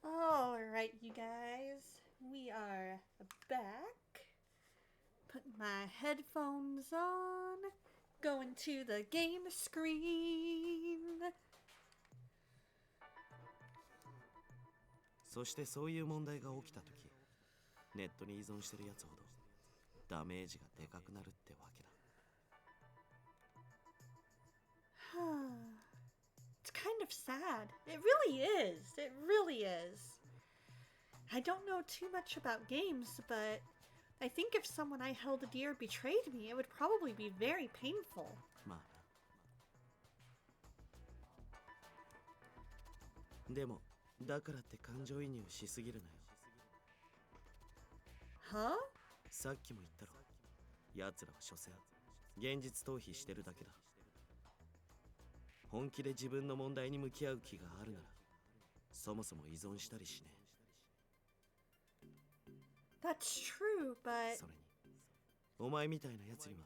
Alright, you guys. We are back. Put my headphones on. Going to the game screen.
そしてそういう問題が起きた時、ネットに依存してるやつほどダメージがでかくなるってわけだ。
It's kind of sad. It really is. It really is. I don't know too much about games, but I think if someone I held dear betrayed me, it would probably be very painful.
まあな。でもだからって感情移入しすぎるなよ。
Huh?
さっきも言ったろ。奴らは所詮現実逃避してるだけだ。本気で自分の問題に向き合う気があるなら、そもそも依存したりしねえ。
That's true, but
それに、お前みたいな奴には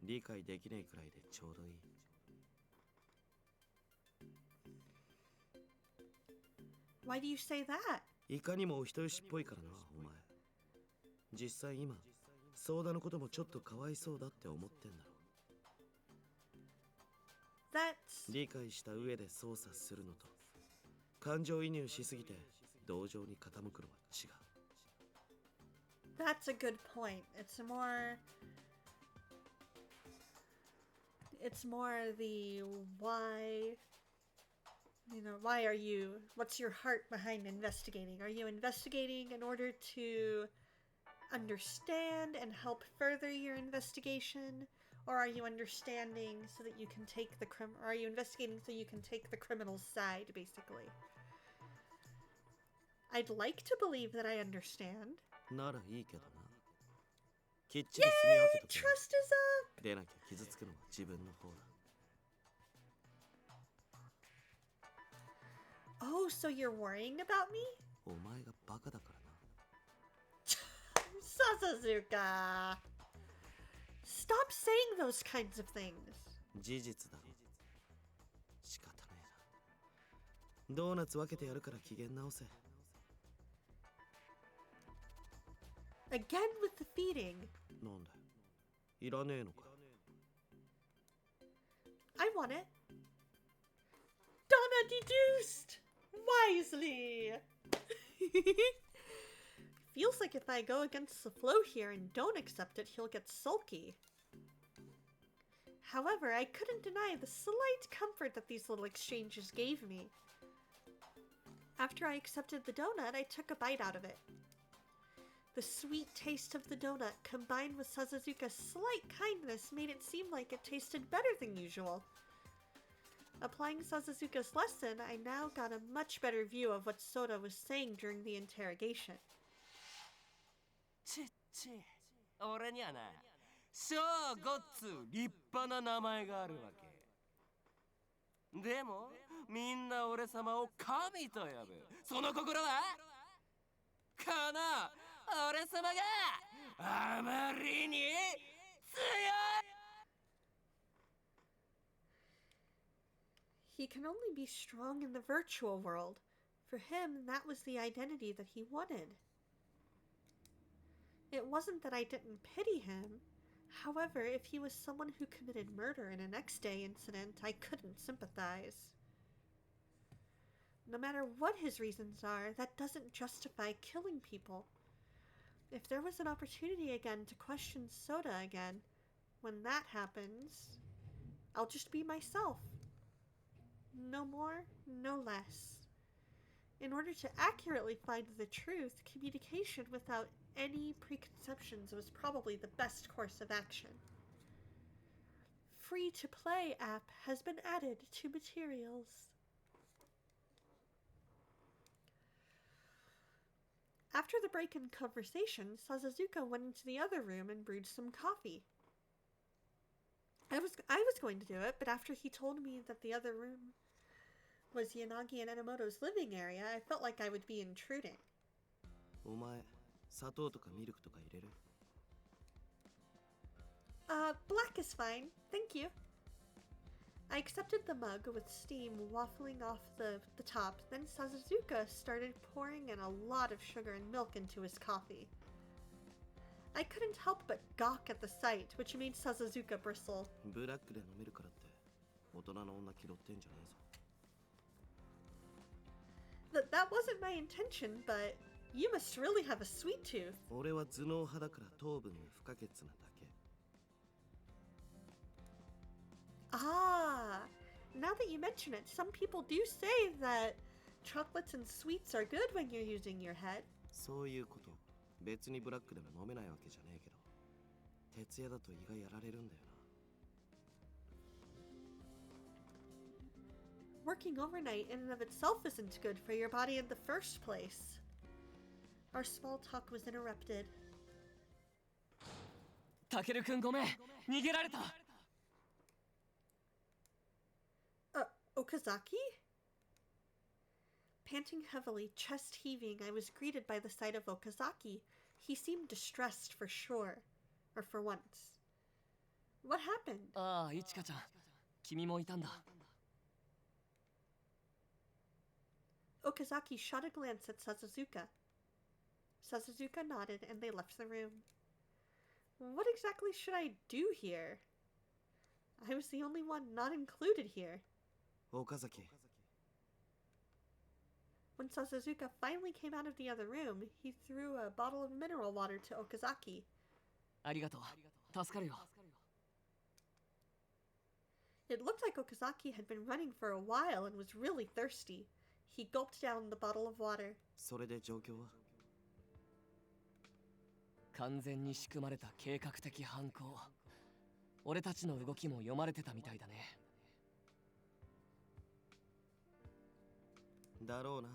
理解できねえくらいでちょうどいい。
why do you say that?
いかにもお人よしっぽいからな、お前。実際今、ソーダのこともちょっとかわいそうだって思ってんだろ。
That's
理解した上で操作するのと、感情移入しすぎて同情に傾くのは違う。
That's a good point. It's more the why, why are you, what's your heart behind investigating? Are you investigating in order to understand and help further your investigation? Or are you understanding so that you can take or are you investigating so you can take the criminal's side, basically? I'd like to believe that I understand.
ならいいけどな。きっちり住み分けとけ。
Trust is up!
出なきゃ傷つくのは自分の方だ。
Oh, so you're worrying about me?
お前がバカだからな。
Sasazuka! Stop saying those kinds of things.
事実だろ。仕方ねえな。ドーナツ分けてやるから機嫌直せ。
Again with the feeding.
なんだよ。いらねえのか。
I want it. Donna deduced! Wisely! Feels like if I go against the flow here and don't accept it, he'll get sulky. However, I couldn't deny the slight comfort that these little exchanges gave me. After I accepted the donut, I took a bite out of it. The sweet taste of the donut, combined with Sasazuka's slight kindness, made it seem like it tasted better than usual. Applying Sasazuka's lesson, I now got a much better view of what Soda was saying during the interrogation.
俺にはな、超ごっつ立派な名前があるわけ。でも、みんな俺様を神と呼ぶ。その心はこの俺様があまりに強い。
He can only be strong in the virtual world. For him, that was the identity that he wanted. It wasn't that I didn't pity him. However, if he was someone who committed murder in a next-day incident, I couldn't sympathize. No matter what his reasons are, that doesn't justify killing people. If there was an opportunity again to question Soda again, when that happens, I'll just be myself. No more, no less. In order to accurately find the truth, communication without any preconceptions was probably the best course of action. Free-to-play app has been added to materials. After the break in conversation, Sasazuka went into the other room and brewed some coffee. I was going to do it, but after he told me that the other room was Yanagi and Enomoto's living area, I felt like I would be intruding.
お前、砂糖とかミルクとか入れる？
Black is fine, thank you. I accepted the mug with steam waffling off the top, then Sasazuka started pouring in a lot of sugar and milk into his coffee. I couldn't help but gawk at the sight, which made Sasazuka bristle.
ブラックで飲めるからって大人の女気取ってんじゃねえぞ。
That wasn't my intention, but you must really have a sweet tooth.
俺は頭脳派だから糖分に不可欠なだけ。
Ah, now that you mention it, some people do say that chocolates and sweets are good when you're using your head.
そういうこと。別にブラックでも飲めないわけじゃねえけど、徹夜だと胃がやられるんだよな。
Working overnight in and of itself isn't good for your body in the first place. Our small talk was interrupted.
タケルくんごめん、逃げられた。
Okazaki? Panting heavily, chest heaving, I was greeted by the sight of Okazaki. He seemed distressed for sure. Or for once. What happened?
ああ、いちかちゃん、君もいたんだ。
Okazaki shot a glance at Sasazuka. Sasazuka nodded and they left the room. What exactly should I do here? I was the only one not included here.
岡崎。
When Sasazuka finally came out of the other room, he threw a bottle of mineral water to Okazaki.
ありがとう。助かるよ。
It looked like Okazaki had been running for a while and was really thirsty. He gulped down the bottle of water.
それで状況は？
完全に仕組まれた計画的犯行。俺たちの動きも読まれてたみたいだね。
だろうな。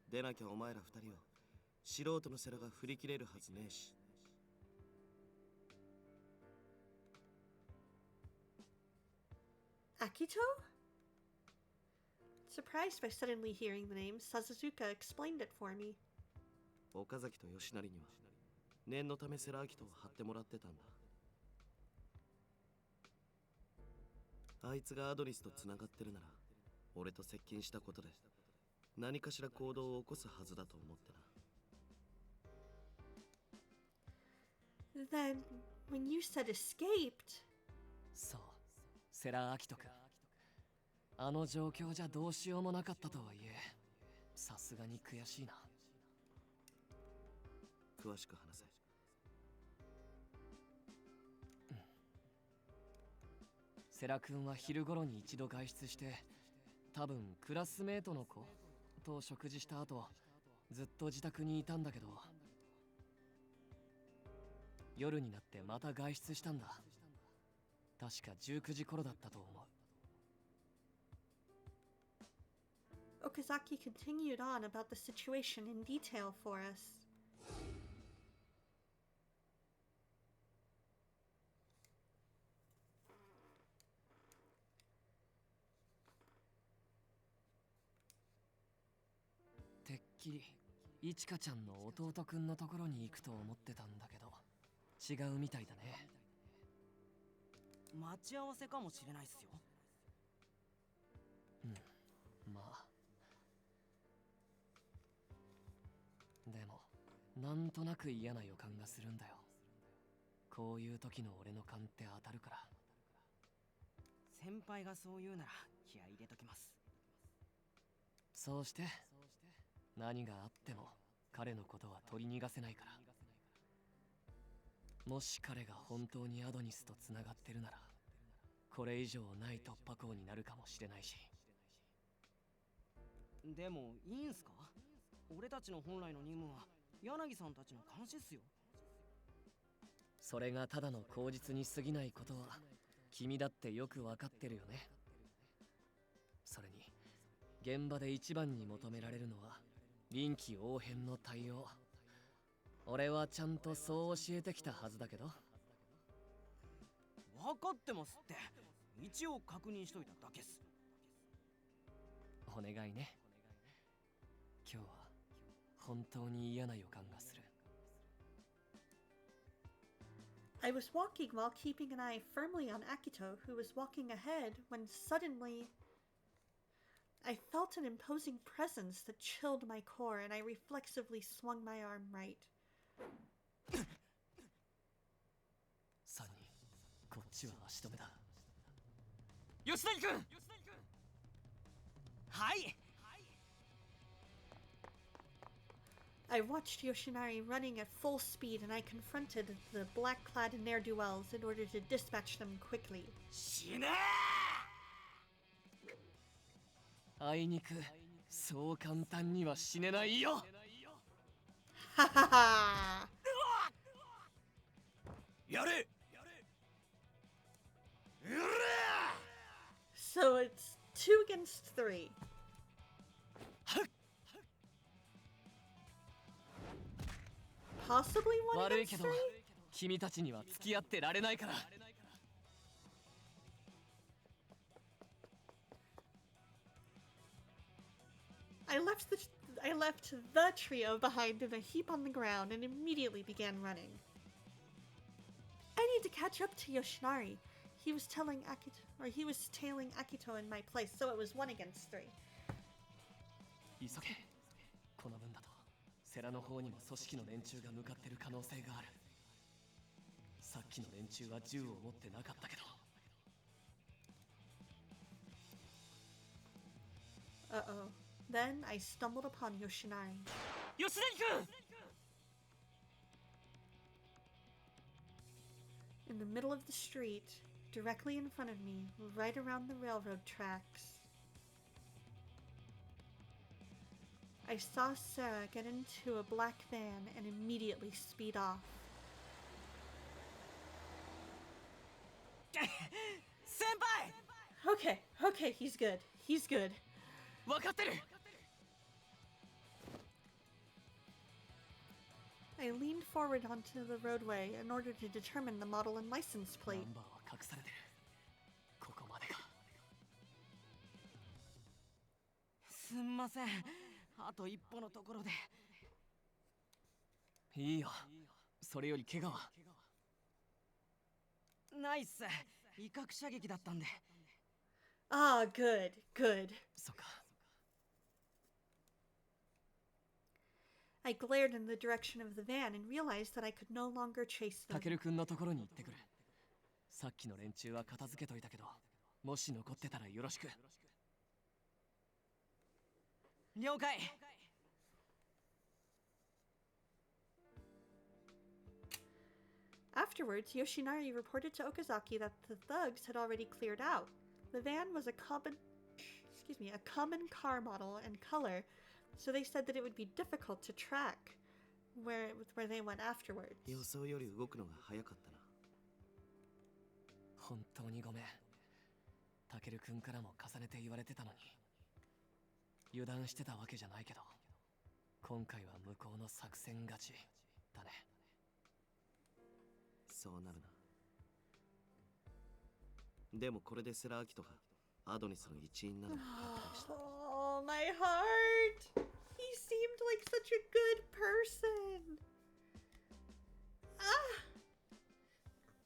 出なきゃお前ら二人を素人の世良が振り切れるはずねえし。
Akito? Surprised by suddenly hearing the name, Sasazuka explained it for me.
岡崎と吉成には念のため世良明人を貼ってもらってたんだ。あいつがアドニスとつながってるなら俺と接近したことで何かしら行動を起こすはずだと思ってな。
Then, when you said escaped...
そう、世良明人君。あの状況じゃどうしようもなかったとはいえ、さすがに悔しいな。
詳しく話せ。
世良君は昼頃に一度外出して、多分クラスメートの子と食事した後、ずっと自宅にいたんだけど、夜になってまた外出したんだ。確か19時頃だったと思う。
Okazaki continued on about the situation in detail for us.
"てっきりいちかちゃんの弟くんのところに行くと思ってたんだけど、違うみたいだね。
待ち合わせかもしれないっすよ。
まあでもなんとなく嫌な予感がするんだよ。こういう時の俺の勘って当たるから。
先輩がそう言うなら気合い入れときます。
そうして、何があっても彼のことは取り逃がせないから。もし彼が本当にアドニスとつながってるなら、これ以上ない突破口になるかもしれないし。
でもいいんすか？俺たちの本来の任務は柳さんたちの監視っすよ。
それがただの口実に過ぎないことは君だってよくわかってるよね。それに現場で一番に求められるのは臨機応変の対応。俺はちゃんとそう教えてきたはずだけど。
分かってますって。一応確認しといただけっす。
お願いね。今日は本当に嫌な予感がする。
I was walking while keeping an eye firmly on Akito, who was walking ahead, when suddenly I felt an imposing presence that chilled my core, and I reflexively swung my arm right.
サニー、こっちは足止めだ。吉成君。
はい。
I watched Yoshinari running at full speed, and I confronted the black-clad ne'er-do-wells in order to dispatch them quickly.
死ね
ー。あいにく、そう簡単には死ねないよ。
ははは。
やれ。
So it's 2 against 3. Possibly 1
悪い
against
け
3?
ど、君たちには付き合ってられないから。
I left the trio behind in a heap on the ground and immediately began running. I need to catch up to Yoshinari. He was tailing Akito in my place, so it was 1 against 3.
急げ。この分だとセラの方にも組織の連中が向かってる可能性がある。さっきの連中は銃を持ってなかったけど。
Uh-oh. Then I stumbled upon Yoshinari.
吉成君。
In the middle of the street, directly in front of me, right around the railroad tracks. I saw Sarah get into a black van and immediately speed off.
先輩
Okay, he's good. He's good.
分かってる。
I leaned forward onto the roadway in order to determine the model and license
ナ
plate.
ンバーは隠されてる。ここまでか。
すんません。あと一歩のところで。
いいよ。それより怪我は。
ないっす。威嚇射撃だったんで。
Ah, good.
そっか。
I glared in the direction of the van and realized that I could no longer chase
タ
them.
ケル君のところに行ってくる。さっきの連中は片付けといたけど、もし残ってたらよろしく。
了解。
Afterwards, Yoshinari reported to Okazaki that the thugs had already cleared out. The van was a common car model and color, so they said that it would be difficult to track where they went afterwards.
予想より動くのが早かったな。
本当にごめん。タケル君からも重ねて言われてたのに。油断してたわけじゃないけど、今回は向こうの作戦勝ちだね。
そうなるな。でもこれでセラ・アキトがアドニスの一員なのも確定した。
Oh, my heart! He seemed like such a good person.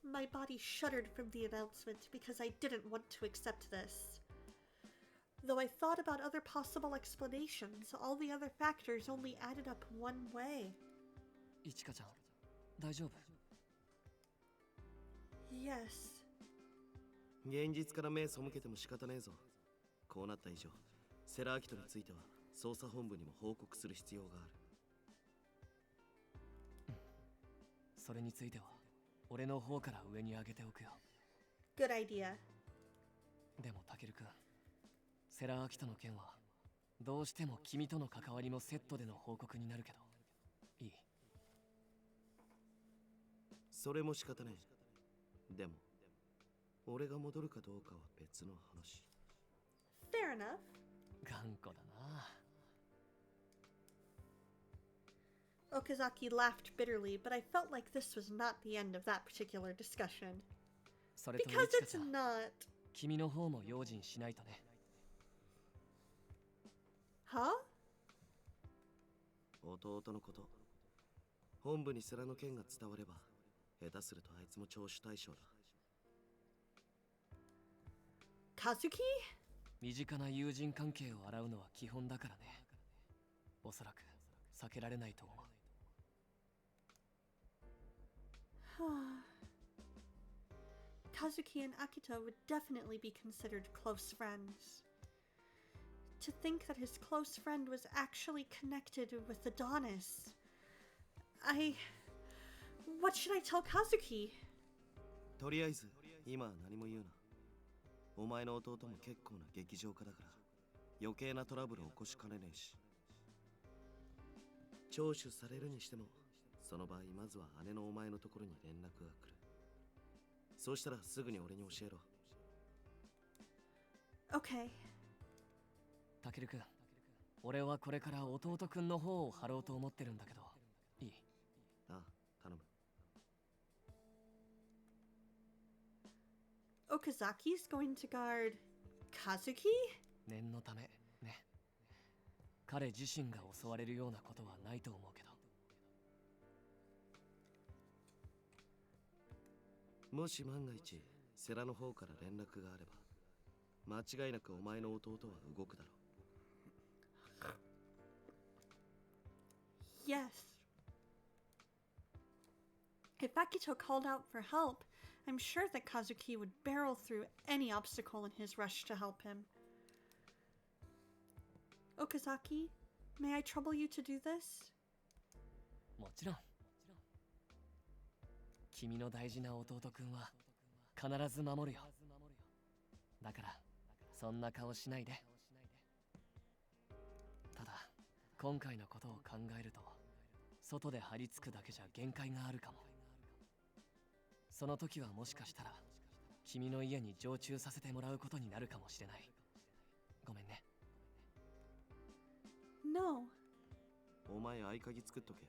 My body shuddered from the announcement because I didn't want to accept this. Though I thought about other possible explanations, all the other factors only added up one way.
いちかちゃん、大丈夫？
Yes.
現実から目背けても仕方ねえぞ。こうなった以上、セラ・アキトについては捜査本部にも報告する必要がある。
それについては俺の方から上に上げておくよ。
Good idea.
でもタケル君、セラ・アキトの件はどうしても君との関わりもセットでの報告になるけどいい？
それも仕方ねえ。でも俺が戻るかどうかは別の話。
Fair enough.
頑固だな。
Okazaki laughed bitterly, but I felt like this was not the end of that particular discussion.
それと
Because
いちか
it's
ちゃん、
not.
君の方も用心しないとね。
Huh?
弟のこと、本部にセラの件が伝われば下手するとあいつも聴取対象だ。
Kazuki?
身近な友人関係を洗うのは基本だからね。おそらく避けられないと思う。
Kazuki and Akito would definitely be considered close friends. To think that his close friend was actually connected with Adonis. What should I tell Kazuki?
とりあえず今は何も言うな。お前の弟も結構な劇場家だから余計なトラブルを起こしかねねえし。聴取されるにしてもその場合まずは姉のお前のところに連絡が来る。そうしたらすぐに俺に教えろ。
Okay.
たけるくん、俺はこれから弟くんの方を張ろうと思ってるんだけど、いい？
ああ、頼む。
Okazaki's going to guard Kazuki?
念のためね。彼自身が襲われるようなことはないと思うけど。
もし万が一世良の方から連絡があれば間違いなくお前の弟は動くだろう。
Yes. If Akito called out for help, I'm sure that Kazuki would barrel through any obstacle in his rush to help him. Okazaki, may I trouble you to do this?
もちろん。君の大事な弟くんは必ず守るよ。だからそんな顔しないで。ただ今回のことを考えると外で張り付くだけじゃ限界があるかも。その時はもしかしたら君の家に常駐させてもらうことになるかもしれない。ごめんね。
No.
お前合鍵作っとけ。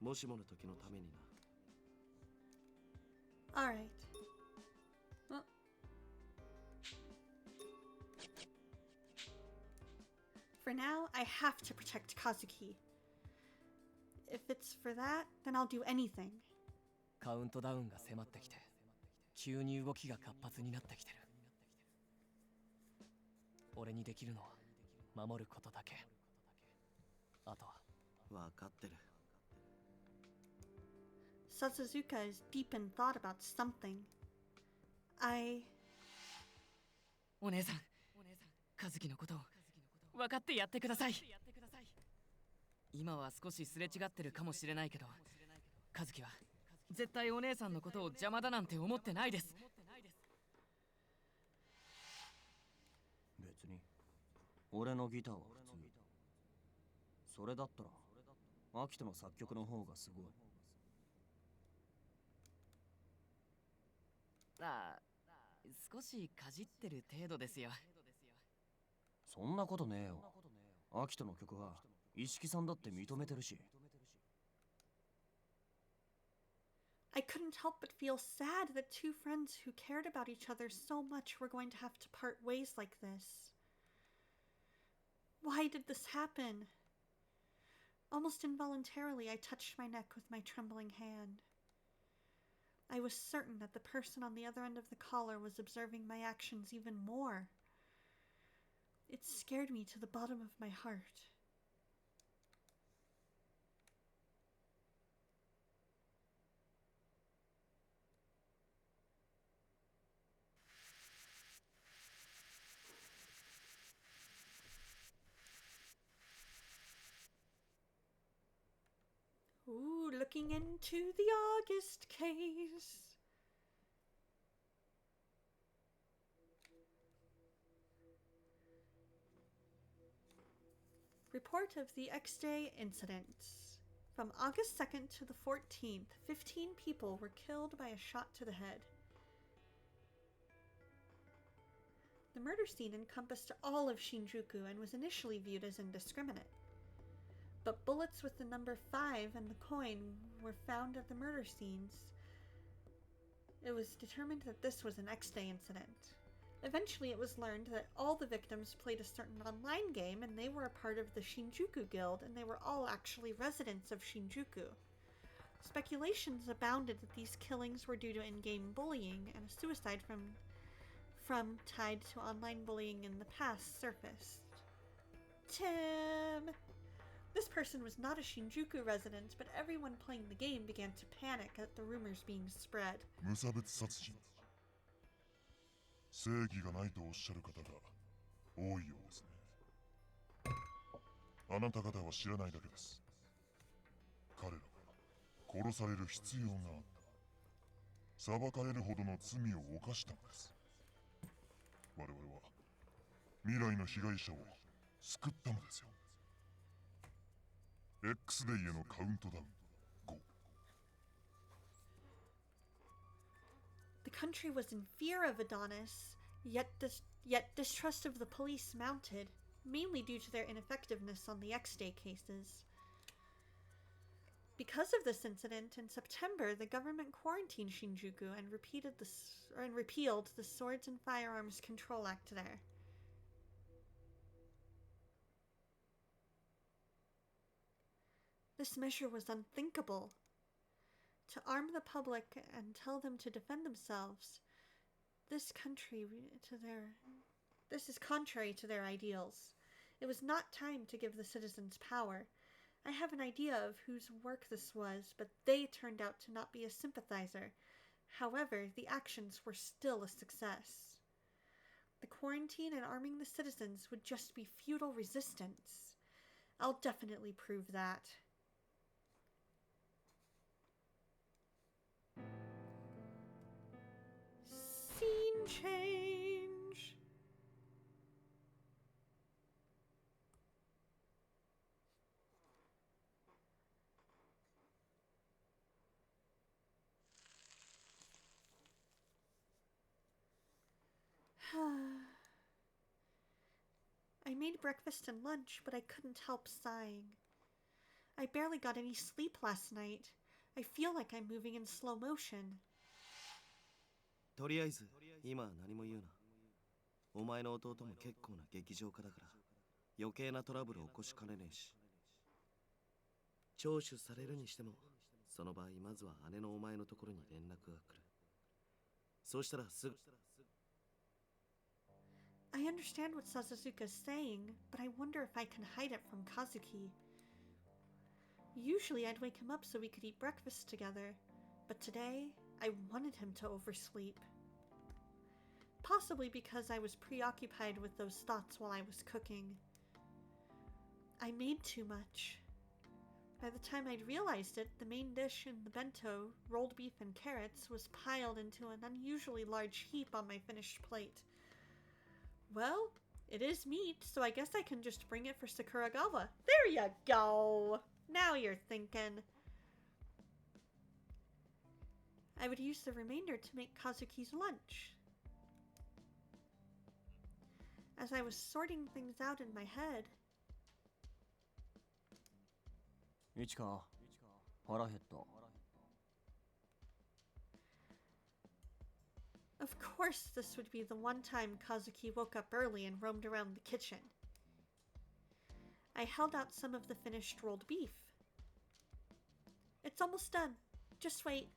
もしもの時のためにな。
Alright. For now, I have to protect Kazuki. If it's for that, then I'll do anything.
カウントダウンが迫ってきて急に動きが活発になってきてる。俺にできるのは守ることだけ。あとは
分かってる。
Sasazuka is deep in thought about something.
お姉さん、和樹のことを分かってやってください。今は少しすれ違ってるかもしれないけど、和樹は絶対お姉さんのことを邪魔だなんて思ってないです。
別に俺のギターは普通。それだったらアキトの作曲の方がすごい。
ああ、少しかじってる程度ですよ。
そんなことねえよ。アキトの曲は一色さんだって認めてるし。
I couldn't help but feel sad that two friends who cared about each other so much were going to have to part ways like this. Why did this happen? Almost involuntarily, I touched my neck with my trembling hand. I was certain that the person on the other end of the collar was observing my actions even more. It scared me to the bottom of my heart. Ooh, looking into the August case. Report of the X-Day incidents. From August 2nd to the 14th, 15 people were killed by a shot to the head. The murder scene encompassed all of Shinjuku and was initially viewed as indiscriminate. But bullets with the number 5 and the coin were found at the murder scenes. It was determined that this was an X-Day incident. Eventually, it was learned that all the victims played a certain online game and they were a part of the Shinjuku Guild and they were all actually residents of Shinjuku. Speculations abounded that these killings were due to in-game bullying, and a suicide from tied to online bullying in the past surfaced. Tim! This person was not a Shinjuku resident, but everyone playing the game began to panic at the rumors being spread.
無差別殺人。正義がないとおっしゃる方が多いようですね。あなた方は知らないだけです。彼らは殺される必要があった。裁かれるほどの罪を犯したのです。我々は未来の被害者を救ったのですよ。X デイへのカウントダウン5。
The country was in fear of Adonis, yet distrust of the police mounted, mainly due to their ineffectiveness on the X-Day cases. Because of this incident, in September, the government quarantined Shinjuku and repealed the Swords and Firearms Control Act there. This measure was unthinkable. To arm the public and tell them to defend themselves, this is contrary to their ideals. It was not time to give the citizens power. I have an idea of whose work this was, but they turned out to not be a sympathizer. However, the actions were still a success. The quarantine and arming the citizens would just be futile resistance. I'll definitely prove that. Scene change. I made breakfast and lunch, but I couldn't help sighing. I barely got any sleep last night. I feel like I'm moving in slow motion.
とりあえず今は何も言うな。お前の弟も結構な劇場家だから余計なトラブルを起こしかねねえし。聴取されるにしてもその場合まずは姉のお前のところに連絡が来る。そうしたらすぐ。
I understand what Sasazuka is saying, but I wonder if I can hide it from Kazuki. Usually I'd wake him up so we could eat breakfast together, but today I wanted him to oversleep. Possibly because I was preoccupied with those thoughts while I was cooking. I made too much. By the time I'd realized it, the main dish in the bento, rolled beef and carrots, was piled into an unusually large heap on my finished plate. Well, it is meat, so I guess I can just bring it for Sakuragawa. There you go! Now you're thinking. I would use the remainder to make Kazuki's lunch. As I was sorting things out in my head...
いちか、腹減った。
Of course, this would be the one time Kazuki woke up early and roamed around the kitchen. I held out some of the finished rolled beef. It's almost done. Just wait.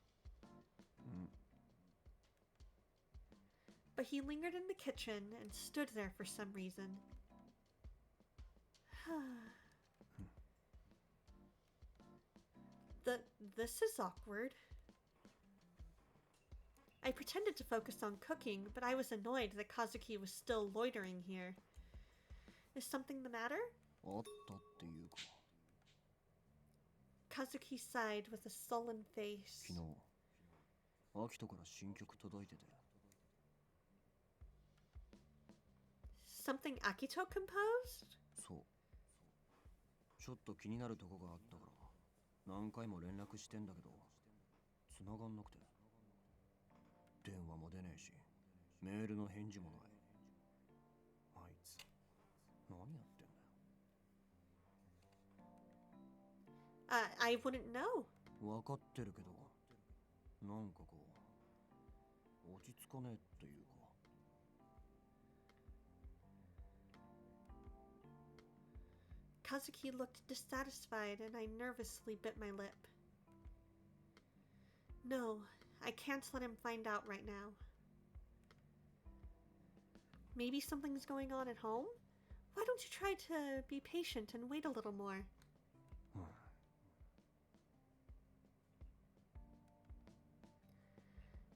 But he lingered in the kitchen and stood there for some reason. This is awkward. I pretended to focus on cooking, but I was annoyed that Kazuki was still loitering here. Is something the matter?
あったっていうか。
Kazuki sighed with a sullen face.
昨日、アキトから新曲届いてて。
Something Akito composed?
そう。ちょっと気になるとこがあったから、何回も連絡してんだけど、繋がんなくて。電話も出ねえし、メールの返事もない。あいつ、何やってんだよ。
I wouldn't know.
わかってるけど、なんかこう、落ち着かねえっていうか。
Kazuki looked dissatisfied and I nervously bit my lip. No, I can't let him find out right now. Maybe something's going on at home? Why don't you try to be patient and wait a little more?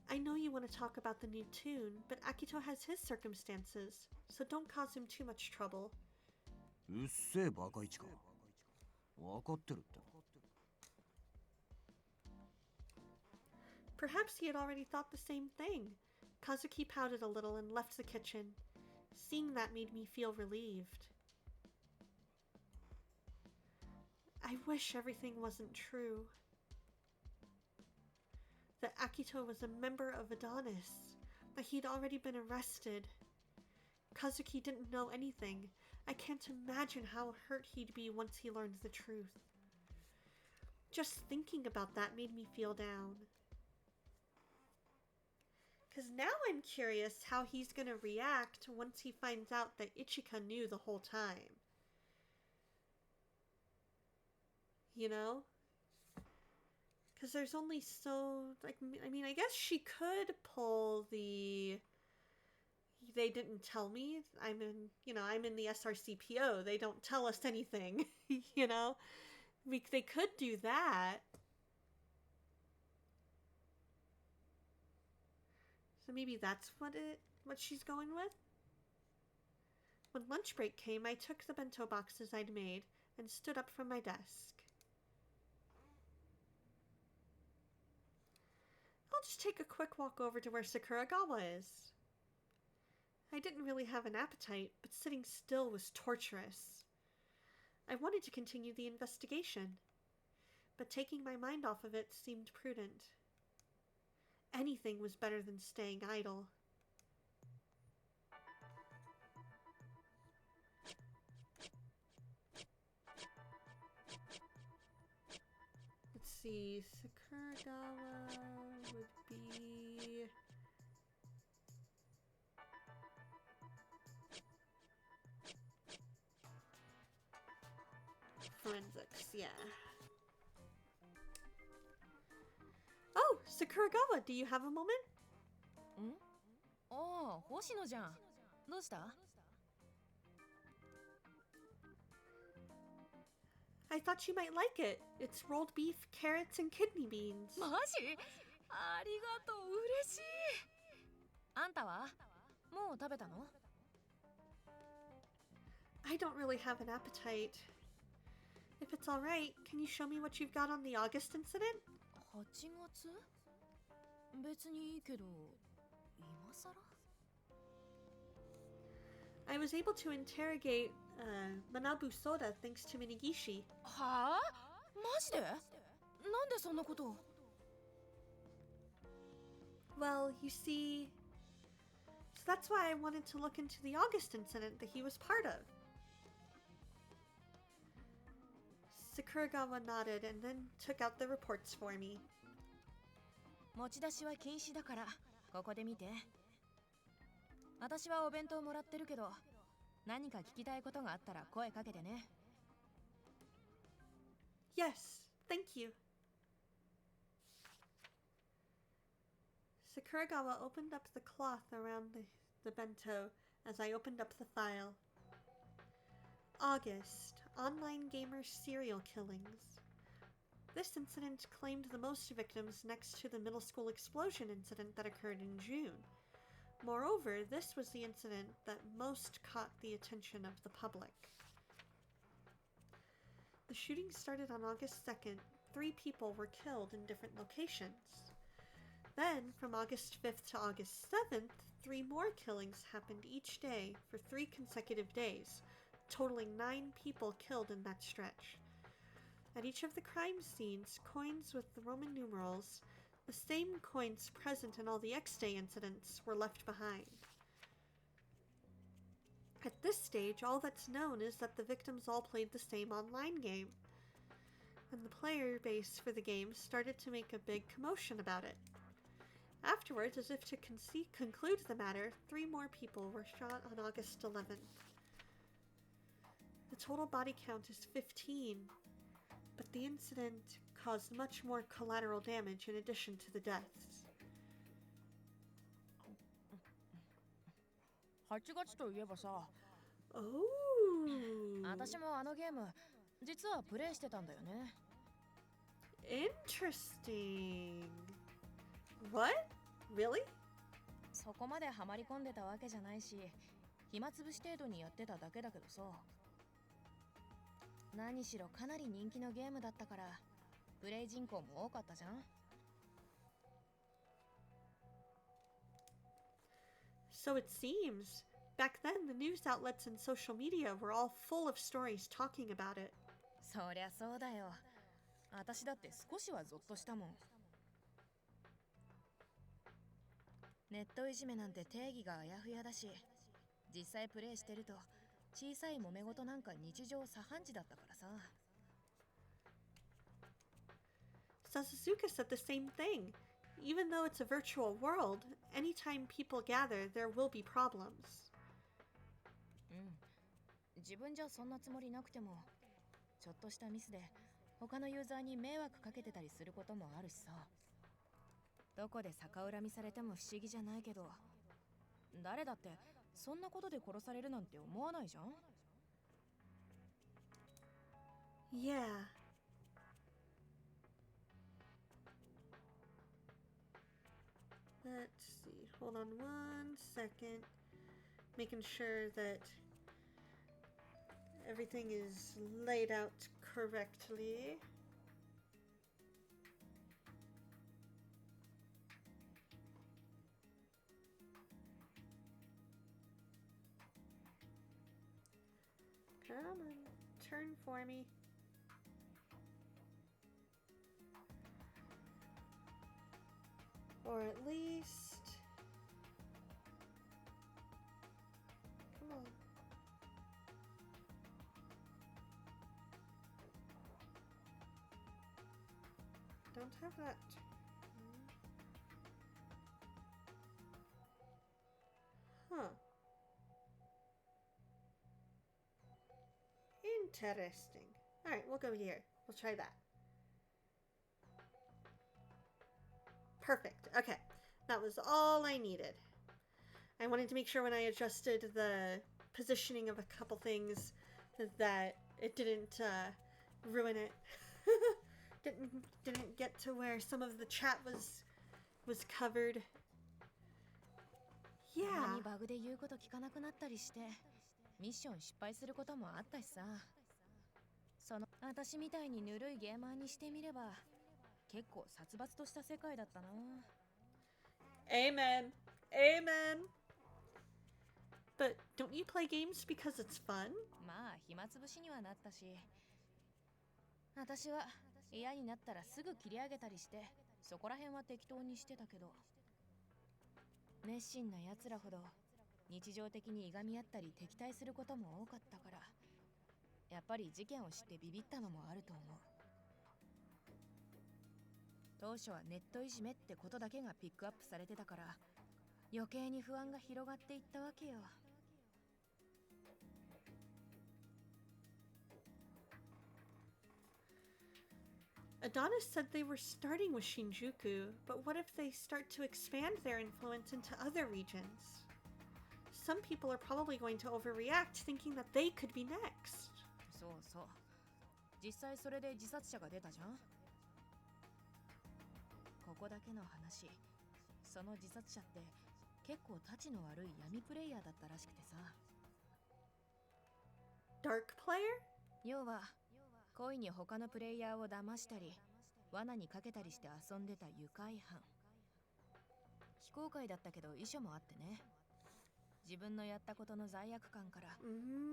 I know you want to talk about the new tune, but Akito has his circumstances, so don't cause him too much trouble.
うっせえバカイチか。わかってるって。
Perhaps he had already thought the same thing. Kazuki pouted a little and left the kitchen. Seeing that made me feel relieved. I wish everything wasn't true. That Akito was a member of Adonis, that he'd already been arrested. Kazuki didn't know anything. I can't imagine how hurt he'd be once he learned the truth. Just thinking about that made me feel down. Because now I'm curious how he's going to react once he finds out that Ichika knew the whole time. You know? Because there's only so... like, I mean, I guess she could pull the... They didn't tell me. I'm in the SRCPO. They don't tell us anything, you know? They could do that. So maybe that's what she's going with? When lunch break came, I took the bento boxes I'd made and stood up from my desk. I'll just take a quick walk over to where Sakuragawa is. I didn't really have an appetite, but sitting still was torturous. I wanted to continue the investigation, but taking my mind off of it seemed prudent. Anything was better than staying idle. Let's see, Sakuragawa would be... forensics, yeah. Oh, Sakuragawa, do you have a moment?
ん？ああ、星野じゃん。どうした？
I thought you might like it. It's rolled beef, carrots, and kidney beans.
マジ？ありがとう、嬉しい。あんたは？もう食べたの？
I don't really have an appetite. If it's alright, can you show me what you've got on the August incident?
8月？別にいいけど、今さら？
I was able to interrogate Manabu Soda thanks to Minigishi.
はあ？マジで？なんでそんなことを？
Well, you see... So that's why I wanted to look into the August incident that he was part of. Sakuragawa nodded and then took out the reports for me.
持ち出しは禁止だから、ここで見て。私はお弁当もらってるけど、何か聞きたいことがあったら声かけてね。
Yes, thank you. Sakuragawa opened up the cloth around the bento as I opened up the file. August, online gamer serial killings. This incident claimed the most victims next to the middle school explosion incident that occurred in June. Moreover, this was the incident that most caught the attention of the public. The shooting started on August 2nd. 3 people were killed in different locations. Then, from August 5th to August 7th, 3 more killings happened each day for 3 consecutive days, totaling 9 people killed in that stretch. At each of the crime scenes, coins with the Roman numerals, the same coins present in all the X-Day incidents, were left behind. At this stage, all that's known is that the victims all played the same online game, and the player base for the game started to make a big commotion about it. Afterwards, as if to conclude the matter, 3 more people were shot on August 11th. The total body count is 15. but the incident caused much more collateral damage in addition to the deaths.
8月といえばさ、
Oh.
私もあのゲーム実はプレイしてたんだよね。
Interesting. What? Really?
そこまでハマり込んでたわけじゃないし、暇つぶし程度にやってただけだけどさ。何しろかなり人気のゲームだったから、プレイ人口も多かったじゃん。
So it seems. Back then, the news outlets and social media were all full of stories talking about it.
そりゃそうだよ。私だって少しはゾッとしたもん。ネットいじめなんて定義があやふやだし、実際プレイしてると小さい揉め事なんか日常茶飯事だったからさ。
Sasazuka said the same thing. Even though it's a virtual world, anytime people gather, there will be problems.
うん。自分じゃそんなつもりなくても、ちょっとしたミスで他のユーザーに迷惑かけてたりすることもあるしさ。どこで逆恨みされても不思議じゃないけど、誰だってそんなことで殺されるなんて思わないじゃん。
Yeah. Let's see. Hold on 1 second. Making sure that everything is laid out correctly. Come on, turn for me. Or at least... Come on. Don't have that. Huh. Interesting. Alright, we'll go here. We'll try that. Perfect. Okay. That was all I needed. I wanted to make sure when I adjusted the positioning of a couple things that it didn't ruin it. didn't get to where some of the chat was covered. Yeah.
たまにバグで言うこと聞かなくなったりして、ミッション失敗することもあったしさ。その私みたいにぬるいゲーマーにしてみれば、結構殺伐とした世界だったな。
Amen. Amen. But don't you play games because it's fun?
まあ暇つぶしにはなったし、私は嫌になったらすぐ切り上げたりして、そこら辺は適当にしてたけど、熱心な奴らほど日常的にいがみ合ったり敵対することも多かったから、やっぱり事件を知ってビビったのもあると思う。当初はネットいじめってことだけがピックアップされてたから、余計に不安が広がっていったわけよ。
Adonis said they were starting with Shinjuku, but what if they start to expand their influence into other regions? Some people are probably going to overreact, thinking that they could be next.
そうそう。実際それで自殺者が出たじゃん。ここだけの話、その自殺者って結構タチの悪い闇プレイヤーだったらしくてさ。
Dark player?
要は恋に他のプレイヤーを騙したり、罠にかけたりして遊んでた愉快犯。非公開だったけど遺書もあってね。自分のやったことの罪悪感から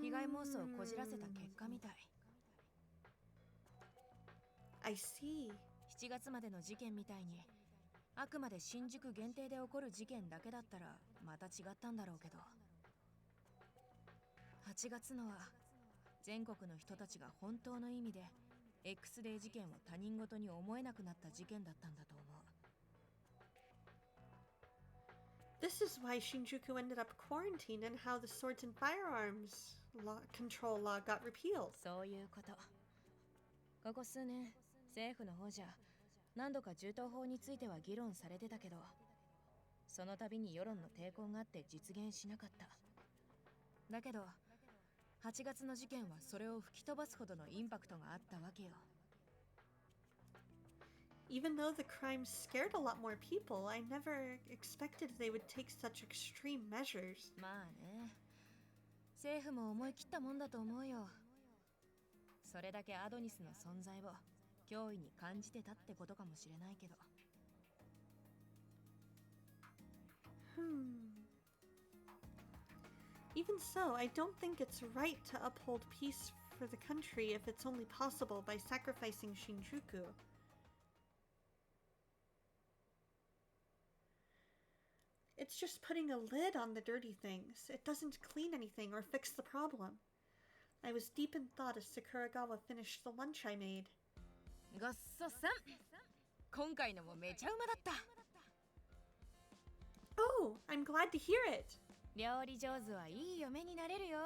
被害妄想をこじらせた結果みたい。
I see.
7月までの事件みたいにあくまで新宿限定で起こる事件だけだったらまた違ったんだろうけど、8月のは全国の人たちが本当の意味で X デー事件を他人事に思えなくなった事件だったんだと思う。
This is why Shinjuku ended up quarantined and how the swords and firearms control law got repealed.
そういうこと。ここ数年政府の方じゃ何度か銃刀法については議論されてたけど、その度に世論の抵抗があって実現しなかった。だけど8月の事件はそれを吹き飛ばすほどのインパクトがあったわけよ。
Even though the crime scared a lot more people, I never expected they would take such extreme measures.
まあね、政府も思い切ったもんだと思うよ。それだけアドニスの存在を脅威に感じてたってことかもしれないけど。
Even so, I don't think it's right to uphold peace for the country if it's only possible by sacrificing Shinjuku. It's just putting a lid on the dirty things. It doesn't clean anything or fix the problem. I was deep in thought as Sakuragawa finished the lunch I made.
ごっそさん、今回のもめちゃうまだった。
Oh, I'm glad to hear it.
料理上手はいい嫁になれるよ。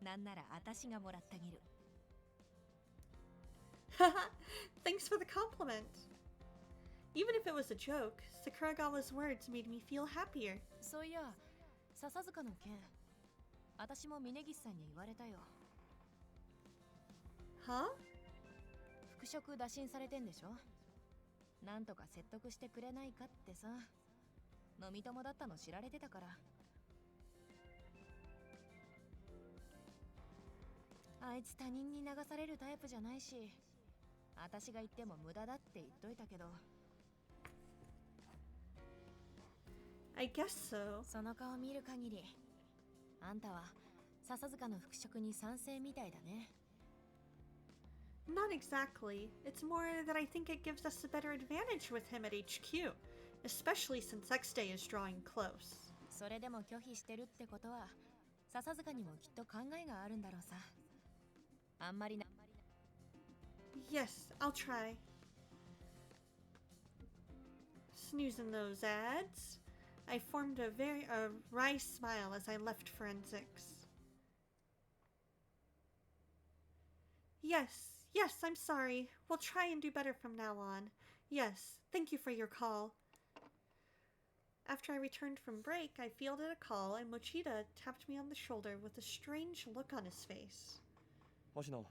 なんなら私がもらってあげる。
Thanks for the compliment. Even if it was a joke, Sakuragawa's words made me feel happier.
そういや、笹塚の件、私も峯岸さんに言われたよ。
Huh?
復職打診されてんでしょ。なんとか説得してくれないかってさ。飲み友だったの知られてたから。あいつ他人に流されるタイプじゃないし、私が言っても無駄だって言っといたけど。
I guess so.
その顔見る限り、あんたは笹塚の復職に賛成みたいだね。
Not exactly. It's more that I think it gives us a better advantage with him at HQ, especially since X Day is drawing close.
それでも拒否してるってことは、笹塚にもきっと考えがあるんだろうさ。あんまりな。
Yes, I'll try. Snoozing those ads. I formed a wry smile as I left forensics. Yes, I'm sorry. We'll try and do better from now on. Yes, thank you for your call. After I returned from break, I fielded a call and Mochida tapped me on the shoulder with a strange look on his face.
星野、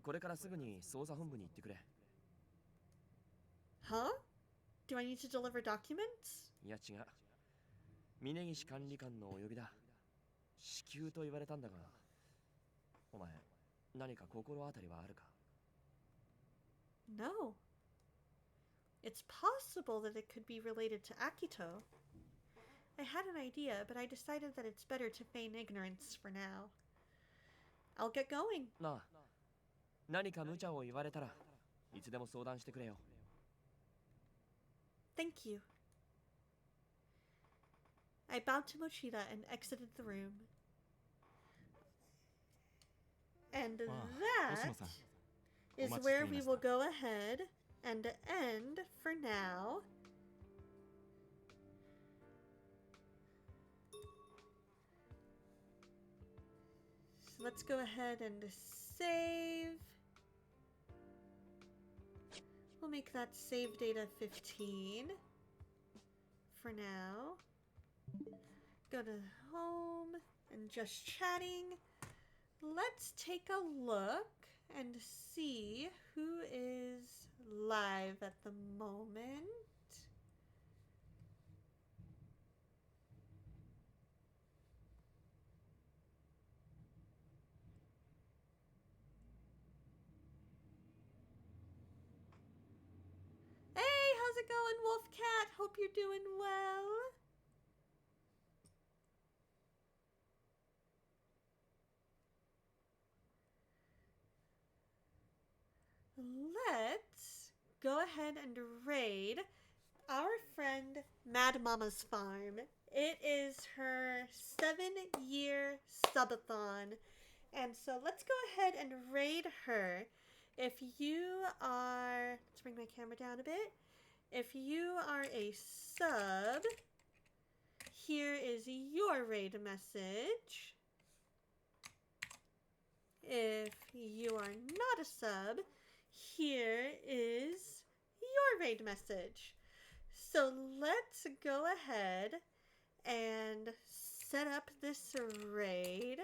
これからすぐに捜査本部に行ってくれ。
Huh? Do I need to deliver documents?
いや違う。峯岸管理官のお呼びだ。至急と言われたんだが、お前、何か心当たりはあるか？
No. It's possible that it could be related to Akito. I had an idea, but I decided that it's better to feign ignorance for now. I'll get going.
なあ、何か無茶を言われたらいつでも相談してくれよ。
Thank you. I bowed to Mochida and exited the room. And that is where we will go ahead and end for now. So let's go ahead and save. We'll make that save data 15 for now. Go to home and just chatting. Let's take a look and see who is live at the moment. Hey, how's it going, Wolf Cat? Hope you're doing well. Let's go ahead and raid our friend Mad Mama's farm. It is her 7-year subathon. And so let's go ahead and raid her. If you are, let's bring my camera down a bit. If you are a sub, here is your raid message. If you are not a sub, here is your raid message. So let's go ahead and set up this raid.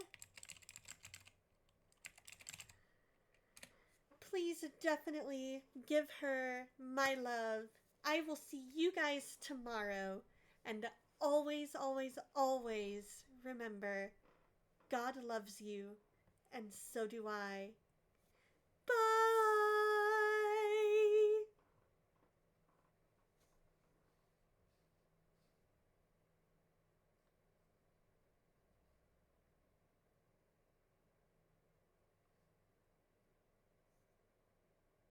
Please definitely give her my love. I will see you guys tomorrow. And always, always, always remember, God loves you, and so do I.